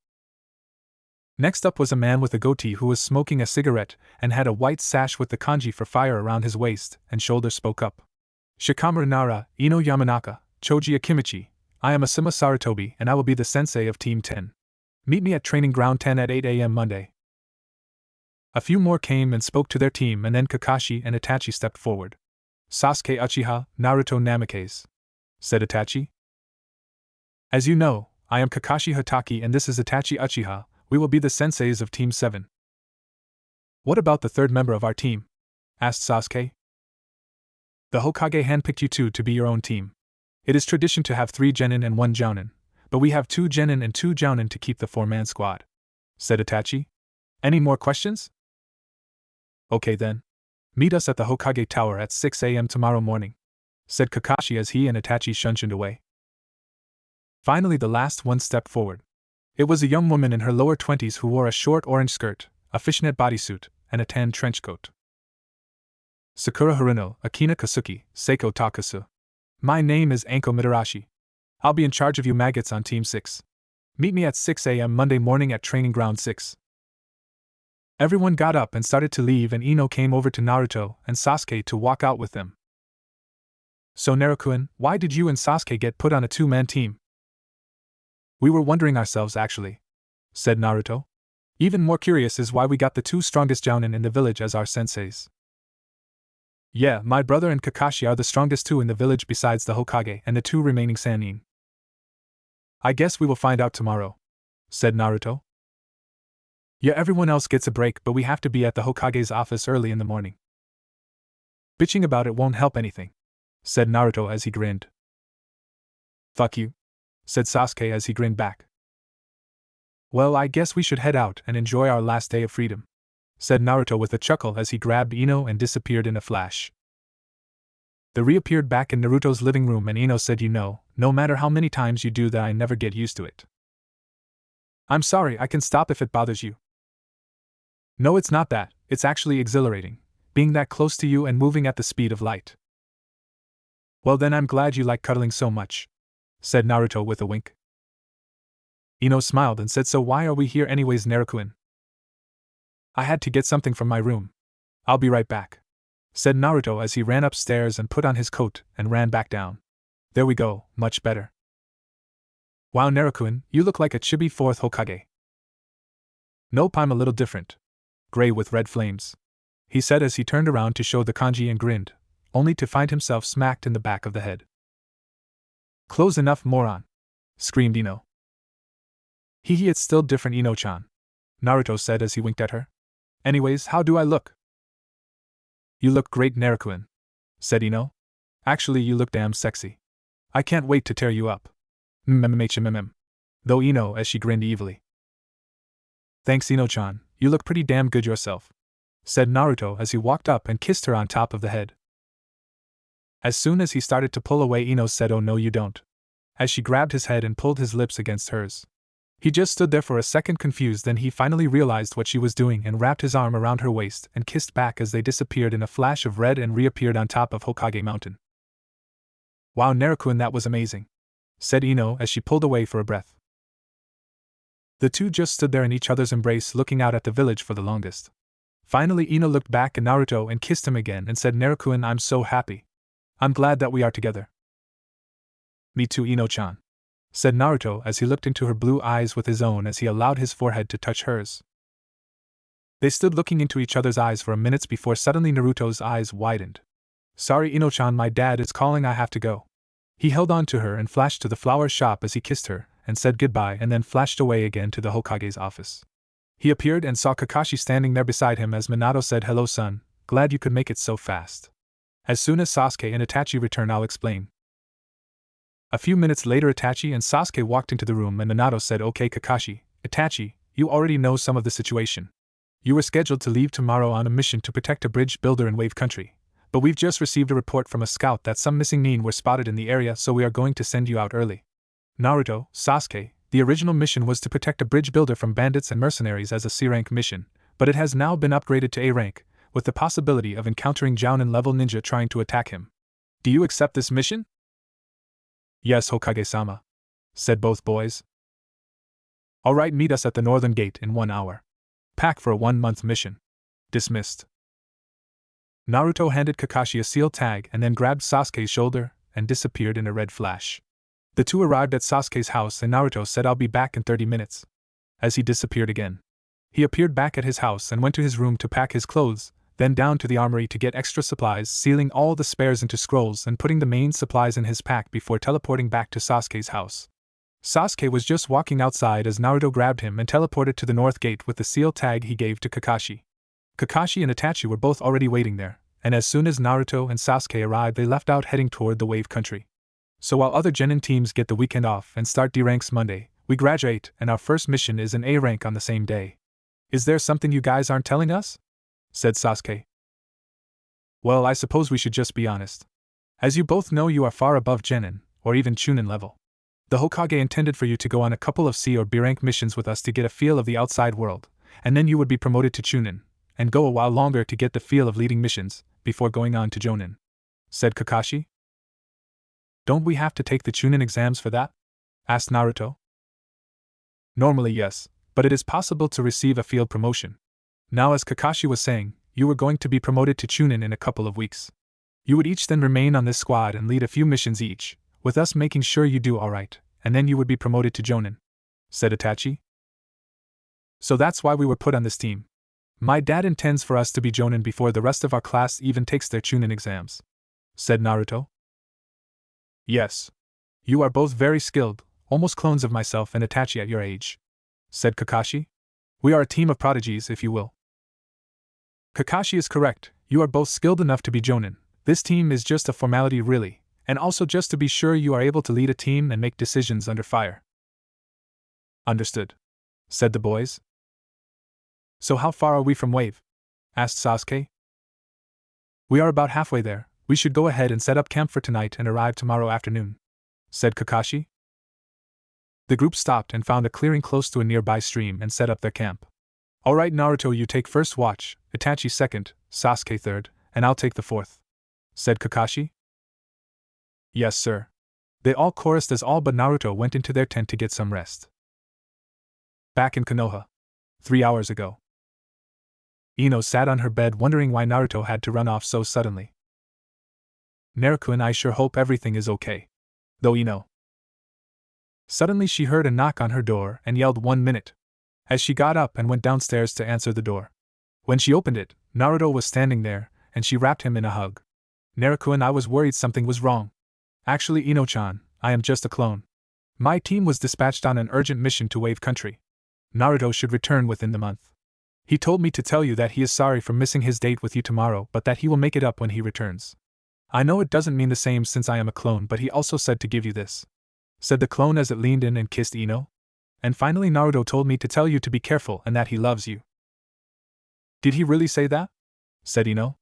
Next up was a man with a goatee who was smoking a cigarette and had a white sash with the kanji for fire around his waist and shoulder. Spoke up. Shikamaru Nara, Ino Yamanaka, Choji Akimichi, I am Asuma Sarutobi and I will be the sensei of Team 10. Meet me at Training Ground 10 at 8 a.m. Monday. A few more came and spoke to their team, and then Kakashi and Itachi stepped forward. Sasuke Uchiha, Naruto Namikaze, said Itachi. As you know, I am Kakashi Hatake and this is Itachi Uchiha. We will be the senseis of Team 7. What about the third member of our team? Asked Sasuke. The Hokage handpicked you two to be your own team. It is tradition to have 3 genin and 1 jounin, but we have 2 genin and 2 jounin to keep the 4-man squad. said Itachi. Any more questions? Okay then. Meet us at the Hokage Tower at 6 a.m. tomorrow morning, said Kakashi as he and Itachi shunshined away. Finally, the last one stepped forward. It was a young woman in her lower 20s who wore a short orange skirt, a fishnet bodysuit, and a tan trench coat. Sakura Haruno, Akina Kasuki, Seiko Takasu. My name is Anko Mitarashi. I'll be in charge of you maggots on Team 6. Meet me at 6 a.m. Monday morning at Training Ground 6. Everyone got up and started to leave, and Ino came over to Naruto and Sasuke to walk out with them. So Naruto-kun, why did you and Sasuke get put on a two-man team? We were wondering ourselves actually, said Naruto. Even more curious is why we got the two strongest jounin in the village as our senseis. Yeah, my brother and Kakashi are the strongest two in the village besides the Hokage and the two remaining Sannin. I guess we will find out tomorrow, said Naruto. Yeah, everyone else gets a break, but we have to be at the Hokage's office early in the morning. Bitching about it won't help anything, said Naruto as he grinned. Fuck you, said Sasuke as he grinned back. Well, I guess we should head out and enjoy our last day of freedom, said Naruto with a chuckle as he grabbed Ino and disappeared in a flash. They reappeared back in Naruto's living room, and Ino said, no matter how many times you do that, I never get used to it. I'm sorry, I can stop if it bothers you. No, it's not that, it's actually exhilarating, being that close to you and moving at the speed of light. Well then, I'm glad you like cuddling so much, said Naruto with a wink. Ino smiled and said, so why are we here anyways, Naruto-kun? I had to get something from my room. I'll be right back, said Naruto as he ran upstairs and put on his coat and ran back down. There we go, much better. Wow, Naruto-kun, you look like a chibi fourth Hokage. Nope, I'm a little different. Gray with red flames, he said as he turned around to show the kanji and grinned, only to find himself smacked in the back of the head. Close enough, moron, screamed Ino. Hee, it's still different, Ino-chan, Naruto said as he winked at her. Anyways, how do I look? You look great, Naruto-kun, said Ino. Actually, you look damn sexy. I can't wait to tear you up. Though Ino as she grinned evilly. Thanks, Ino-chan, you look pretty damn good yourself, said Naruto as he walked up and kissed her on top of the head. As soon as he started to pull away, Ino said, oh no you don't, as she grabbed his head and pulled his lips against hers. He just stood there for a second confused, then he finally realized what she was doing and wrapped his arm around her waist and kissed back as they disappeared in a flash of red and reappeared on top of Hokage Mountain. Wow, Naruto-kun, that was amazing, said Ino as she pulled away for a breath. The two just stood there in each other's embrace looking out at the village for the longest. Finally Ino looked back at Naruto and kissed him again and said, Naruto-kun, I'm so happy. I'm glad that we are together. Me too, Ino-chan, said Naruto as he looked into her blue eyes with his own as he allowed his forehead to touch hers. They stood looking into each other's eyes for a minute before suddenly Naruto's eyes widened. Sorry, Ino-chan, my dad is calling, I have to go. He held on to her and flashed to the flower shop as he kissed her and said goodbye and then flashed away again to the Hokage's office. He appeared and saw Kakashi standing there beside him as Minato said, hello son, glad you could make it so fast. As soon as Sasuke and Itachi return, I'll explain. A few minutes later Itachi and Sasuke walked into the room and Minato said, okay Kakashi, Itachi, you already know some of the situation. You were scheduled to leave tomorrow on a mission to protect a bridge builder in Wave Country, but we've just received a report from a scout that some missing nin were spotted in the area, so we are going to send you out early. Naruto, Sasuke, the original mission was to protect a bridge builder from bandits and mercenaries as a C-rank mission, but it has now been upgraded to A rank, with the possibility of encountering Jounin-level ninja trying to attack him. Do you accept this mission? Yes, Hokage-sama, said both boys. Alright, meet us at the northern gate in 1 hour. Pack for a 1-month mission. Dismissed. Naruto handed Kakashi a seal tag and then grabbed Sasuke's shoulder and disappeared in a red flash. The two arrived at Sasuke's house and Naruto said, I'll be back in 30 minutes. As he disappeared again. He appeared back at his house and went to his room to pack his clothes, then down to the armory to get extra supplies, sealing all the spares into scrolls and putting the main supplies in his pack before teleporting back to Sasuke's house. Sasuke was just walking outside as Naruto grabbed him and teleported to the north gate with the seal tag he gave to Kakashi. Kakashi and Itachi were both already waiting there, and as soon as Naruto and Sasuke arrived they left out heading toward the Wave Country. So while other Genin teams get the weekend off and start D-ranks Monday, We graduate, and our first mission is an A rank on the same day. Is there something you guys aren't telling us? Said Sasuke. Well, I suppose we should just be honest. As you both know, you are far above Genin, or even Chunin level. The Hokage intended for you to go on a couple of C or B rank missions with us to get a feel of the outside world, and then you would be promoted to Chunin, and go a while longer to get the feel of leading missions, before going on to Jonin. Said Kakashi. Don't we have to take the Chunin exams for that? Asked Naruto. Normally yes, but it is possible to receive a field promotion. Now, as Kakashi was saying, you were going to be promoted to Chunin in a couple of weeks. You would each then remain on this squad and lead a few missions each, with us making sure you do alright, and then you would be promoted to Jonin. Said Itachi. So that's why we were put on this team. My dad intends for us to be Jonin before the rest of our class even takes their Chunin exams. Said Naruto. Yes. You are both very skilled, almost clones of myself and Itachi at your age. Said Kakashi. We are a team of prodigies, if you will. Kakashi is correct, you are both skilled enough to be Jonin. This team is just a formality really, and also just to be sure you are able to lead a team and make decisions under fire. Understood. Said the boys. So how far are we from Wave? Asked Sasuke. We are about halfway there. We should go ahead and set up camp for tonight and arrive tomorrow afternoon. Said Kakashi. The group stopped and found a clearing close to a nearby stream and set up their camp. Alright Naruto, you take first watch, Itachi second, Sasuke third, and I'll take the fourth. Said Kakashi. Yes sir. They all chorused as all but Naruto went into their tent to get some rest. Back in Konoha. 3 hours ago. Ino sat on her bed wondering why Naruto had to run off so suddenly. Naruto and I sure hope everything is okay. Though Ino. Suddenly she heard a knock on her door and yelled 1 minute. As she got up and went downstairs to answer the door. When she opened it, Naruto was standing there, and she wrapped him in a hug. Naruto and I was worried something was wrong. Actually Ino-chan, I am just a clone. My team was dispatched on an urgent mission to Wave Country. Naruto should return within the month. He told me to tell you that he is sorry for missing his date with you tomorrow, but that he will make it up when he returns. I know it doesn't mean the same since I am a clone, but he also said to give you this. Said the clone as it leaned in and kissed Ino. And finally Naruto told me to tell you to be careful and that he loves you. Did he really say that? Said Ino.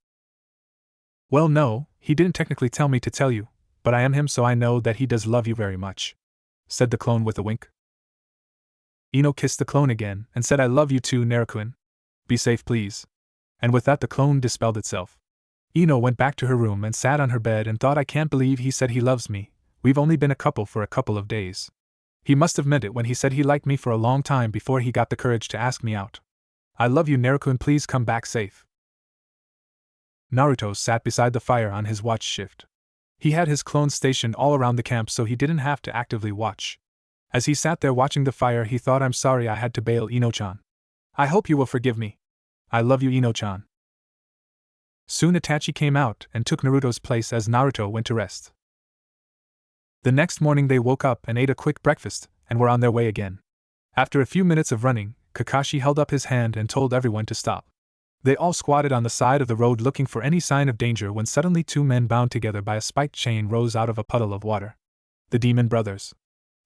Well no, he didn't technically tell me to tell you, but I am him so I know that he does love you very much. Said the clone with a wink. Ino kissed the clone again and said I love you too Naruto. Be safe please. And with that the clone dispelled itself. Ino went back to her room and sat on her bed and thought I can't believe he said he loves me, we've only been a couple for a couple of days. He must have meant it when he said he liked me for a long time before he got the courage to ask me out. I love you Naruto and please come back safe. Naruto sat beside the fire on his watch shift. He had his clones stationed all around the camp so he didn't have to actively watch. As he sat there watching the fire he thought I'm sorry I had to bail Ino-chan. I hope you will forgive me. I love you Ino-chan. Soon Itachi came out and took Naruto's place as Naruto went to rest. The next morning they woke up and ate a quick breakfast, and were on their way again. After a few minutes of running, Kakashi held up his hand and told everyone to stop. They all squatted on the side of the road looking for any sign of danger when suddenly 2 men bound together by a spiked chain rose out of a puddle of water. The demon brothers.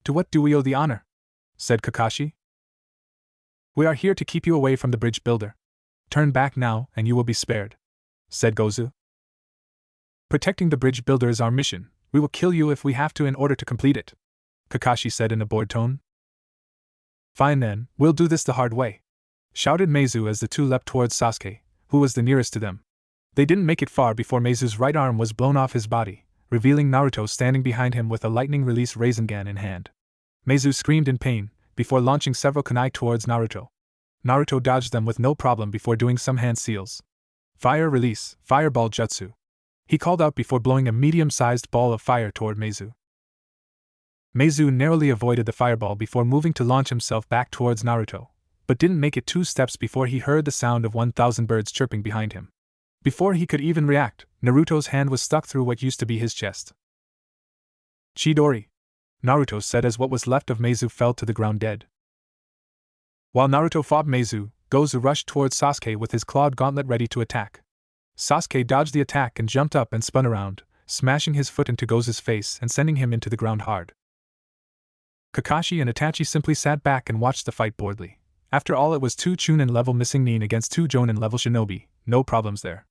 To what do we owe the honor? Said Kakashi. We are here to keep you away from the bridge builder. Turn back now and you will be spared. Said Gozu. Protecting the bridge builder is our mission. We will kill you if we have to in order to complete it. Kakashi said in a bored tone. Fine then, we'll do this the hard way. Shouted Meizu as the two leapt towards Sasuke, who was the nearest to them. They didn't make it far before Meizu's right arm was blown off his body, revealing Naruto standing behind him with a lightning-release Rasengan in hand. Meizu screamed in pain, before launching several kunai towards Naruto. Naruto dodged them with no problem before doing some hand seals. Fire release, fireball jutsu. He called out before blowing a medium-sized ball of fire toward Meizu. Meizu narrowly avoided the fireball before moving to launch himself back towards Naruto, but didn't make it 2 steps before he heard the sound of 1,000 birds chirping behind him. Before he could even react, Naruto's hand was stuck through what used to be his chest. Chidori, Naruto said as what was left of Meizu fell to the ground dead. While Naruto fought Meizu, Gozu rushed towards Sasuke with his clawed gauntlet ready to attack. Sasuke dodged the attack and jumped up and spun around, smashing his foot into Gozu's face and sending him into the ground hard. Kakashi and Itachi simply sat back and watched the fight boredly. After all, it was 2 Chunin level missing Nin against 2 Jonin level shinobi, no problems there.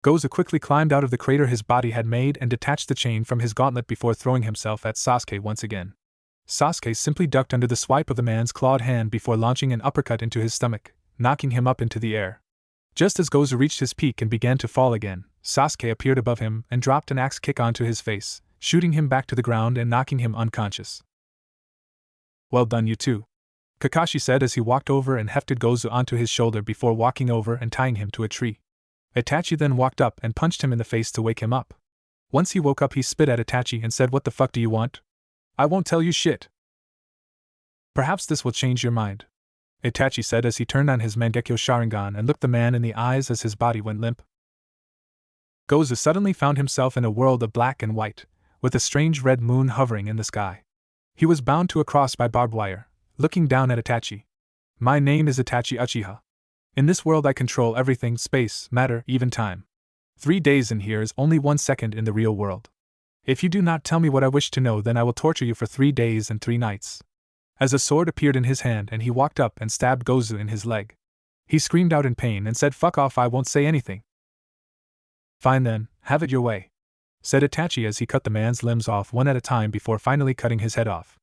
Gozu quickly climbed out of the crater his body had made and detached the chain from his gauntlet before throwing himself at Sasuke once again. Sasuke simply ducked under the swipe of the man's clawed hand before launching an uppercut into his stomach, knocking him up into the air. Just as Gozu reached his peak and began to fall again, Sasuke appeared above him and dropped an axe kick onto his face, shooting him back to the ground and knocking him unconscious. "Well done, you two," Kakashi said as he walked over and hefted Gozu onto his shoulder before walking over and tying him to a tree. Itachi then walked up and punched him in the face to wake him up. Once he woke up, he spit at Itachi and said, "What the fuck do you want? I won't tell you shit." "Perhaps this will change your mind," Itachi said as he turned on his Mangekyo Sharingan and looked the man in the eyes as his body went limp. Gozu suddenly found himself in a world of black and white, with a strange red moon hovering in the sky. He was bound to a cross by barbed wire, looking down at Itachi. "My name is Itachi Uchiha. In this world I control everything: space, matter, even time. 3 days in here is only 1 second in the real world. If you do not tell me what I wish to know, then I will torture you for 3 days and 3 nights. As a sword appeared in his hand and he walked up and stabbed Gozu in his leg. He screamed out in pain and said, "Fuck off, I won't say anything." "Fine then, have it your way," said Itachi as he cut the man's limbs off one at a time before finally cutting his head off.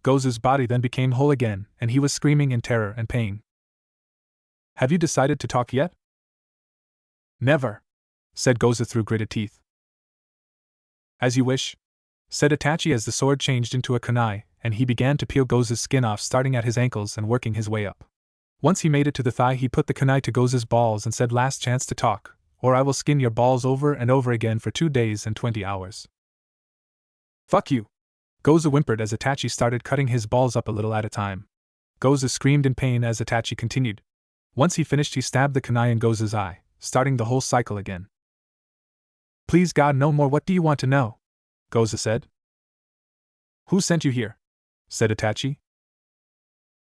Gozu's body then became whole again, and he was screaming in terror and pain. "Have you decided to talk yet?" "Never," said Gozu through gritted teeth. "As you wish," said Itachi as the sword changed into a kunai, and he began to peel Gozu's skin off, starting at his ankles and working his way up. Once he made it to the thigh, he put the kunai to Gozu's balls and said, "Last chance to talk, or I will skin your balls over and over again for 2 days and 20 hours. "Fuck you!" Gozu whimpered as Itachi started cutting his balls up a little at a time. Gozu screamed in pain as Itachi continued. Once he finished, he stabbed the kunai in Gozu's eye, starting the whole cycle again. "Please God, no more. What do you want to know?" Gozu said. "Who sent you here?" said Itachi.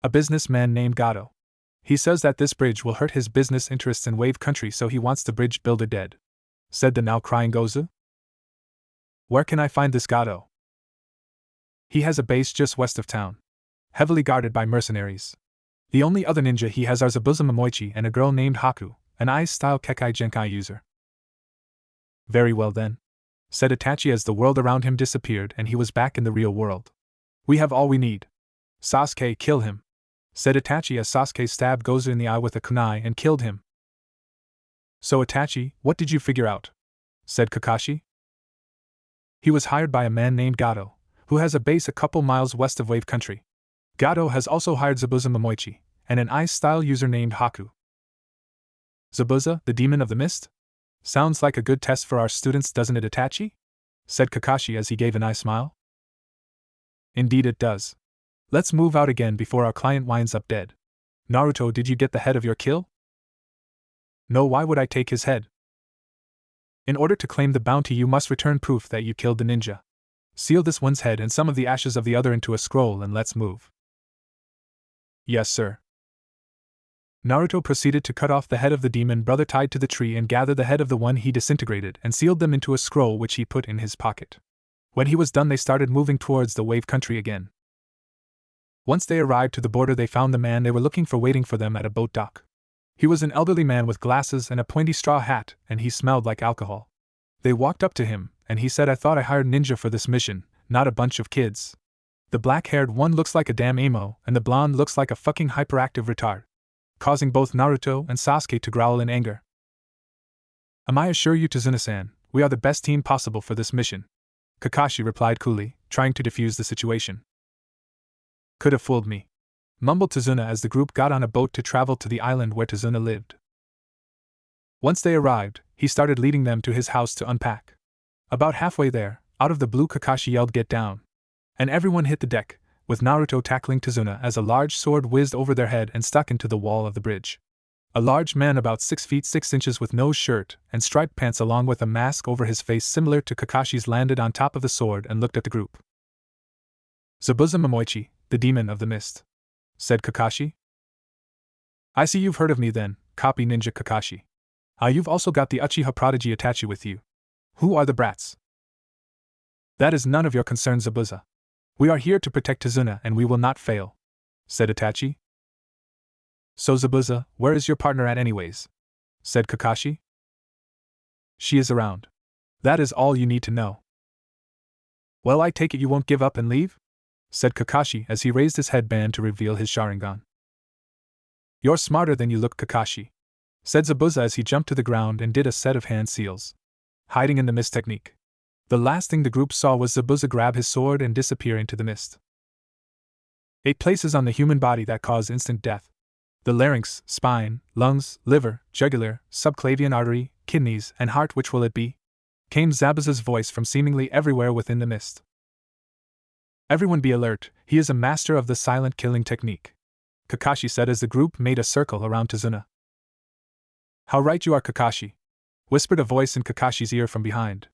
"A businessman named Gato. He says that this bridge will hurt his business interests in Wave Country, so he wants the bridge builder dead," said the now crying Gozu. "Where can I find this Gato?" "He has a base just west of town, heavily guarded by mercenaries. The only other ninja he has are Zabuza Momoichi and a girl named Haku, an Ice-style Kekai Genkai user." "Very well then," said Itachi as the world around him disappeared and he was back in the real world. "We have all we need. Sasuke, kill him," said Itachi as Sasuke stabbed Gozu in the eye with a kunai and killed him. "So Itachi, what did you figure out?" said Kakashi. "He was hired by a man named Gato, who has a base a couple miles west of Wave Country. Gato has also hired Zabuza Momoichi, and an Ice-style user named Haku." "Zabuza, the demon of the mist? Sounds like a good test for our students, doesn't it, Itachi?" said Kakashi as he gave an eye smile. "Indeed it does. Let's move out again before our client winds up dead. Naruto, did you get the head of your kill?" "No, why would I take his head?" "In order to claim the bounty, you must return proof that you killed the ninja. Seal this one's head and some of the ashes of the other into a scroll and let's move." "Yes, sir." Naruto proceeded to cut off the head of the demon brother tied to the tree and gather the head of the one he disintegrated and sealed them into a scroll which he put in his pocket. When he was done, they started moving towards the Wave Country again. Once they arrived to the border, they found the man they were looking for waiting for them at a boat dock. He was an elderly man with glasses and a pointy straw hat, and he smelled like alcohol. They walked up to him, and he said, "I thought I hired ninja for this mission, not a bunch of kids. The black-haired one looks like a damn emo, and the blonde looks like a fucking hyperactive retard," causing both Naruto and Sasuke to growl in anger. "I assure you, Tazuna-san, we are the best team possible for this mission," Kakashi replied coolly, trying to defuse the situation. "Could have fooled me," mumbled Tazuna as the group got on a boat to travel to the island where Tazuna lived. Once they arrived, he started leading them to his house to unpack. About halfway there, out of the blue, Kakashi yelled, "Get down!" And everyone hit the deck, with Naruto tackling Tazuna as a large sword whizzed over their head and stuck into the wall of the bridge. A large man about 6 feet 6 inches with no shirt and striped pants along with a mask over his face similar to Kakashi's landed on top of the sword and looked at the group. "Zabuza Momoichi, the demon of the mist," said Kakashi. "I see you've heard of me then, copy ninja Kakashi. You've also got the Uchiha prodigy Itachi with you. Who are the brats?" "That is none of your concern, Zabuza. We are here to protect Tazuna and we will not fail, said Itachi. So Zabuza, where is your partner at anyways? Said Kakashi. She is around. That is all you need to know. Well, I take it you won't give up and leave? Said Kakashi as he raised his headband to reveal his Sharingan. You're smarter than you look, Kakashi, said Zabuza as he jumped to the ground and did a set of hand seals. Hiding in the mist technique. The last thing the group saw was Zabuza grab his sword and disappear into the mist. 8 places on the human body that cause instant death. The larynx, spine, lungs, liver, jugular, subclavian artery, kidneys, and heart. Which will it be? Came Zabuza's voice from seemingly everywhere within the mist. Everyone be alert, he is a master of the silent killing technique, Kakashi said as the group made a circle around Tazuna. How right you are, Kakashi, whispered a voice in Kakashi's ear from behind.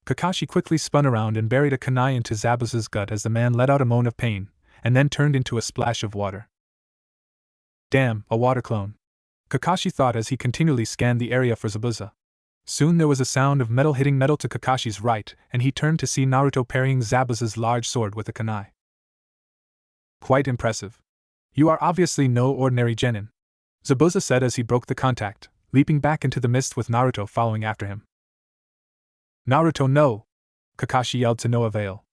Kakashi quickly spun around and buried a kunai into Zabuza's gut as the man let out a moan of pain, and then turned into a splash of water. Damn, a water clone, Kakashi thought as he continually scanned the area for Zabuza. Soon there was a sound of metal hitting metal to Kakashi's right, and he turned to see Naruto parrying Zabuza's large sword with a kunai. Quite impressive. You are obviously no ordinary genin, Zabuza said as he broke the contact, leaping back into the mist with Naruto following after him. Naruto, no! Kakashi yelled to no avail.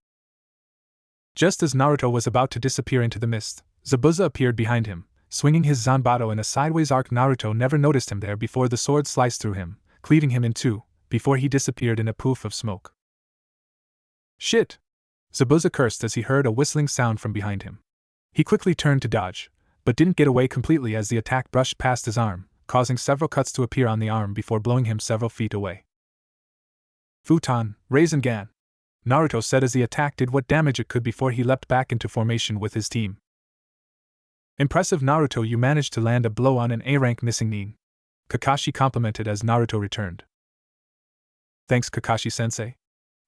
Just as Naruto was about to disappear into the mist, Zabuza appeared behind him, swinging his Zanbato in a sideways arc. Naruto never noticed him there before the sword sliced through him, cleaving him in two, before he disappeared in a poof of smoke. Shit! Zabuza cursed as he heard a whistling sound from behind him. He quickly turned to dodge, but didn't get away completely as the attack brushed past his arm, causing several cuts to appear on the arm before blowing him several feet away. Futon, Rasengan, Naruto said as the attack did what damage it could before he leapt back into formation with his team. Impressive, Naruto, you managed to land a blow on an A-rank missing nin, Kakashi complimented as Naruto returned. Thanks, Kakashi-sensei,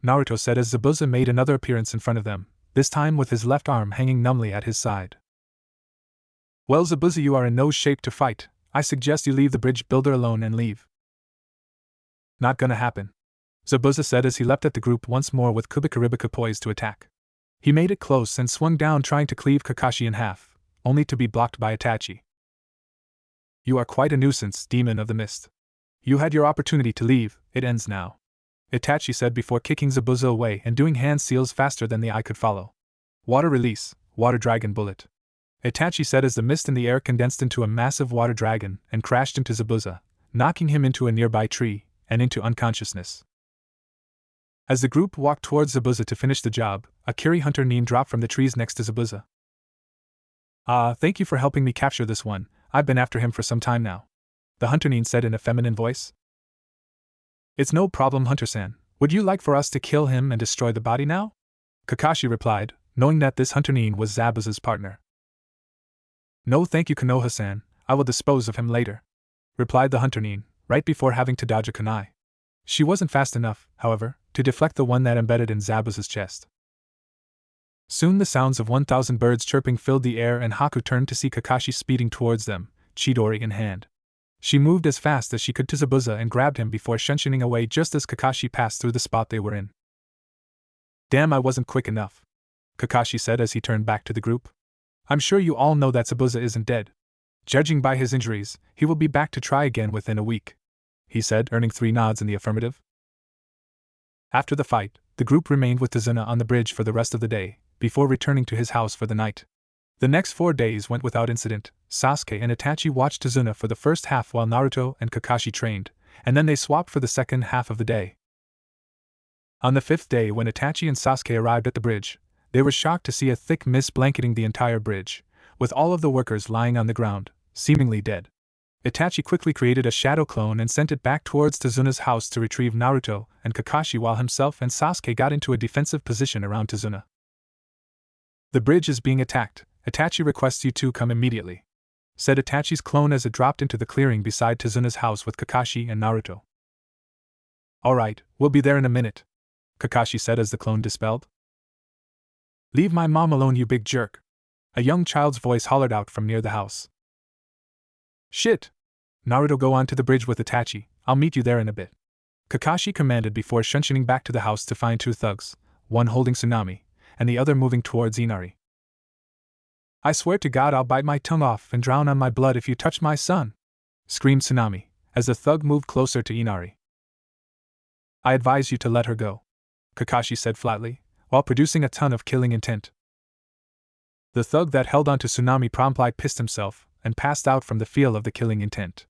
Naruto said as Zabuza made another appearance in front of them, this time with his left arm hanging numbly at his side. Well, Zabuza, you are in no shape to fight. I suggest you leave the bridge builder alone and leave. Not gonna happen, Zabuza said as he leapt at the group once more with Kubikaribaka poised to attack. He made it close and swung down trying to cleave Kakashi in half, only to be blocked by Itachi. You are quite a nuisance, demon of the mist. You had your opportunity to leave, it ends now, Itachi said before kicking Zabuza away and doing hand seals faster than the eye could follow. Water release, water dragon bullet, Itachi said as the mist in the air condensed into a massive water dragon and crashed into Zabuza, knocking him into a nearby tree and into unconsciousness. As the group walked towards Zabuza to finish the job, a Kiri hunter nin dropped from the trees next to Zabuza. Thank you for helping me capture this one. I've been after him for some time now, the hunter nin said in a feminine voice. It's no problem, Hunter-san. Would you like for us to kill him and destroy the body now? Kakashi replied, knowing that this hunter nin was Zabuza's partner. No thank you, Konoha-san. I will dispose of him later, replied the hunter nin, right before having to dodge a kunai. She wasn't fast enough, however, to deflect the one that embedded in Zabuza's chest. Soon the sounds of 1,000 birds chirping filled the air and Haku turned to see Kakashi speeding towards them, Chidori in hand. She moved as fast as she could to Zabuza and grabbed him before shunshing away just as Kakashi passed through the spot they were in. Damn, I wasn't quick enough, Kakashi said as he turned back to the group. I'm sure you all know that Zabuza isn't dead. Judging by his injuries, he will be back to try again within a week, he said, earning 3 nods in the affirmative. After the fight, the group remained with Tazuna on the bridge for the rest of the day, before returning to his house for the night. The next 4 days went without incident. Sasuke and Itachi watched Tazuna for the first half while Naruto and Kakashi trained, and then they swapped for the second half of the day. On the 5th day, when Itachi and Sasuke arrived at the bridge, they were shocked to see a thick mist blanketing the entire bridge, with all of the workers lying on the ground, seemingly dead. Itachi quickly created a shadow clone and sent it back towards Tazuna's house to retrieve Naruto and Kakashi while himself and Sasuke got into a defensive position around Tazuna. The bridge is being attacked. Itachi requests you to come immediately, said Itachi's clone as it dropped into the clearing beside Tazuna's house with Kakashi and Naruto. Alright, we'll be there in a minute, Kakashi said as the clone dispelled. Leave my mom alone, you big jerk, a young child's voice hollered out from near the house. Shit! Naruto, go on to the bridge with Itachi, I'll meet you there in a bit, Kakashi commanded before shunshining back to the house to find 2 thugs, one holding Tsunami, and the other moving towards Inari. "I swear to God I'll bite my tongue off and drown on my blood if you touch my son!" screamed Tsunami, as the thug moved closer to Inari. "I advise you to let her go," Kakashi said flatly, while producing a ton of killing intent. The thug that held onto Tsunami promptly pissed himself and passed out from the feel of the killing intent.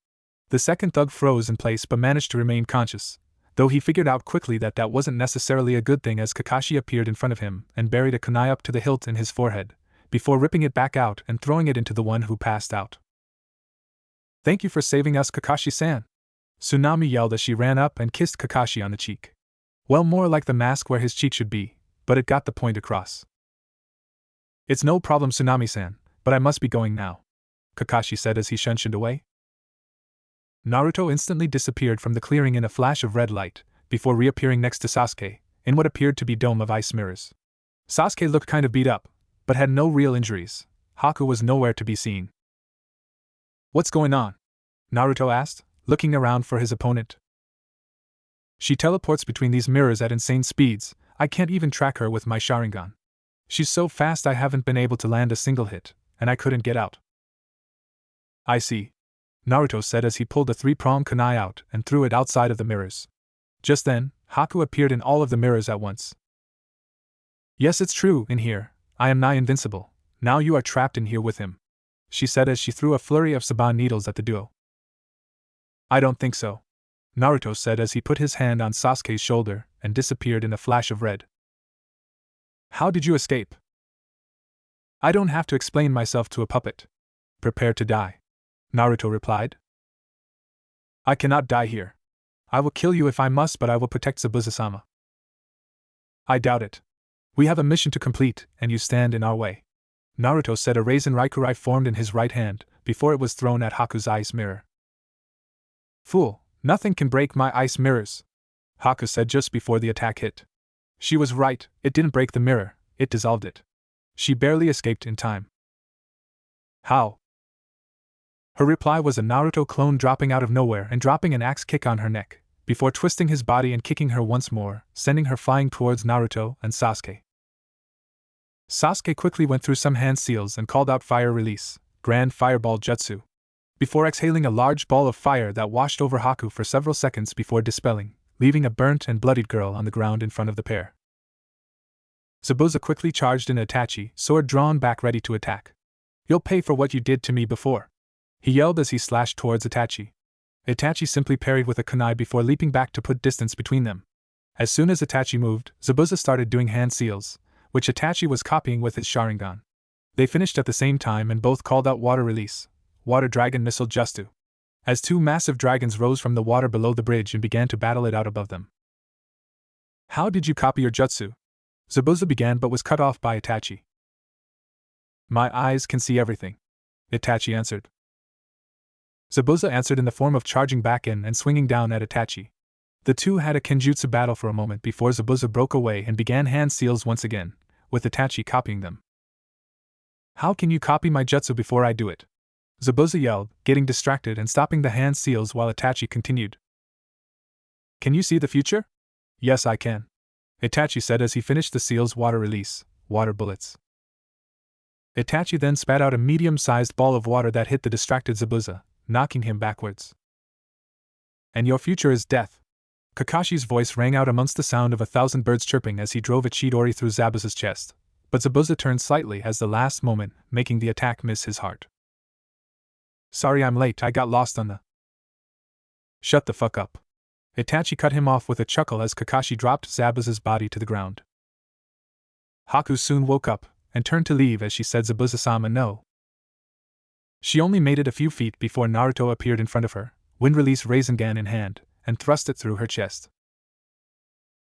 The second thug froze in place but managed to remain conscious, though he figured out quickly that that wasn't necessarily a good thing as Kakashi appeared in front of him and buried a kunai up to the hilt in his forehead, before ripping it back out and throwing it into the one who passed out. "Thank you for saving us, Kakashi-san!" Tsunami yelled as she ran up and kissed Kakashi on the cheek. Well, more like the mask where his cheek should be, but it got the point across. "It's no problem, Tsunami-san, but I must be going now," Kakashi said as he shunshined away. Naruto instantly disappeared from the clearing in a flash of red light, before reappearing next to Sasuke, in what appeared to be dome of ice mirrors. Sasuke looked kind of beat up, but had no real injuries. Haku was nowhere to be seen. "What's going on?" Naruto asked, looking around for his opponent. "She teleports between these mirrors at insane speeds. I can't even track her with my Sharingan. She's so fast I haven't been able to land a single hit, and I couldn't get out." "I see," Naruto said as he pulled a three-pronged kunai out and threw it outside of the mirrors. Just then, Haku appeared in all of the mirrors at once. "Yes, it's true, in here, I am nigh invincible. Now you are trapped in here with him," she said as she threw a flurry of Saban needles at the duo. "I don't think so," Naruto said as he put his hand on Sasuke's shoulder and disappeared in a flash of red. "How did you escape?" "I don't have to explain myself to a puppet. Prepare to die," Naruto replied. "I cannot die here. I will kill you if I must, but I will protect Zabuza-sama." "I doubt it. We have a mission to complete, and you stand in our way," Naruto said. A Raisin Raikurai formed in his right hand, before it was thrown at Haku's ice mirror. "Fool, nothing can break my ice mirrors," Haku said just before the attack hit. She was right, it didn't break the mirror, it dissolved it. She barely escaped in time. "How?" Her reply was a Naruto clone dropping out of nowhere and dropping an axe kick on her neck, before twisting his body and kicking her once more, sending her flying towards Naruto and Sasuke. Sasuke quickly went through some hand seals and called out Fire Release, Grand Fireball Jutsu, before exhaling a large ball of fire that washed over Haku for several seconds before dispelling, leaving a burnt and bloodied girl on the ground in front of the pair. Zabuza quickly charged in Itachi, sword drawn back ready to attack. "You'll pay for what you did to me before," he yelled as he slashed towards Itachi. Itachi simply parried with a kunai before leaping back to put distance between them. As soon as Itachi moved, Zabuza started doing hand seals, which Itachi was copying with his Sharingan. They finished at the same time and both called out Water Release, Water Dragon Missile Jutsu, as two massive dragons rose from the water below the bridge and began to battle it out above them. "How did you copy your jutsu?" Zabuza began but was cut off by Itachi. "My eyes can see everything," Itachi answered. Zabuza answered in the form of charging back in and swinging down at Itachi. The two had a kenjutsu battle for a moment before Zabuza broke away and began hand seals once again, with Itachi copying them. "How can you copy my jutsu before I do it?" Zabuza yelled, getting distracted and stopping the hand seals while Itachi continued. "Can you see the future?" "Yes, I can," Itachi said as he finished the seals. Water Release, Water Bullets. Itachi then spat out a medium-sized ball of water that hit the distracted Zabuza, knocking him backwards. "And your future is death." Kakashi's voice rang out amongst the sound of 1,000 birds chirping as he drove a Chidori through Zabuza's chest, but Zabuza turned slightly at the last moment, making the attack miss his heart. "Sorry I'm late, I got lost on the—" "Shut the fuck up." Itachi cut him off with a chuckle as Kakashi dropped Zabuza's body to the ground. Haku soon woke up and turned to leave as she said, "Zabuza-sama, no." She only made it a few feet before Naruto appeared in front of her, Wind Release Rasengan in hand, and thrust it through her chest.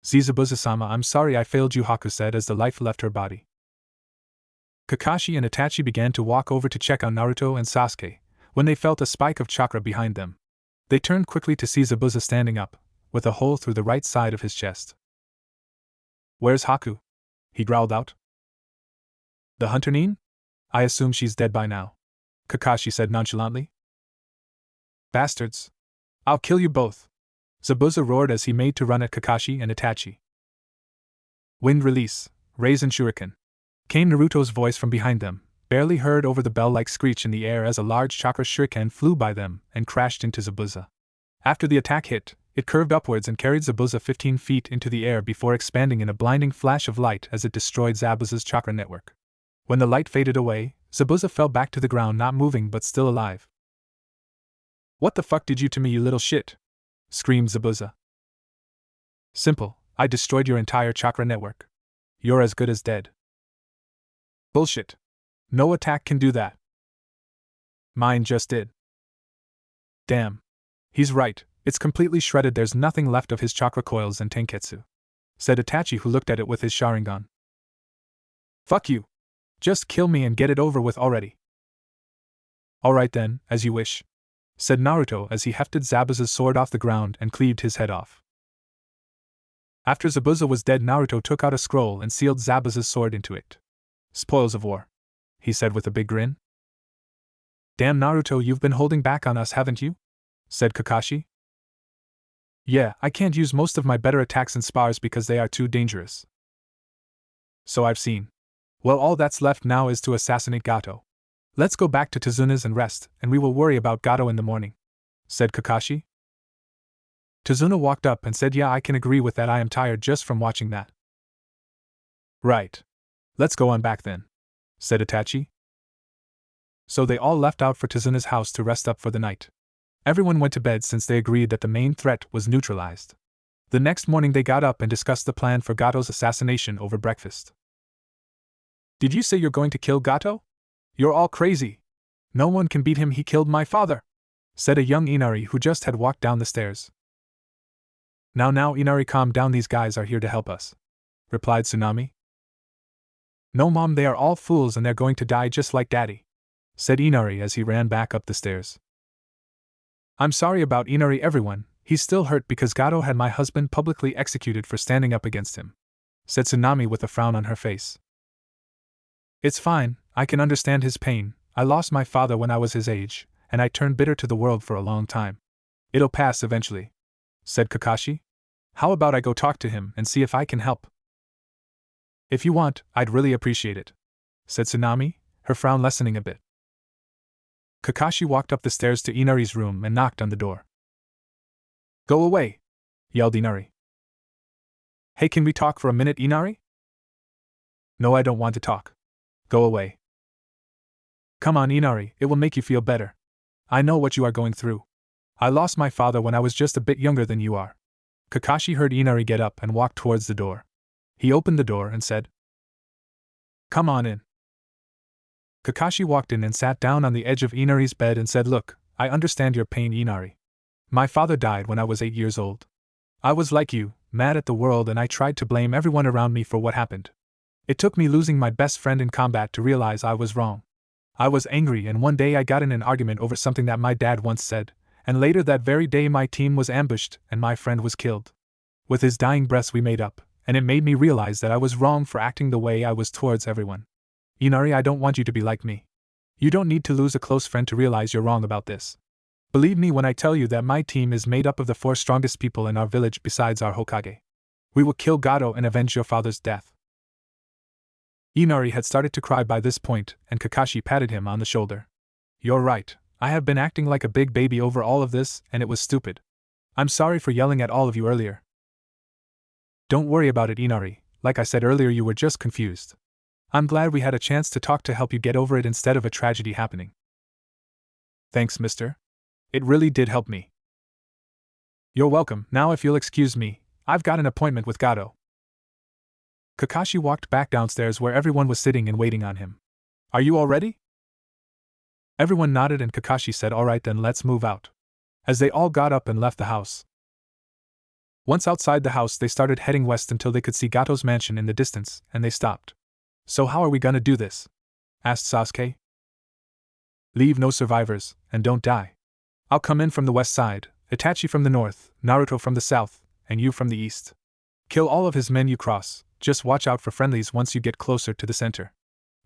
"See, Zabuza-sama, I'm sorry I failed you," Haku said as the life left her body. Kakashi and Itachi began to walk over to check on Naruto and Sasuke, when they felt a spike of chakra behind them. They turned quickly to see Zabuza standing up, with a hole through the right side of his chest. "Where's Haku?" he growled out. "The hunter Nin? I assume she's dead by now," Kakashi said nonchalantly. "Bastards! I'll kill you both!" Zabuza roared as he made to run at Kakashi and Itachi. Wind Release, Raisin Shuriken. Came Naruto's voice from behind them, barely heard over the bell-like screech in the air as a large chakra shuriken flew by them and crashed into Zabuza. After the attack hit, it curved upwards and carried Zabuza 15 feet into the air before expanding in a blinding flash of light as it destroyed Zabuza's chakra network. When the light faded away, Zabuza fell back to the ground, not moving but still alive. "What the fuck did you to me, you little shit?" screamed Zabuza. "Simple, I destroyed your entire chakra network. You're as good as dead." "Bullshit. No attack can do that." "Mine just did." "Damn. He's right, it's completely shredded, there's nothing left of his chakra coils and tenketsu," said Itachi, who looked at it with his Sharingan. "Fuck you. Just kill me and get it over with already." "Alright then, as you wish," said Naruto as he hefted Zabuza's sword off the ground and cleaved his head off. After Zabuza was dead, Naruto took out a scroll and sealed Zabuza's sword into it. "Spoils of war," he said with a big grin. "Damn Naruto, you've been holding back on us, haven't you?" said Kakashi. "Yeah, I can't use most of my better attacks in spars because they are too dangerous." "So I've seen. Well, all that's left now is to assassinate Gato. Let's go back to Tazuna's and rest, and we will worry about Gato in the morning," said Kakashi. Tazuna walked up and said, "Yeah, I can agree with that, I am tired just from watching that." "Right. Let's go on back then," said Itachi. So they all left out for Tazuna's house to rest up for the night. Everyone went to bed since they agreed that the main threat was neutralized. The next morning they got up and discussed the plan for Gato's assassination over breakfast. "Did you say you're going to kill Gato? You're all crazy. No one can beat him, he killed my father," said a young Inari who just had walked down the stairs. Now Inari, calm down, these guys are here to help us," replied Tsunami. "No mom, they are all fools and they're going to die just like daddy," said Inari as he ran back up the stairs. "I'm sorry about Inari, everyone, he's still hurt because Gato had my husband publicly executed for standing up against him," said Tsunami with a frown on her face. "It's fine, I can understand his pain. I lost my father when I was his age, and I turned bitter to the world for a long time. It'll pass eventually," said Kakashi. "How about I go talk to him and see if I can help?" "If you want, I'd really appreciate it," said Tsunami, her frown lessening a bit. Kakashi walked up the stairs to Inari's room and knocked on the door. "Go away!" yelled Inari. "Hey, can we talk for a minute, Inari?" "No, I don't want to talk. Go away." "Come on, Inari, it will make you feel better. I know what you are going through. I lost my father when I was just a bit younger than you are." Kakashi heard Inari get up and walk towards the door. He opened the door and said, "Come on in." Kakashi walked in and sat down on the edge of Inari's bed and said, "Look, I understand your pain, Inari. My father died when I was 8 years old. I was like you, mad at the world, and I tried to blame everyone around me for what happened. It took me losing my best friend in combat to realize I was wrong. I was angry, and one day I got in an argument over something that my dad once said, and later that very day my team was ambushed and my friend was killed. With his dying breaths we made up, and it made me realize that I was wrong for acting the way I was towards everyone. Inari, I don't want you to be like me. You don't need to lose a close friend to realize you're wrong about this. Believe me when I tell you that my team is made up of the 4 strongest people in our village besides our Hokage. We will kill Gato and avenge your father's death." Inari had started to cry by this point, and Kakashi patted him on the shoulder. "You're right, I have been acting like a big baby over all of this, and it was stupid. I'm sorry for yelling at all of you earlier." "Don't worry about it, Inari, like I said earlier, you were just confused. I'm glad we had a chance to talk to help you get over it instead of a tragedy happening." "Thanks, mister. It really did help me." "You're welcome. Now if you'll excuse me, I've got an appointment with Gato." Kakashi walked back downstairs where everyone was sitting and waiting on him. "Are you all ready?" Everyone nodded and Kakashi said, "All right then, let's move out." As they all got up and left the house. Once outside the house they started heading west until they could see Gato's mansion in the distance, and they stopped. "So how are we gonna do this?" asked Sasuke. "Leave no survivors, and don't die. I'll come in from the west side, Itachi from the north, Naruto from the south, and you from the east. Kill all of his men you cross, just watch out for friendlies once you get closer to the center.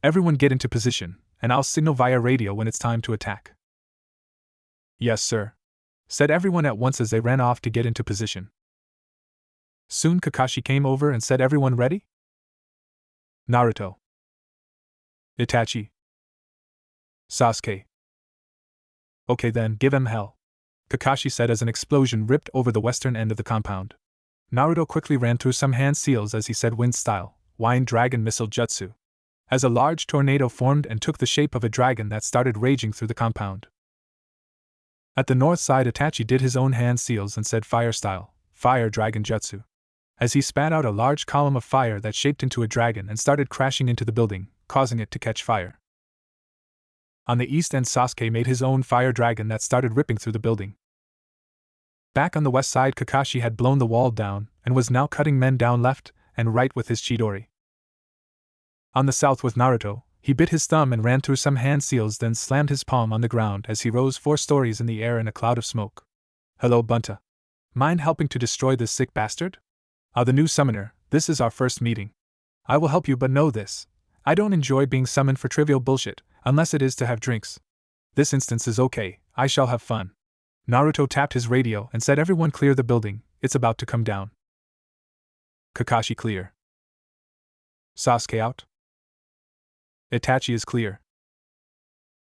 Everyone get into position, and I'll signal via radio when it's time to attack." "Yes, sir," said everyone at once as they ran off to get into position. Soon Kakashi came over and said, "Everyone ready?" Naruto. Itachi. Sasuke. Okay then, give him hell, Kakashi said as an explosion ripped over the western end of the compound. Naruto quickly ran through some hand seals as he said wind style, Wind Dragon Missile Jutsu. As a large tornado formed and took the shape of a dragon that started raging through the compound. At the north side, Itachi did his own hand seals and said fire style, Fire Dragon Jutsu. As he spat out a large column of fire that shaped into a dragon and started crashing into the building, causing it to catch fire. On the east end, Sasuke made his own fire dragon that started ripping through the building. Back on the west side, Kakashi had blown the wall down and was now cutting men down left and right with his Chidori. On the south with Naruto, he bit his thumb and ran through some hand seals, then slammed his palm on the ground as he rose 4 stories in the air in a cloud of smoke. Hello, Bunta. Mind helping to destroy this sick bastard? The new summoner, this is our first meeting. I will help you, but know this. I don't enjoy being summoned for trivial bullshit, unless it is to have drinks. This instance is okay, I shall have fun. Naruto tapped his radio and said everyone clear the building, it's about to come down. Kakashi clear. Sasuke out. Itachi is clear.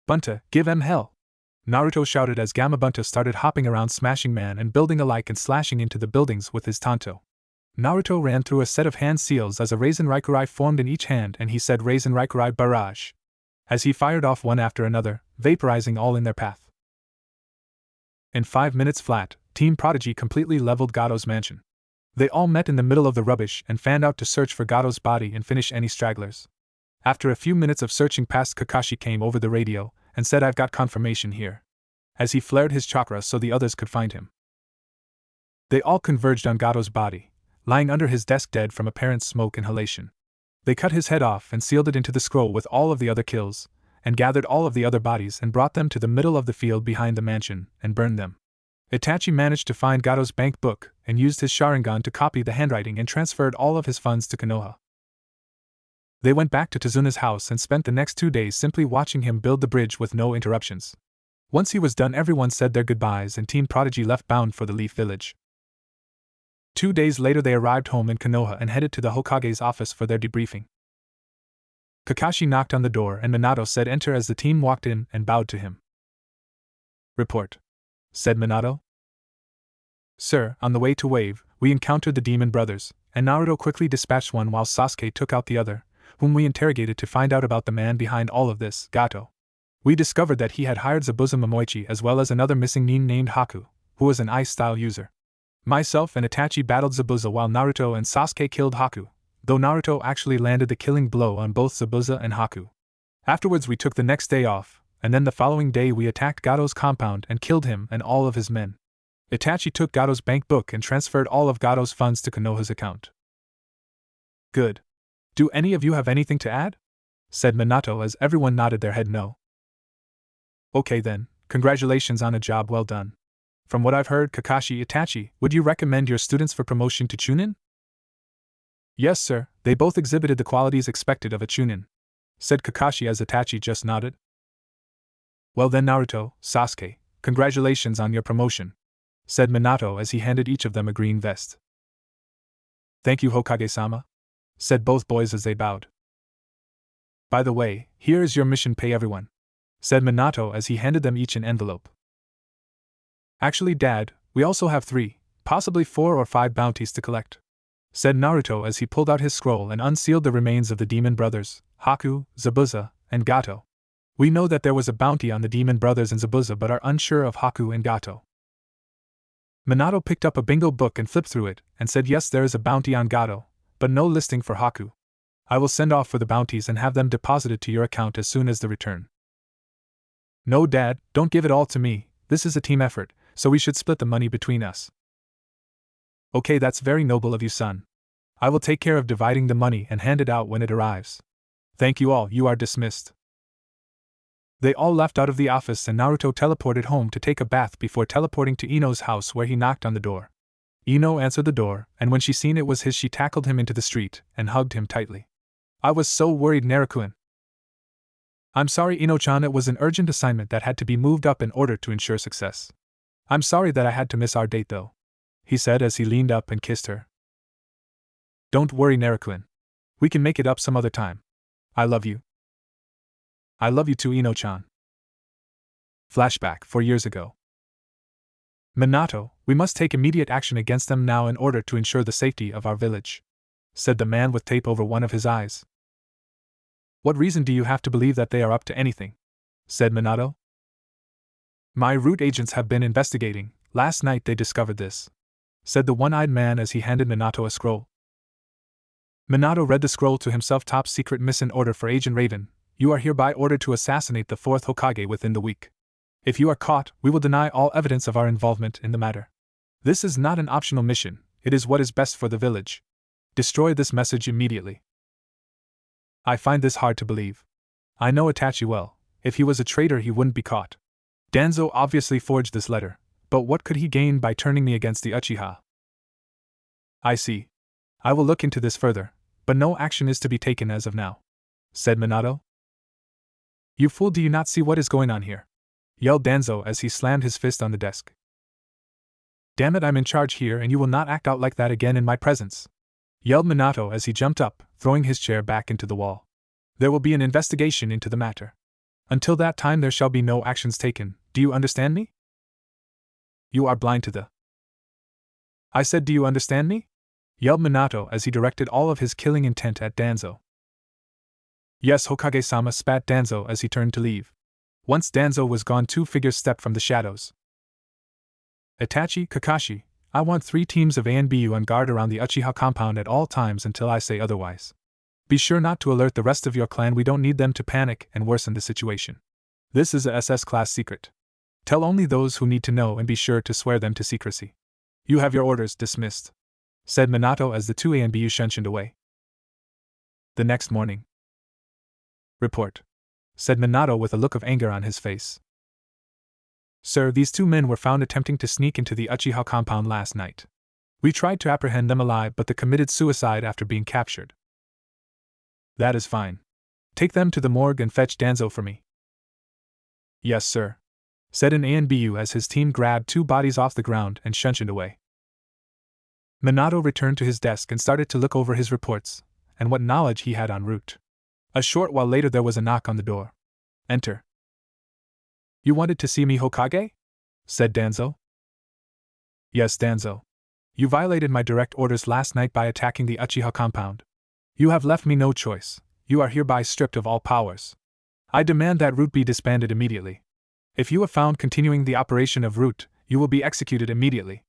Bunta, give em hell! Naruto shouted as Gamabunta started hopping around, smashing man and building alike and slashing into the buildings with his tanto. Naruto ran through a set of hand seals as a Raisin Raikurai formed in each hand and he said Raisin Raikurai Barrage. As he fired off one after another, vaporizing all in their path. In 5 minutes flat, Team Prodigy completely leveled Gato's mansion. They all met in the middle of the rubbish and fanned out to search for Gato's body and finish any stragglers. After a few minutes of searching past, Kakashi came over the radio and said I've got confirmation here. As he flared his chakra so the others could find him. They all converged on Gato's body, lying under his desk dead from apparent smoke inhalation. They cut his head off and sealed it into the scroll with all of the other kills, and gathered all of the other bodies and brought them to the middle of the field behind the mansion, and burned them. Itachi managed to find Gato's bank book and used his Sharingan to copy the handwriting and transferred all of his funds to Konoha. They went back to Tazuna's house and spent the next 2 days simply watching him build the bridge with no interruptions. Once he was done, everyone said their goodbyes and Team Prodigy left bound for the Leaf Village. 2 days later they arrived home in Konoha and headed to the Hokage's office for their debriefing. Kakashi knocked on the door and Minato said enter as the team walked in and bowed to him. Report, said Minato. Sir, on the way to Wave, we encountered the Demon Brothers, and Naruto quickly dispatched one while Sasuke took out the other, whom we interrogated to find out about the man behind all of this, Gato. We discovered that he had hired Zabuza Momoichi as well as another missing nin named Haku, who was an ice-style user. Myself and Itachi battled Zabuza while Naruto and Sasuke killed Haku, though Naruto actually landed the killing blow on both Zabuza and Haku. Afterwards we took the next day off, and then the following day we attacked Gato's compound and killed him and all of his men. Itachi took Gato's bank book and transferred all of Gato's funds to Konoha's account. Good. Do any of you have anything to add? Said Minato as everyone nodded their head no. Okay then, congratulations on a job well done. From what I've heard, Kakashi, Itachi, would you recommend your students for promotion to Chunin? Yes sir, they both exhibited the qualities expected of a Chunin, said Kakashi as Itachi just nodded. Well then Naruto, Sasuke, congratulations on your promotion, said Minato as he handed each of them a green vest. Thank you Hokage-sama, said both boys as they bowed. By the way, here is your mission, pay everyone, said Minato as he handed them each an envelope. Actually Dad, we also have 3, possibly 4 or 5 bounties to collect, said Naruto as he pulled out his scroll and unsealed the remains of the Demon Brothers, Haku, Zabuza, and Gato. We know that there was a bounty on the Demon Brothers and Zabuza but are unsure of Haku and Gato. Minato picked up a bingo book and flipped through it, and said yes, there is a bounty on Gato, but no listing for Haku. I will send off for the bounties and have them deposited to your account as soon as the return. No Dad, don't give it all to me, this is a team effort, so we should split the money between us. Okay, that's very noble of you son. I will take care of dividing the money and hand it out when it arrives. Thank you all, you are dismissed. They all left out of the office and Naruto teleported home to take a bath before teleporting to Ino's house where he knocked on the door. Ino answered the door, and when she seen it was his she tackled him into the street and hugged him tightly. I was so worried Naruto-kun. I'm sorry Ino-chan, it was an urgent assignment that had to be moved up in order to ensure success. I'm sorry that I had to miss our date though, he said as he leaned up and kissed her. Don't worry Naruto-kun. We can make it up some other time. I love you. I love you too, Ino-chan. Flashback 4 years ago. Minato, we must take immediate action against them now in order to ensure the safety of our village, said the man with tape over one of his eyes. What reason do you have to believe that they are up to anything? Said Minato. My root agents have been investigating. Last night they discovered this, said the one-eyed man as he handed Minato a scroll. Minato read the scroll to himself. Top secret mission order for Agent Raven. You are hereby ordered to assassinate the 4th Hokage within the week. If you are caught, we will deny all evidence of our involvement in the matter. This is not an optional mission, it is what is best for the village. Destroy this message immediately. I find this hard to believe. I know Itachi well. If he was a traitor, he wouldn't be caught. Danzo obviously forged this letter, but what could he gain by turning me against the Uchiha? I see. I will look into this further, but no action is to be taken as of now, said Minato. You fool, do you not see what is going on here? Yelled Danzo as he slammed his fist on the desk. Damn it, I'm in charge here and you will not act out like that again in my presence, yelled Minato as he jumped up, throwing his chair back into the wall. There will be an investigation into the matter. Until that time there shall be no actions taken, do you understand me? You are blind to the... I said, do you understand me? Yelled Minato as he directed all of his killing intent at Danzo. Yes, Hokage-sama, spat Danzo as he turned to leave. Once Danzo was gone, 2 figures stepped from the shadows. Itachi, Kakashi, I want 3 teams of A and BU on guard around the Uchiha compound at all times until I say otherwise. Be sure not to alert the rest of your clan, we don't need them to panic and worsen the situation. This is a SS class secret. Tell only those who need to know and be sure to swear them to secrecy. You have your orders, dismissed, said Minato as the 2 A and BU shunshined away. The next morning. Report, said Minato with a look of anger on his face. Sir, these 2 men were found attempting to sneak into the Uchiha compound last night. We tried to apprehend them alive, but they committed suicide after being captured. That is fine. Take them to the morgue and fetch Danzo for me. Yes, sir, said an ANBU as his team grabbed 2 bodies off the ground and shunshined away. Minato returned to his desk and started to look over his reports and what knowledge he had en route. A short while later there was a knock on the door. Enter. You wanted to see me, Hokage? Said Danzo. Yes, Danzo. You violated my direct orders last night by attacking the Uchiha compound. You have left me no choice. You are hereby stripped of all powers. I demand that Root be disbanded immediately. If you are found continuing the operation of Root, you will be executed immediately.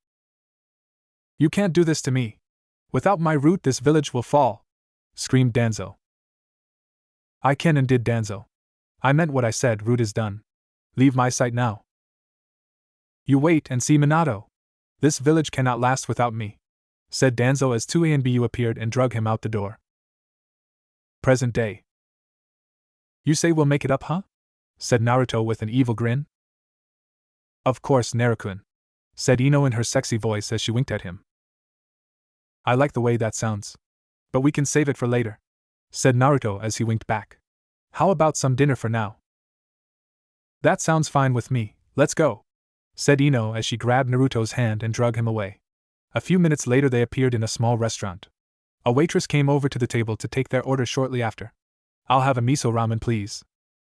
You can't do this to me. Without my Root, this village will fall, screamed Danzo. I can and did, Danzo. I meant what I said. Root is done. Leave my sight now. You wait and see, Minato. This village cannot last without me, said Danzo as 2 ANBU appeared and drug him out the door. Present day. You say we'll make it up, huh? Said Naruto with an evil grin. Of course, Naruto-kun, said Ino in her sexy voice as she winked at him. I like the way that sounds. But we can save it for later, said Naruto as he winked back. How about some dinner for now? That sounds fine with me, let's go, said Ino as she grabbed Naruto's hand and drug him away. A few minutes later they appeared in a small restaurant. A waitress came over to the table to take their order shortly after. I'll have a miso ramen, please,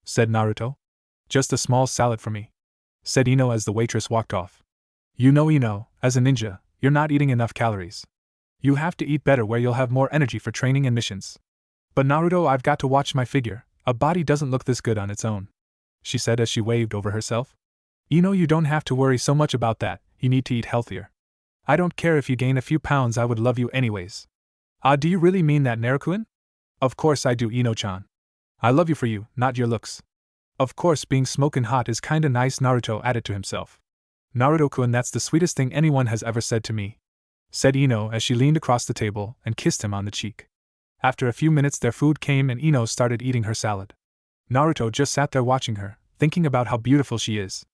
said Naruto. Just a small salad for me, said Ino as the waitress walked off. You know, Ino, as a ninja, you're not eating enough calories. You have to eat better where you'll have more energy for training and missions. But Naruto, I've got to watch my figure. A body doesn't look this good on its own, she said as she waved over herself. Ino, you don't have to worry so much about that, you need to eat healthier. I don't care if you gain a few pounds, I would love you anyways. Do you really mean that, Naruto-kun? Of course I do, Ino-chan. I love you for you, not your looks. Of course being smokin' hot is kinda nice, Naruto added to himself. Naruto-kun, that's the sweetest thing anyone has ever said to me, said Ino as she leaned across the table and kissed him on the cheek. After a few minutes their food came and Ino started eating her salad. Naruto just sat there watching her, thinking about how beautiful she is.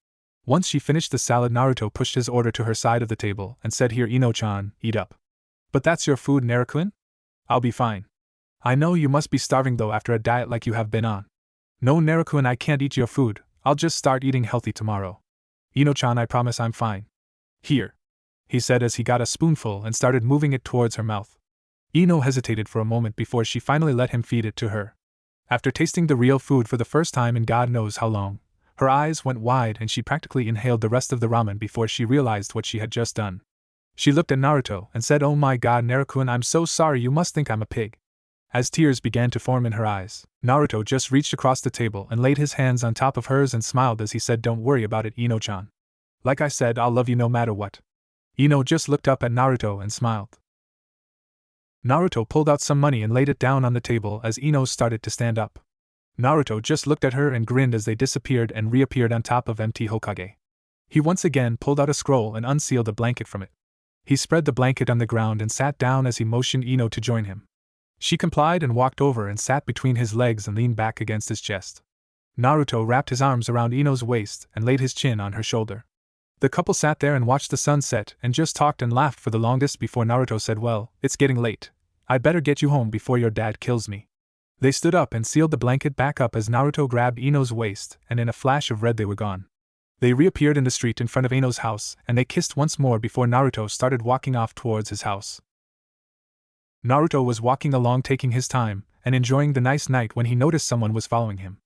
Once she finished the salad, Naruto pushed his order to her side of the table and said, Here, Ino-chan, eat up. But that's your food, Naruto-kun? I'll be fine. I know you must be starving though after a diet like you have been on. No, Naruto-kun, I can't eat your food, I'll just start eating healthy tomorrow. Ino-chan, I promise I'm fine. Here, he said as he got a spoonful and started moving it towards her mouth. Ino hesitated for a moment before she finally let him feed it to her. After tasting the real food for the first time in God knows how long, her eyes went wide and she practically inhaled the rest of the ramen before she realized what she had just done. She looked at Naruto and said, "Oh my god, Naruto-kun, I'm so sorry, you must think I'm a pig." As tears began to form in her eyes, Naruto just reached across the table and laid his hands on top of hers and smiled as he said, "Don't worry about it, Ino-chan. Like I said, I'll love you no matter what." Ino just looked up at Naruto and smiled. Naruto pulled out some money and laid it down on the table as Ino started to stand up. Naruto just looked at her and grinned as they disappeared and reappeared on top of MT Hokage. He once again pulled out a scroll and unsealed a blanket from it. He spread the blanket on the ground and sat down as he motioned Ino to join him. She complied and walked over and sat between his legs and leaned back against his chest. Naruto wrapped his arms around Ino's waist and laid his chin on her shoulder. The couple sat there and watched the sun set and just talked and laughed for the longest before Naruto said, "Well, it's getting late. I'd better get you home before your dad kills me." They stood up and sealed the blanket back up as Naruto grabbed Ino's waist, and in a flash of red they were gone. They reappeared in the street in front of Ino's house, and they kissed once more before Naruto started walking off towards his house. Naruto was walking along taking his time and enjoying the nice night when he noticed someone was following him.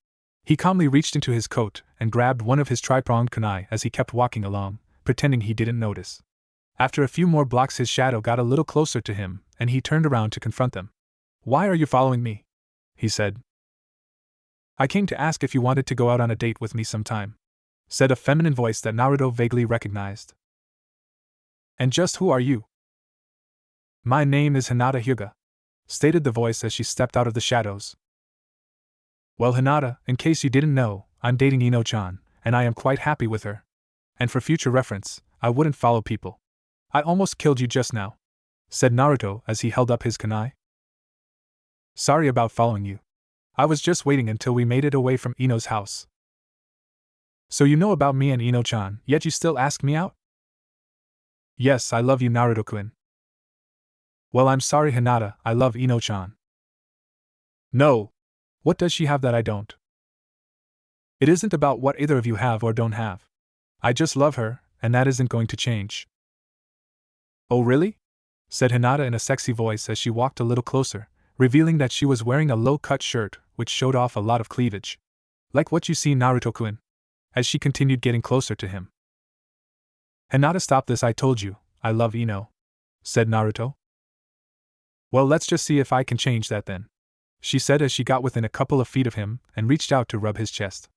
He calmly reached into his coat and grabbed one of his tri-pronged kunai as he kept walking along, pretending he didn't notice. After a few more blocks his shadow got a little closer to him, and he turned around to confront them. "Why are you following me?" he said. "I came to ask if you wanted to go out on a date with me sometime," said a feminine voice that Naruto vaguely recognized. "And just who are you?" "My name is Hinata Hyuga," stated the voice as she stepped out of the shadows. "Well, Hinata, in case you didn't know, I'm dating Ino-chan, and I am quite happy with her. And for future reference, I wouldn't follow people. I almost killed you just now," said Naruto as he held up his kunai. "Sorry about following you. I was just waiting until we made it away from Ino's house." "So you know about me and Ino-chan, yet you still ask me out?" "Yes, I love you, Naruto-kun." "Well, I'm sorry, Hinata, I love Ino-chan." "No! What does she have that I don't?" "It isn't about what either of you have or don't have. I just love her, and that isn't going to change." "Oh really?" said Hinata in a sexy voice as she walked a little closer, revealing that she was wearing a low-cut shirt which showed off a lot of cleavage. "Like what you see, Naruto-kun," as she continued getting closer to him. "Hinata, stop this, I told you, I love Ino," said Naruto. "Well, let's just see if I can change that then," she said as she got within a couple of feet of him and reached out to rub his chest.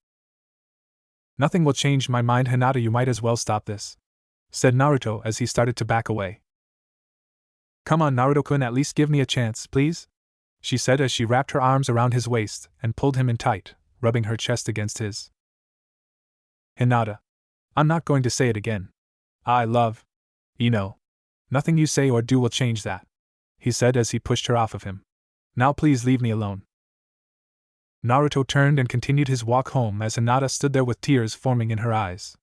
"Nothing will change my mind, Hinata, you might as well stop this," said Naruto as he started to back away. "Come on, Naruto-kun, at least give me a chance, please," she said as she wrapped her arms around his waist and pulled him in tight, rubbing her chest against his. "Hinata, I'm not going to say it again. I love Ino. Nothing you say or do will change that," he said as he pushed her off of him. "Now please leave me alone." Naruto turned and continued his walk home as Hinata stood there with tears forming in her eyes.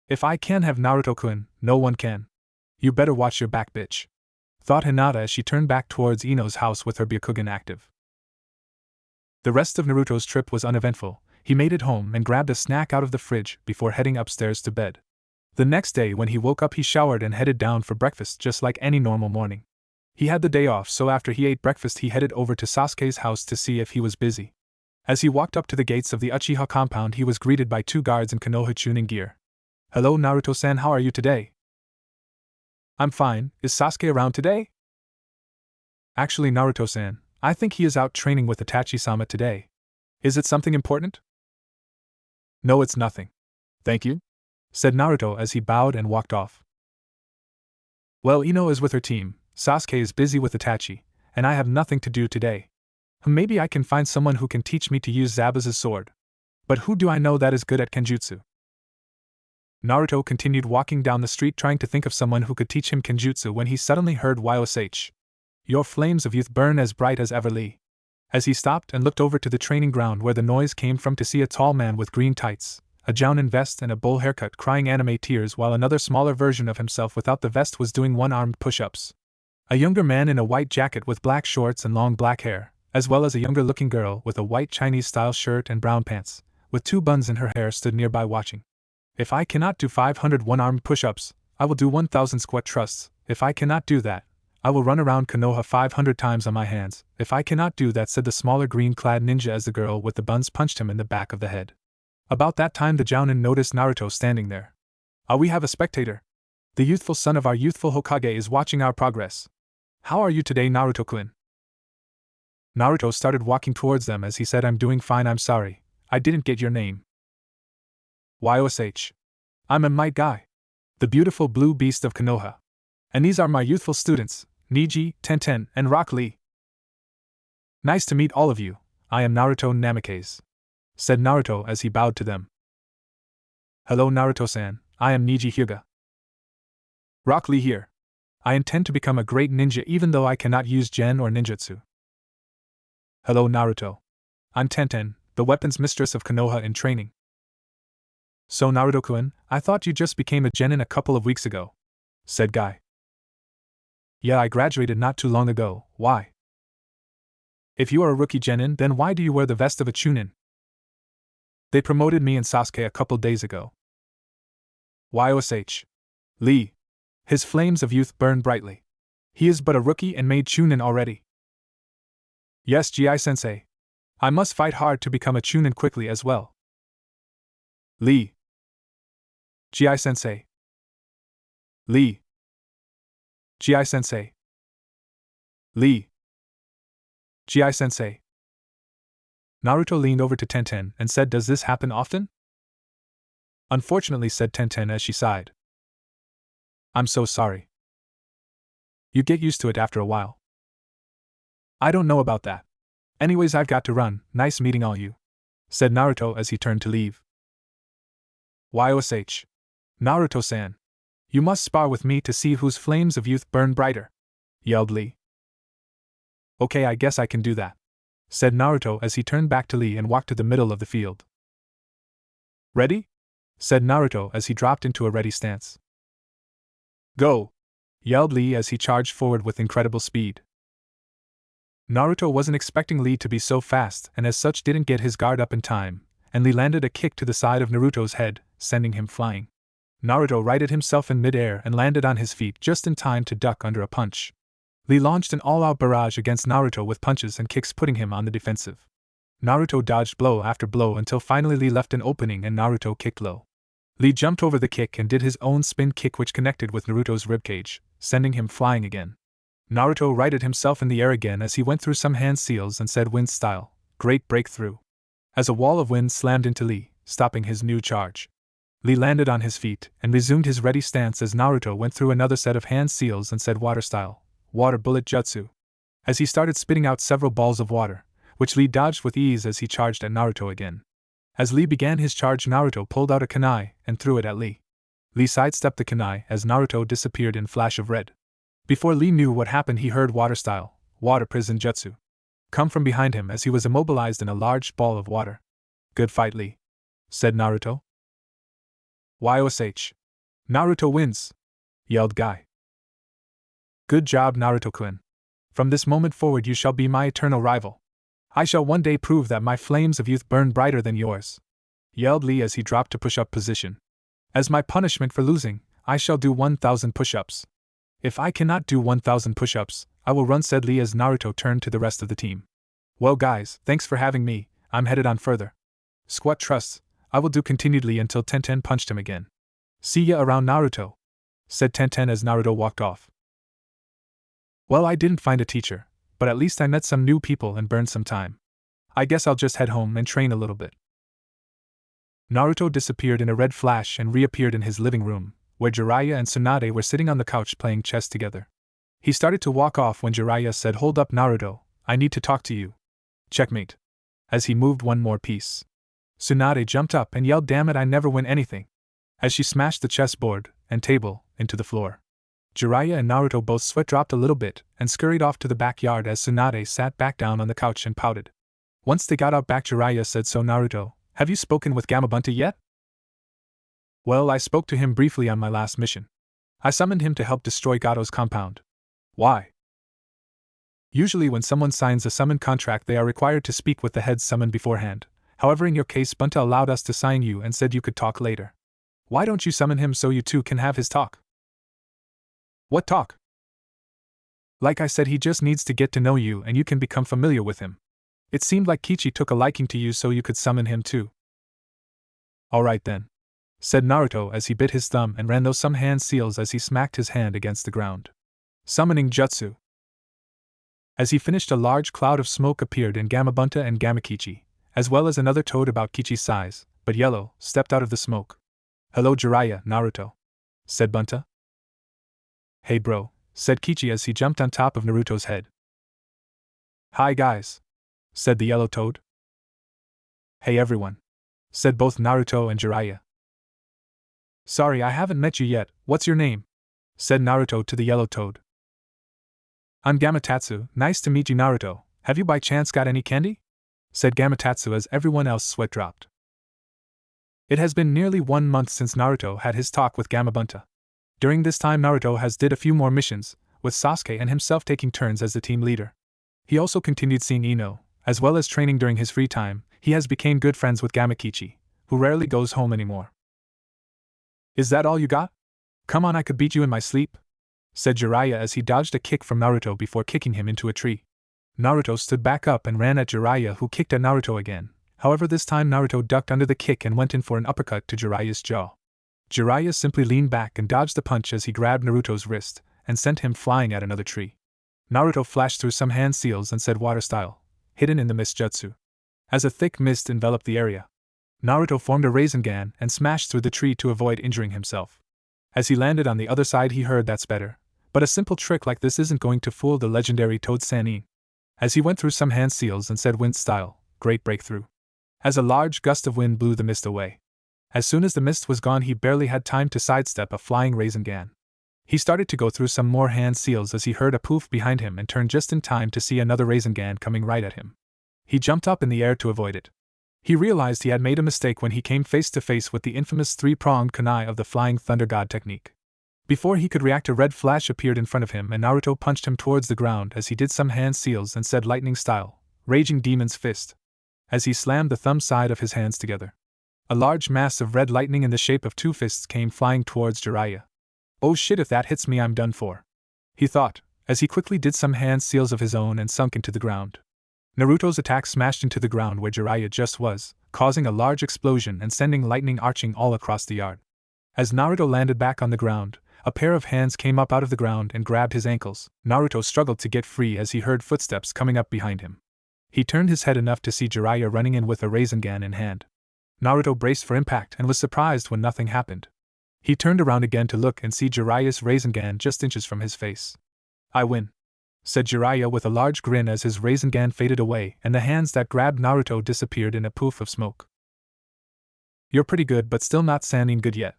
"If I can't have Naruto-kun, no one can. You better watch your back, bitch," thought Hinata as she turned back towards Ino's house with her Byakugan active. The rest of Naruto's trip was uneventful. He made it home and grabbed a snack out of the fridge before heading upstairs to bed. The next day when he woke up he showered and headed down for breakfast just like any normal morning. He had the day off, so after he ate breakfast he headed over to Sasuke's house to see if he was busy. As he walked up to the gates of the Uchiha compound he was greeted by two guards in Konoha tuning gear. "Hello Naruto-san, how are you today?" "I'm fine, is Sasuke around today?" "Actually Naruto-san, I think he is out training with Itachi-sama today. Is it something important?" "No, it's nothing. Thank you," said Naruto as he bowed and walked off. "Well, Ino is with her team, Sasuke is busy with Itachi, and I have nothing to do today. Maybe I can find someone who can teach me to use Zabuza's sword. But who do I know that is good at Kenjutsu?" Naruto continued walking down the street trying to think of someone who could teach him Kenjutsu when he suddenly heard YOSH. "Your flames of youth burn as bright as ever, Lee." As he stopped and looked over to the training ground where the noise came from to see a tall man with green tights, a jounin vest and a bowl haircut crying anime tears while another smaller version of himself without the vest was doing one-armed push-ups. A younger man in a white jacket with black shorts and long black hair, as well as a younger-looking girl with a white Chinese-style shirt and brown pants, with two buns in her hair stood nearby watching. "If I cannot do 500 one-armed push-ups, I will do 1,000 squat thrusts. If I cannot do that, I will run around Konoha 500 times on my hands. If I cannot do that, said the smaller green-clad ninja as the girl with the buns punched him in the back of the head. About that time the Jounin noticed Naruto standing there. We have a spectator. The youthful son of our youthful Hokage is watching our progress. How are you today, Naruto-kun? Naruto started walking towards them as he said, I'm doing fine, I'm sorry. I didn't get your name. YOSH. I'm a Might Guy. The beautiful blue beast of Konoha. And these are my youthful students, Niji, Tenten, and Rock Lee. Nice to meet all of you. I am Naruto Namikaze, said Naruto as he bowed to them. Hello Naruto-san, I am Niji Hyuga. Rock Lee here. I intend to become a great ninja even though I cannot use Gen or ninjutsu. Hello Naruto. I'm Tenten, the weapons mistress of Konoha in training. So Naruto-kun, I thought you just became a genin a couple of weeks ago, said Guy. Yeah, I graduated not too long ago. Why? If you are a rookie genin, then why do you wear the vest of a chunin? They promoted me and Sasuke a couple days ago. YOSH. Lee. His flames of youth burn brightly. He is but a rookie and made chunin already. Yes, Gi-sensei. I must fight hard to become a chunin quickly as well. Lee. Gi-sensei. Lee. Gi-sensei. Lee. Gi-sensei. Naruto leaned over to Tenten and said, Does this happen often? Unfortunately, said Tenten as she sighed. I'm so sorry. You get used to it after a while. I don't know about that. Anyways, I've got to run. Nice meeting all you, said Naruto as he turned to leave. YOSH. Naruto-san. You must spar with me to see whose flames of youth burn brighter, yelled Lee. Okay, I guess I can do that, said Naruto as he turned back to Lee and walked to the middle of the field. Ready? Said Naruto as he dropped into a ready stance. Go! Yelled Lee as he charged forward with incredible speed. Naruto wasn't expecting Lee to be so fast and as such didn't get his guard up in time, and Lee landed a kick to the side of Naruto's head, sending him flying. Naruto righted himself in midair and landed on his feet just in time to duck under a punch. Lee launched an all-out barrage against Naruto with punches and kicks, putting him on the defensive. Naruto dodged blow after blow until finally Lee left an opening and Naruto kicked low. Lee jumped over the kick and did his own spin kick which connected with Naruto's ribcage, sending him flying again. Naruto righted himself in the air again as he went through some hand seals and said, Wind style, great breakthrough. As a wall of wind slammed into Lee, stopping his new charge. Lee landed on his feet and resumed his ready stance as Naruto went through another set of hand seals and said, Water style, water bullet jutsu. As he started spitting out several balls of water, which Lee dodged with ease as he charged at Naruto again. As Lee began his charge, Naruto pulled out a kunai and threw it at Lee. Lee sidestepped the kunai as Naruto disappeared in a flash of red. Before Lee knew what happened, he heard water style, water prison jutsu, come from behind him as he was immobilized in a large ball of water. Good fight, Lee, said Naruto. YOSH. Naruto wins, yelled Guy. Good job, Naruto-kun. From this moment forward you shall be my eternal rival. I shall one day prove that my flames of youth burn brighter than yours, yelled Lee as he dropped to push-up position. As my punishment for losing, I shall do 1,000 push-ups. If I cannot do 1,000 push-ups, I will run, said Lee as Naruto turned to the rest of the team. Well guys, thanks for having me, I'm headed on further. Squat thrusts, I will do continuedly until Tenten punched him again. See ya around, Naruto, said Tenten as Naruto walked off. Well, I didn't find a teacher, but at least I met some new people and burned some time. I guess I'll just head home and train a little bit. Naruto disappeared in a red flash and reappeared in his living room, where Jiraiya and Tsunade were sitting on the couch playing chess together. He started to walk off when Jiraiya said, Hold up, Naruto, I need to talk to you. Checkmate. As he moved one more piece. Tsunade jumped up and yelled, Damn it, I never win anything, as she smashed the chessboard and table into the floor. Jiraiya and Naruto both sweat dropped a little bit and scurried off to the backyard as Tsunade sat back down on the couch and pouted. Once they got out back, Jiraiya said, So Naruto, have you spoken with Gamabunta yet? Well, I spoke to him briefly on my last mission. I summoned him to help destroy Gato's compound. Why? Usually when someone signs a summon contract they are required to speak with the head summoned beforehand. However, in your case, Bunta allowed us to sign you and said you could talk later. Why don't you summon him so you two can have his talk? What talk? Like I said, he just needs to get to know you and you can become familiar with him. It seemed like Kichi took a liking to you so you could summon him too. Alright then, said Naruto as he bit his thumb and ran those some hand seals as he smacked his hand against the ground. Summoning Jutsu. As he finished, a large cloud of smoke appeared and Gamabunta and Gamakichi, as well as another toad about Kichi's size, but yellow, stepped out of the smoke. Hello Jiraiya, Naruto, said Bunta. Hey bro, said Kichi as he jumped on top of Naruto's head. Hi guys, said the yellow toad. Hey everyone, said both Naruto and Jiraiya. Sorry, I haven't met you yet, what's your name? Said Naruto to the yellow toad. I'm Gamatatsu, nice to meet you Naruto, have you by chance got any candy? Said Gamatatsu as everyone else sweat dropped. It has been nearly 1 month since Naruto had his talk with Gamabunta. During this time Naruto has did a few more missions, with Sasuke and himself taking turns as the team leader. He also continued seeing Ino, as well as training during his free time. He has become good friends with Gamakichi, who rarely goes home anymore. Is that all you got? Come on, I could beat you in my sleep, said Jiraiya as he dodged a kick from Naruto before kicking him into a tree. Naruto stood back up and ran at Jiraiya, who kicked at Naruto again. However, this time Naruto ducked under the kick and went in for an uppercut to Jiraiya's jaw. Jiraiya simply leaned back and dodged the punch as he grabbed Naruto's wrist and sent him flying at another tree. Naruto flashed through some hand seals and said water style, hidden in the mist jutsu. As a thick mist enveloped the area, Naruto formed a Rasengan and smashed through the tree to avoid injuring himself. As he landed on the other side, he heard that's better, but a simple trick like this isn't going to fool the legendary Toad Sannin. As he went through some hand seals and said wind style, great breakthrough. As a large gust of wind blew the mist away. As soon as the mist was gone, he barely had time to sidestep a flying Rasengan. He started to go through some more hand seals as he heard a poof behind him and turned just in time to see another Rasengan coming right at him. He jumped up in the air to avoid it. He realized he had made a mistake when he came face to face with the infamous three-pronged kunai of the Flying Thunder God technique. Before he could react, a red flash appeared in front of him and Naruto punched him towards the ground as he did some hand seals and said lightning style, Raging Demon's Fist. As he slammed the thumb side of his hands together, a large mass of red lightning in the shape of two fists came flying towards Jiraiya. Oh shit, if that hits me I'm done for, he thought, as he quickly did some hand seals of his own and sunk into the ground. Naruto's attack smashed into the ground where Jiraiya just was, causing a large explosion and sending lightning arching all across the yard. As Naruto landed back on the ground, a pair of hands came up out of the ground and grabbed his ankles. Naruto struggled to get free as he heard footsteps coming up behind him. He turned his head enough to see Jiraiya running in with a Rasengan in hand. Naruto braced for impact and was surprised when nothing happened. He turned around again to look and see Jiraiya's Rasengan just inches from his face. I win, said Jiraiya with a large grin as his Rasengan faded away and the hands that grabbed Naruto disappeared in a poof of smoke. You're pretty good but still not Sannin good yet.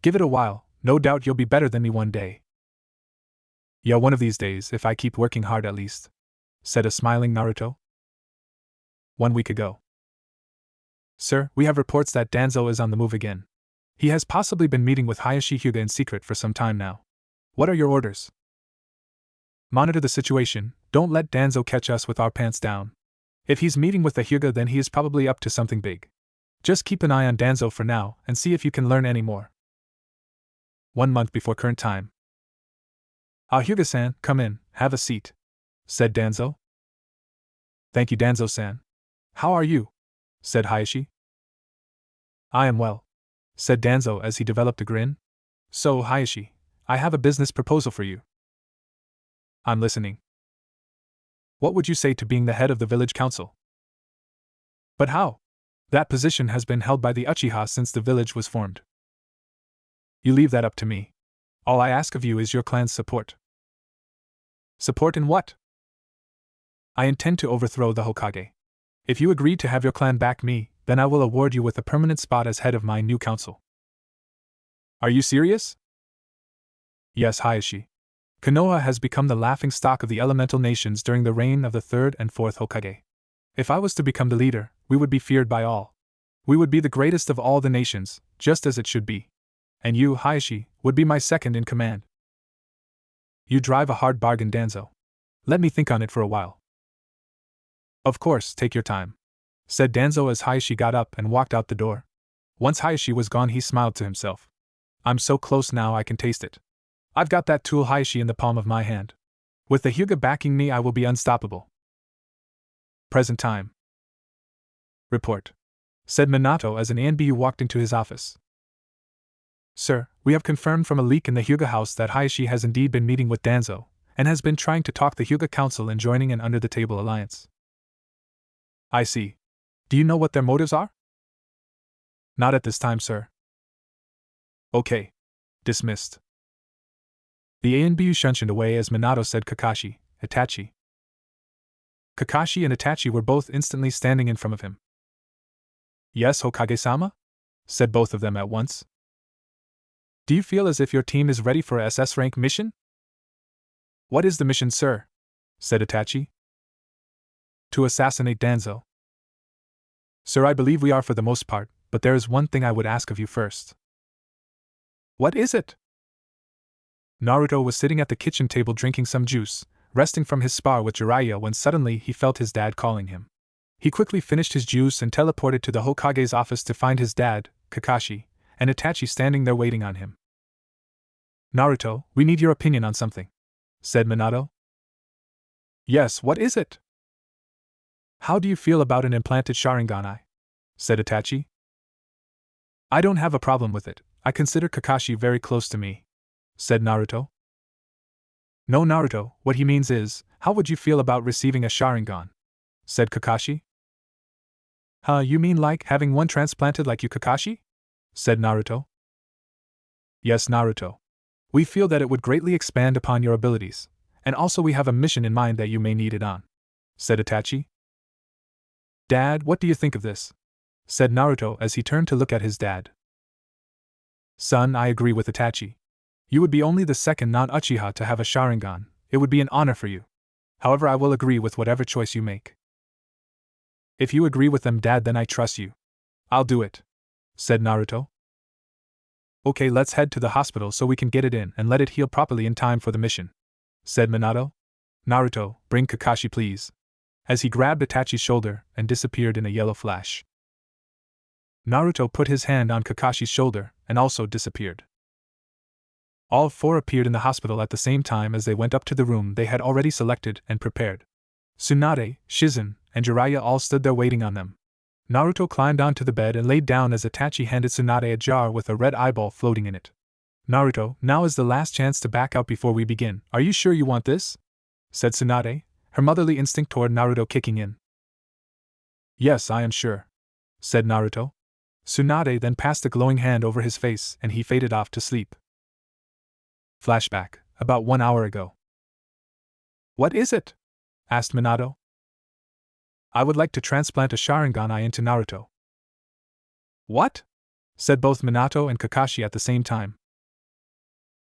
Give it a while, no doubt you'll be better than me one day. Yeah, one of these days if I keep working hard at least, said a smiling Naruto. 1 week ago. Sir, we have reports that Danzo is on the move again. He has possibly been meeting with Hayashi Hyuga in secret for some time now. What are your orders? Monitor the situation, don't let Danzo catch us with our pants down. If he's meeting with the Hyuga then he is probably up to something big. Just keep an eye on Danzo for now and see if you can learn any more. 1 month before current time. Ah, Hyuga-san, come in, have a seat, said Danzo. Thank you Danzo-san. How are you? Said Hayashi. I am well, said Danzo as he developed a grin. So, Hayashi, I have a business proposal for you. I'm listening. What would you say to being the head of the village council? But how? That position has been held by the Uchiha since the village was formed. You leave that up to me. All I ask of you is your clan's support. Support in what? I intend to overthrow the Hokage. If you agree to have your clan back me, then I will award you with a permanent spot as head of my new council. Are you serious? Yes, Hayashi. Konoha has become the laughingstock of the elemental nations during the reign of the third and fourth Hokage. If I was to become the leader, we would be feared by all. We would be the greatest of all the nations, just as it should be. And you, Hayashi, would be my second in command. You drive a hard bargain, Danzo. Let me think on it for a while. Of course, take your time, said Danzo as Hayashi got up and walked out the door. Once Hayashi was gone, he smiled to himself. I'm so close now I can taste it. I've got that tool Hayashi in the palm of my hand. With the Hyuga backing me, I will be unstoppable. Present time. Report, said Minato as an ANBU walked into his office. Sir, we have confirmed from a leak in the Hyuga house that Hayashi has indeed been meeting with Danzo, and has been trying to talk the Hyuga Council into joining an under-the-table alliance. I see. Do you know what their motives are? Not at this time, sir. Okay. Dismissed. The ANBU shunshined away as Minato said Kakashi, Itachi. Kakashi and Itachi were both instantly standing in front of him. Yes, Hokage-sama? Said both of them at once. Do you feel as if your team is ready for a SS rank mission? What is the mission, sir? Said Itachi. To assassinate Danzo. Sir, I believe we are for the most part, but there is one thing I would ask of you first. What is it? Naruto was sitting at the kitchen table drinking some juice, resting from his spar with Jiraiya when suddenly he felt his dad calling him. He quickly finished his juice and teleported to the Hokage's office to find his dad, Kakashi, and Itachi standing there waiting on him. Naruto, we need your opinion on something, said Minato. Yes, what is it? How do you feel about an implanted Sharingan eye? Said Itachi. I don't have a problem with it. I consider Kakashi very close to me, said Naruto. No, Naruto, what he means is, how would you feel about receiving a Sharingan? Said Kakashi. Huh, you mean like having one transplanted like you, Kakashi? Said Naruto. Yes, Naruto. We feel that it would greatly expand upon your abilities, and also we have a mission in mind that you may need it on, said Itachi. Dad, what do you think of this? Said Naruto as he turned to look at his dad. Son, I agree with Itachi. You would be only the second non-Uchiha to have a Sharingan. It would be an honor for you. However, I will agree with whatever choice you make. If you agree with them, Dad, then I trust you. I'll do it, said Naruto. Okay, let's head to the hospital so we can get it in and let it heal properly in time for the mission, said Minato. Naruto, bring Kakashi please, as he grabbed Itachi's shoulder and disappeared in a yellow flash. Naruto put his hand on Kakashi's shoulder and also disappeared. All four appeared in the hospital at the same time as they went up to the room they had already selected and prepared. Tsunade, Shizen, and Jiraiya all stood there waiting on them. Naruto climbed onto the bed and laid down as Itachi handed Tsunade a jar with a red eyeball floating in it. Naruto, now is the last chance to back out before we begin. Are you sure you want this? Said Tsunade, her motherly instinct toward Naruto kicking in. Yes, I am sure, said Naruto. Tsunade then passed a glowing hand over his face and he faded off to sleep. Flashback, about 1 hour ago. What is it? Asked Minato. I would like to transplant a Sharingan eye into Naruto. What? Said both Minato and Kakashi at the same time.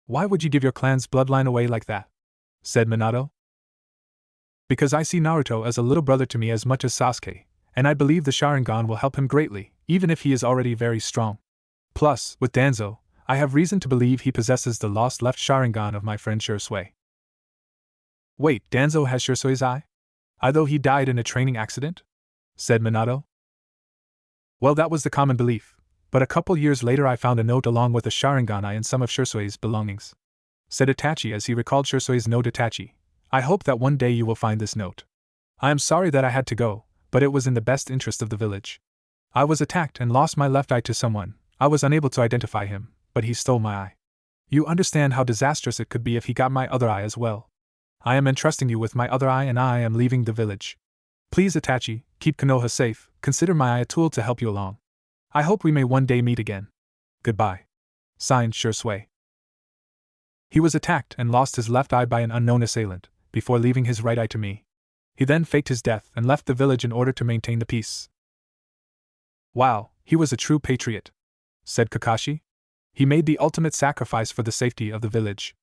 Why would you give your clan's bloodline away like that? Said Minato. Because I see Naruto as a little brother to me as much as Sasuke, and I believe the Sharingan will help him greatly, even if he is already very strong. Plus, with Danzo, I have reason to believe he possesses the lost left Sharingan of my friend Shisui. Wait, Danzo has Shisui's eye? Although he died in a training accident? Said Minato. Well, that was the common belief, but a couple years later I found a note along with a Sharingan eye and some of Shisui's belongings. Said Itachi as he recalled Shisui's note. Itachi, I hope that one day you will find this note. I am sorry that I had to go, but it was in the best interest of the village. I was attacked and lost my left eye to someone. I was unable to identify him, but he stole my eye. You understand how disastrous it could be if he got my other eye as well. I am entrusting you with my other eye and I am leaving the village. Please, Itachi, keep Konoha safe, consider my eye a tool to help you along. I hope we may one day meet again. Goodbye. Signed, Shisui. He was attacked and lost his left eye by an unknown assailant, before leaving his right eye to me. He then faked his death and left the village in order to maintain the peace. Wow, he was a true patriot, said Kakashi. He made the ultimate sacrifice for the safety of the village.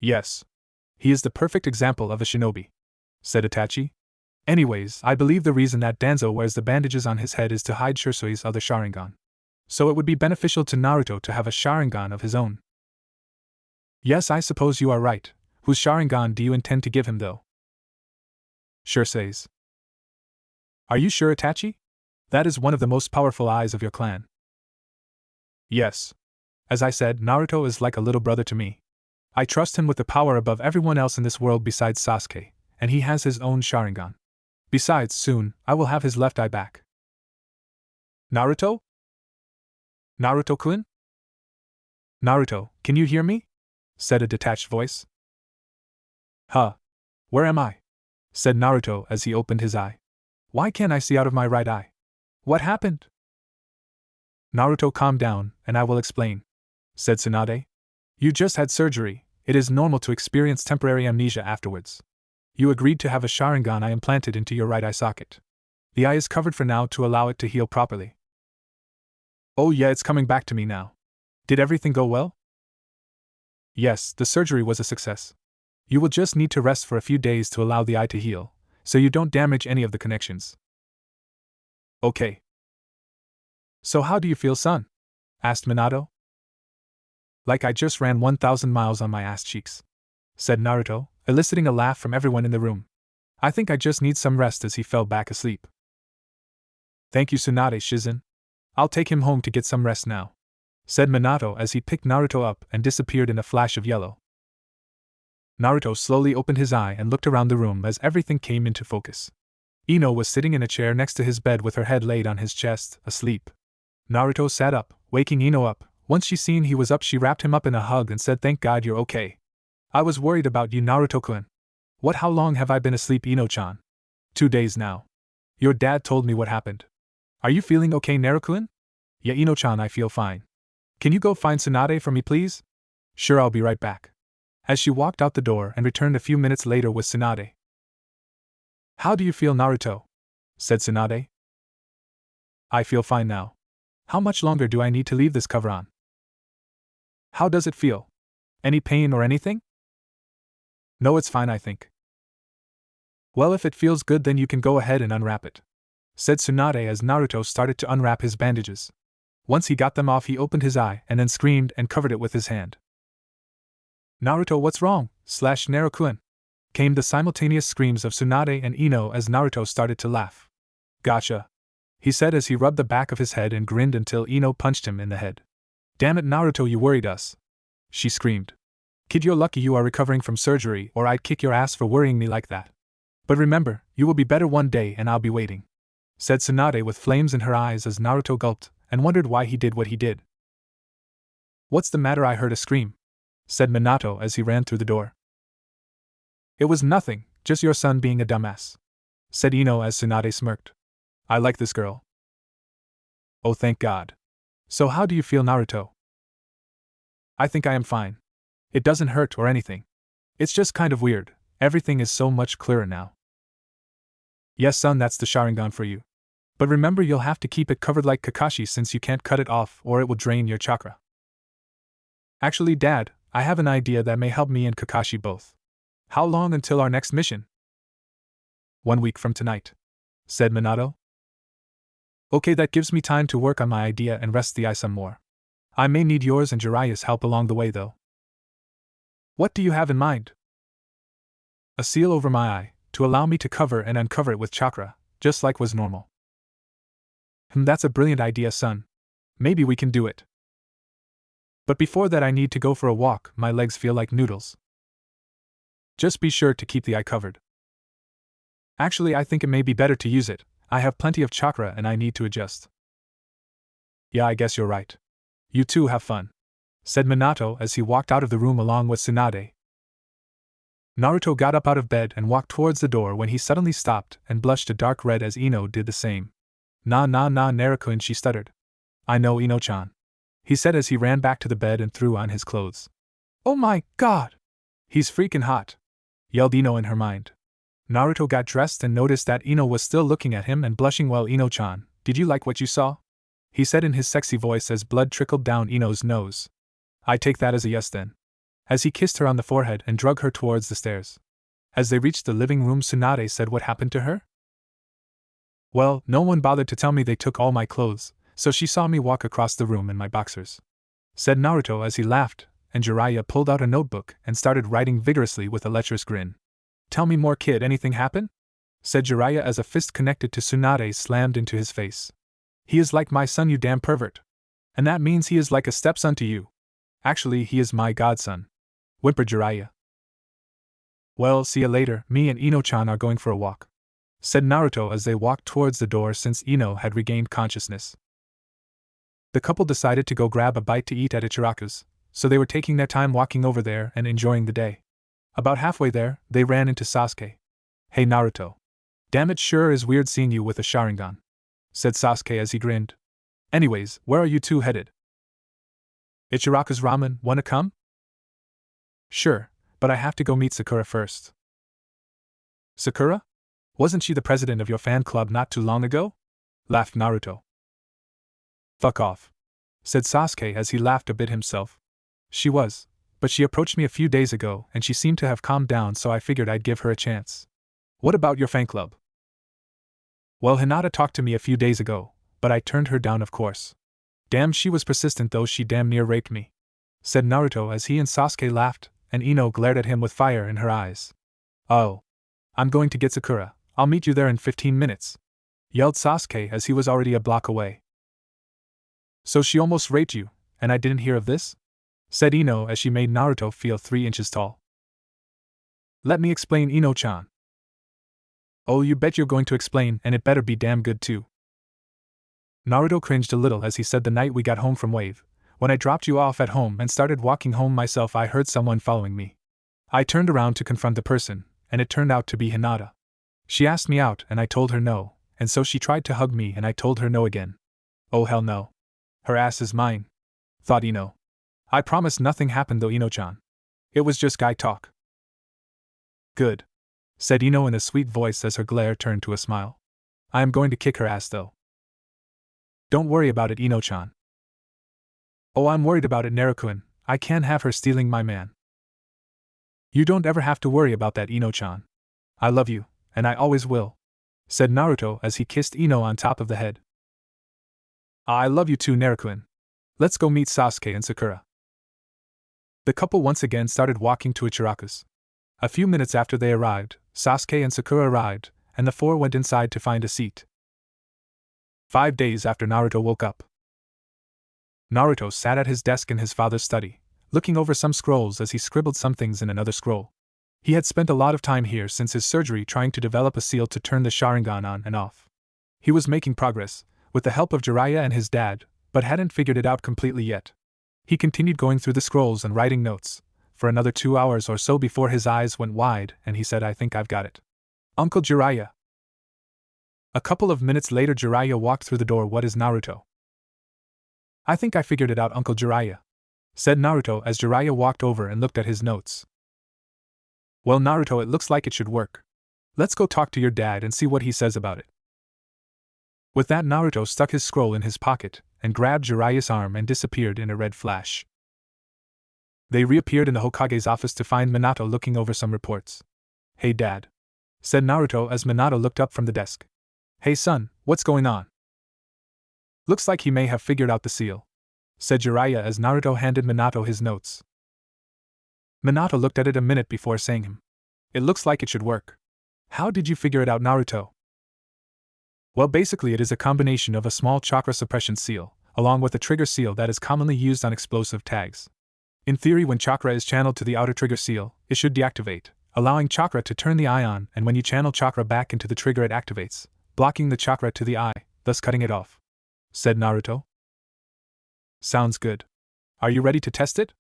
Yes. He is the perfect example of a shinobi, said Itachi. Anyways, I believe the reason that Danzo wears the bandages on his head is to hide Shisui's other Sharingan. So it would be beneficial to Naruto to have a Sharingan of his own. Yes, I suppose you are right. Whose Sharingan do you intend to give him, though? Shisui's. Are you sure, Itachi? That is one of the most powerful eyes of your clan. Yes. As I said, Naruto is like a little brother to me. I trust him with the power above everyone else in this world besides Sasuke, and he has his own Sharingan. Besides, soon, I will have his left eye back. Naruto? Naruto-kun? Naruto, can you hear me? Said a detached voice. Huh. Where am I? Said Naruto as he opened his eye. Why can't I see out of my right eye? What happened? Naruto, calm down, and I will explain, said Tsunade. You just had surgery. It is normal to experience temporary amnesia afterwards. You agreed to have a Sharingan I implanted into your right eye socket. The eye is covered for now to allow it to heal properly. Oh yeah, it's coming back to me now. Did everything go well? Yes, the surgery was a success. You will just need to rest for a few days to allow the eye to heal, so you don't damage any of the connections. Okay. So how do you feel, son? Asked Minato. Like I just ran 1,000 miles on my ass cheeks, said Naruto, eliciting a laugh from everyone in the room. I think I just need some rest as he fell back asleep. Thank you, Tsunade Shizen. I'll take him home to get some rest now, said Minato as he picked Naruto up and disappeared in a flash of yellow. Naruto slowly opened his eye and looked around the room as everything came into focus. Ino was sitting in a chair next to his bed with her head laid on his chest, asleep. Naruto sat up, waking Ino up. Once she seen he was up, she wrapped him up in a hug and said, "Thank God you're okay. I was worried about you, Naruto-kun." "What, how long have I been asleep, Ino-chan?" 2 days now. Your dad told me what happened. Are you feeling okay, Naruto-kun? Yeah, Ino-chan, I feel fine. Can you go find Tsunade for me, please? Sure, I'll be right back. As she walked out the door and returned a few minutes later with Tsunade. How do you feel, Naruto? Said Tsunade. I feel fine now. How much longer do I need to leave this cover on? How does it feel? Any pain or anything? No, it's fine, I think. Well, if it feels good, then you can go ahead and unwrap it, said Tsunade as Naruto started to unwrap his bandages. Once he got them off, he opened his eye and then screamed and covered it with his hand. Naruto, what's wrong? Naruto-kun, came the simultaneous screams of Tsunade and Ino as Naruto started to laugh. Gotcha, he said as he rubbed the back of his head and grinned until Ino punched him in the head. Damn it, Naruto, you worried us, she screamed. Kid, you're lucky you are recovering from surgery, or I'd kick your ass for worrying me like that. But remember, you will be better one day and I'll be waiting, said Tsunade with flames in her eyes as Naruto gulped and wondered why he did what he did. What's the matter? I heard a scream, said Minato as he ran through the door. It was nothing, just your son being a dumbass, said Ino as Tsunade smirked. I like this girl. Oh, thank God. So how do you feel, Naruto? I think I am fine. It doesn't hurt or anything. It's just kind of weird. Everything is so much clearer now. Yes, son, that's the Sharingan for you. But remember, you'll have to keep it covered like Kakashi since you can't cut it off or it will drain your chakra. Actually, Dad, I have an idea that may help me and Kakashi both. How long until our next mission? 1 week from tonight, said Minato. Okay, that gives me time to work on my idea and rest the eye some more. I may need yours and Jiraiya's help along the way, though. What do you have in mind? A seal over my eye, to allow me to cover and uncover it with chakra, just like was normal. That's a brilliant idea, son. Maybe we can do it. But before that, I need to go for a walk. My legs feel like noodles. Just be sure to keep the eye covered. Actually, I think it may be better to use it. I have plenty of chakra and I need to adjust. Yeah, I guess you're right. You two have fun, said Minato as he walked out of the room along with Tsunade. Naruto got up out of bed and walked towards the door when he suddenly stopped and blushed a dark red as Ino did the same. Nah, Naruto-kun, she stuttered. I know, Ino-chan, he said as he ran back to the bed and threw on his clothes. Oh my God! He's freaking hot, yelled Ino in her mind. Naruto got dressed and noticed that Ino was still looking at him and blushing. Well, Ino-chan, did you like what you saw? He said in his sexy voice as blood trickled down Ino's nose. I take that as a yes then, as he kissed her on the forehead and drug her towards the stairs. As they reached the living room, Tsunade said, what happened to her? Well, no one bothered to tell me. They took all my clothes, so she saw me walk across the room in my boxers, said Naruto as he laughed, and Jiraiya pulled out a notebook and started writing vigorously with a lecherous grin. Tell me more, kid, anything happen? Said Jiraiya as a fist connected to Tsunade slammed into his face. He is like my son, you damn pervert. And that means he is like a stepson to you. Actually, he is my godson. whimpered Jiraiya. Well, see ya later, me and Ino-chan are going for a walk, said Naruto as they walked towards the door since Ino had regained consciousness. The couple decided to go grab a bite to eat at Ichiraku's, so they were taking their time walking over there and enjoying the day. About halfway there, they ran into Sasuke. Hey Naruto. Damn, it sure is weird seeing you with a Sharingan, said Sasuke as he grinned. Anyways, where are you two headed? Ichiraku's ramen, wanna come? Sure, but I have to go meet Sakura first. Sakura? Wasn't she the president of your fan club not too long ago? Laughed Naruto. Fuck off, said Sasuke as he laughed a bit himself. She was, but she approached me a few days ago and she seemed to have calmed down, so I figured I'd give her a chance. What about your fan club? Well, Hinata talked to me a few days ago, but I turned her down, of course. Damn, she was persistent though, she damn near raped me, said Naruto as he and Sasuke laughed, and Ino glared at him with fire in her eyes. Oh. I'm going to get Sakura, I'll meet you there in 15 minutes, yelled Sasuke as he was already a block away. So she almost raped you, and I didn't hear of this? Said Ino as she made Naruto feel 3 inches tall. Let me explain, Ino-chan. Oh, you bet you're going to explain, and it better be damn good too. Naruto cringed a little as he said, the night we got home from Wave, when I dropped you off at home and started walking home myself, I heard someone following me. I turned around to confront the person, and it turned out to be Hinata. She asked me out and I told her no, and so she tried to hug me and I told her no again. Oh hell no. Her ass is mine, thought Ino. I promise nothing happened though, Ino-chan. It was just guy talk. Good, said Ino in a sweet voice as her glare turned to a smile. I am going to kick her ass though. Don't worry about it, Ino-chan. Oh, I'm worried about it, Naruto-kun. I can't have her stealing my man. You don't ever have to worry about that, Ino-chan. I love you, and I always will, said Naruto as he kissed Ino on top of the head. I love you too, Naruto-kun. Let's go meet Sasuke and Sakura. The couple once again started walking to Ichiraku's. A few minutes after they arrived, Sasuke and Sakura arrived, and the four went inside to find a seat. 5 days after Naruto woke up. Naruto sat at his desk in his father's study, looking over some scrolls as he scribbled some things in another scroll. He had spent a lot of time here since his surgery trying to develop a seal to turn the Sharingan on and off. He was making progress, with the help of Jiraiya and his dad, but hadn't figured it out completely yet. He continued going through the scrolls and writing notes, for another 2 hours or so before his eyes went wide and he said, I think I've got it. Uncle Jiraiya. A couple of minutes later Jiraiya walked through the door. What is Naruto? I think I figured it out, Uncle Jiraiya, said Naruto as Jiraiya walked over and looked at his notes. Well, Naruto, it looks like it should work. Let's go talk to your dad and see what he says about it. With that, Naruto stuck his scroll in his pocket and grabbed Jiraiya's arm and disappeared in a red flash. They reappeared in the Hokage's office to find Minato looking over some reports. Hey Dad, said Naruto as Minato looked up from the desk. Hey son, what's going on? Looks like he may have figured out the seal, said Jiraiya as Naruto handed Minato his notes. Minato looked at it a minute before saying him. It looks like it should work. How did you figure it out, Naruto? Well, basically it is a combination of a small chakra suppression seal, along with a trigger seal that is commonly used on explosive tags. In theory, when chakra is channeled to the outer trigger seal, it should deactivate, allowing chakra to turn the eye on, and when you channel chakra back into the trigger it activates, blocking the chakra to the eye, thus cutting it off, said Naruto. Sounds good. Are you ready to test it?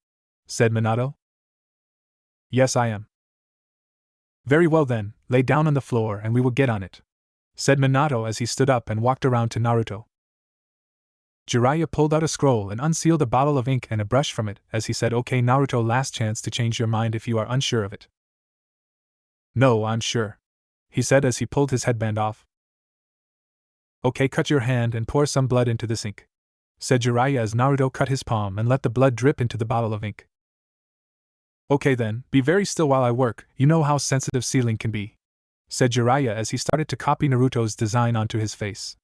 Said Minato. Yes, I am. Very well then, lay down on the floor and we will get on it, said Minato as he stood up and walked around to Naruto. Jiraiya pulled out a scroll and unsealed a bottle of ink and a brush from it as he said, Okay Naruto, last chance to change your mind if you are unsure of it. No, I'm sure, he said as he pulled his headband off. Okay, cut your hand and pour some blood into this ink, said Jiraiya as Naruto cut his palm and let the blood drip into the bottle of ink. Okay then, be very still while I work, you know how sensitive sealing can be, said Jiraiya as he started to copy Naruto's design onto his face.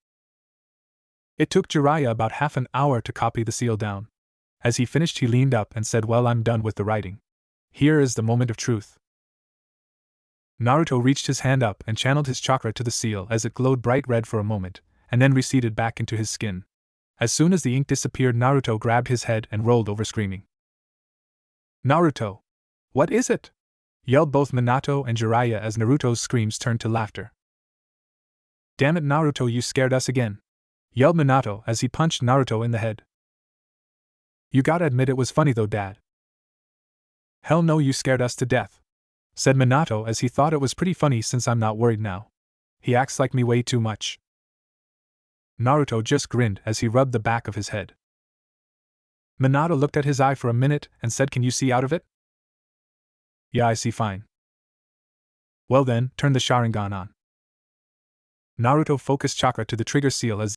It took Jiraiya about half an hour to copy the seal down. As he finished he leaned up and said, Well, I'm done with the writing. Here is the moment of truth. Naruto reached his hand up and channeled his chakra to the seal as it glowed bright red for a moment, and then receded back into his skin. As soon as the ink disappeared, Naruto grabbed his head and rolled over screaming. Naruto! What is it? Yelled both Minato and Jiraiya as Naruto's screams turned to laughter. Damn it, Naruto, you scared us again! Yelled Minato as he punched Naruto in the head. You gotta admit it was funny though, Dad. Hell no, you scared us to death, said Minato as he thought it was pretty funny since I'm not worried now. He acts like me way too much. Naruto just grinned as he rubbed the back of his head. Minato looked at his eye for a minute and said, Can you see out of it? Yeah, I see fine. Well then, turn the Sharingan on. Naruto focused chakra to the trigger seal as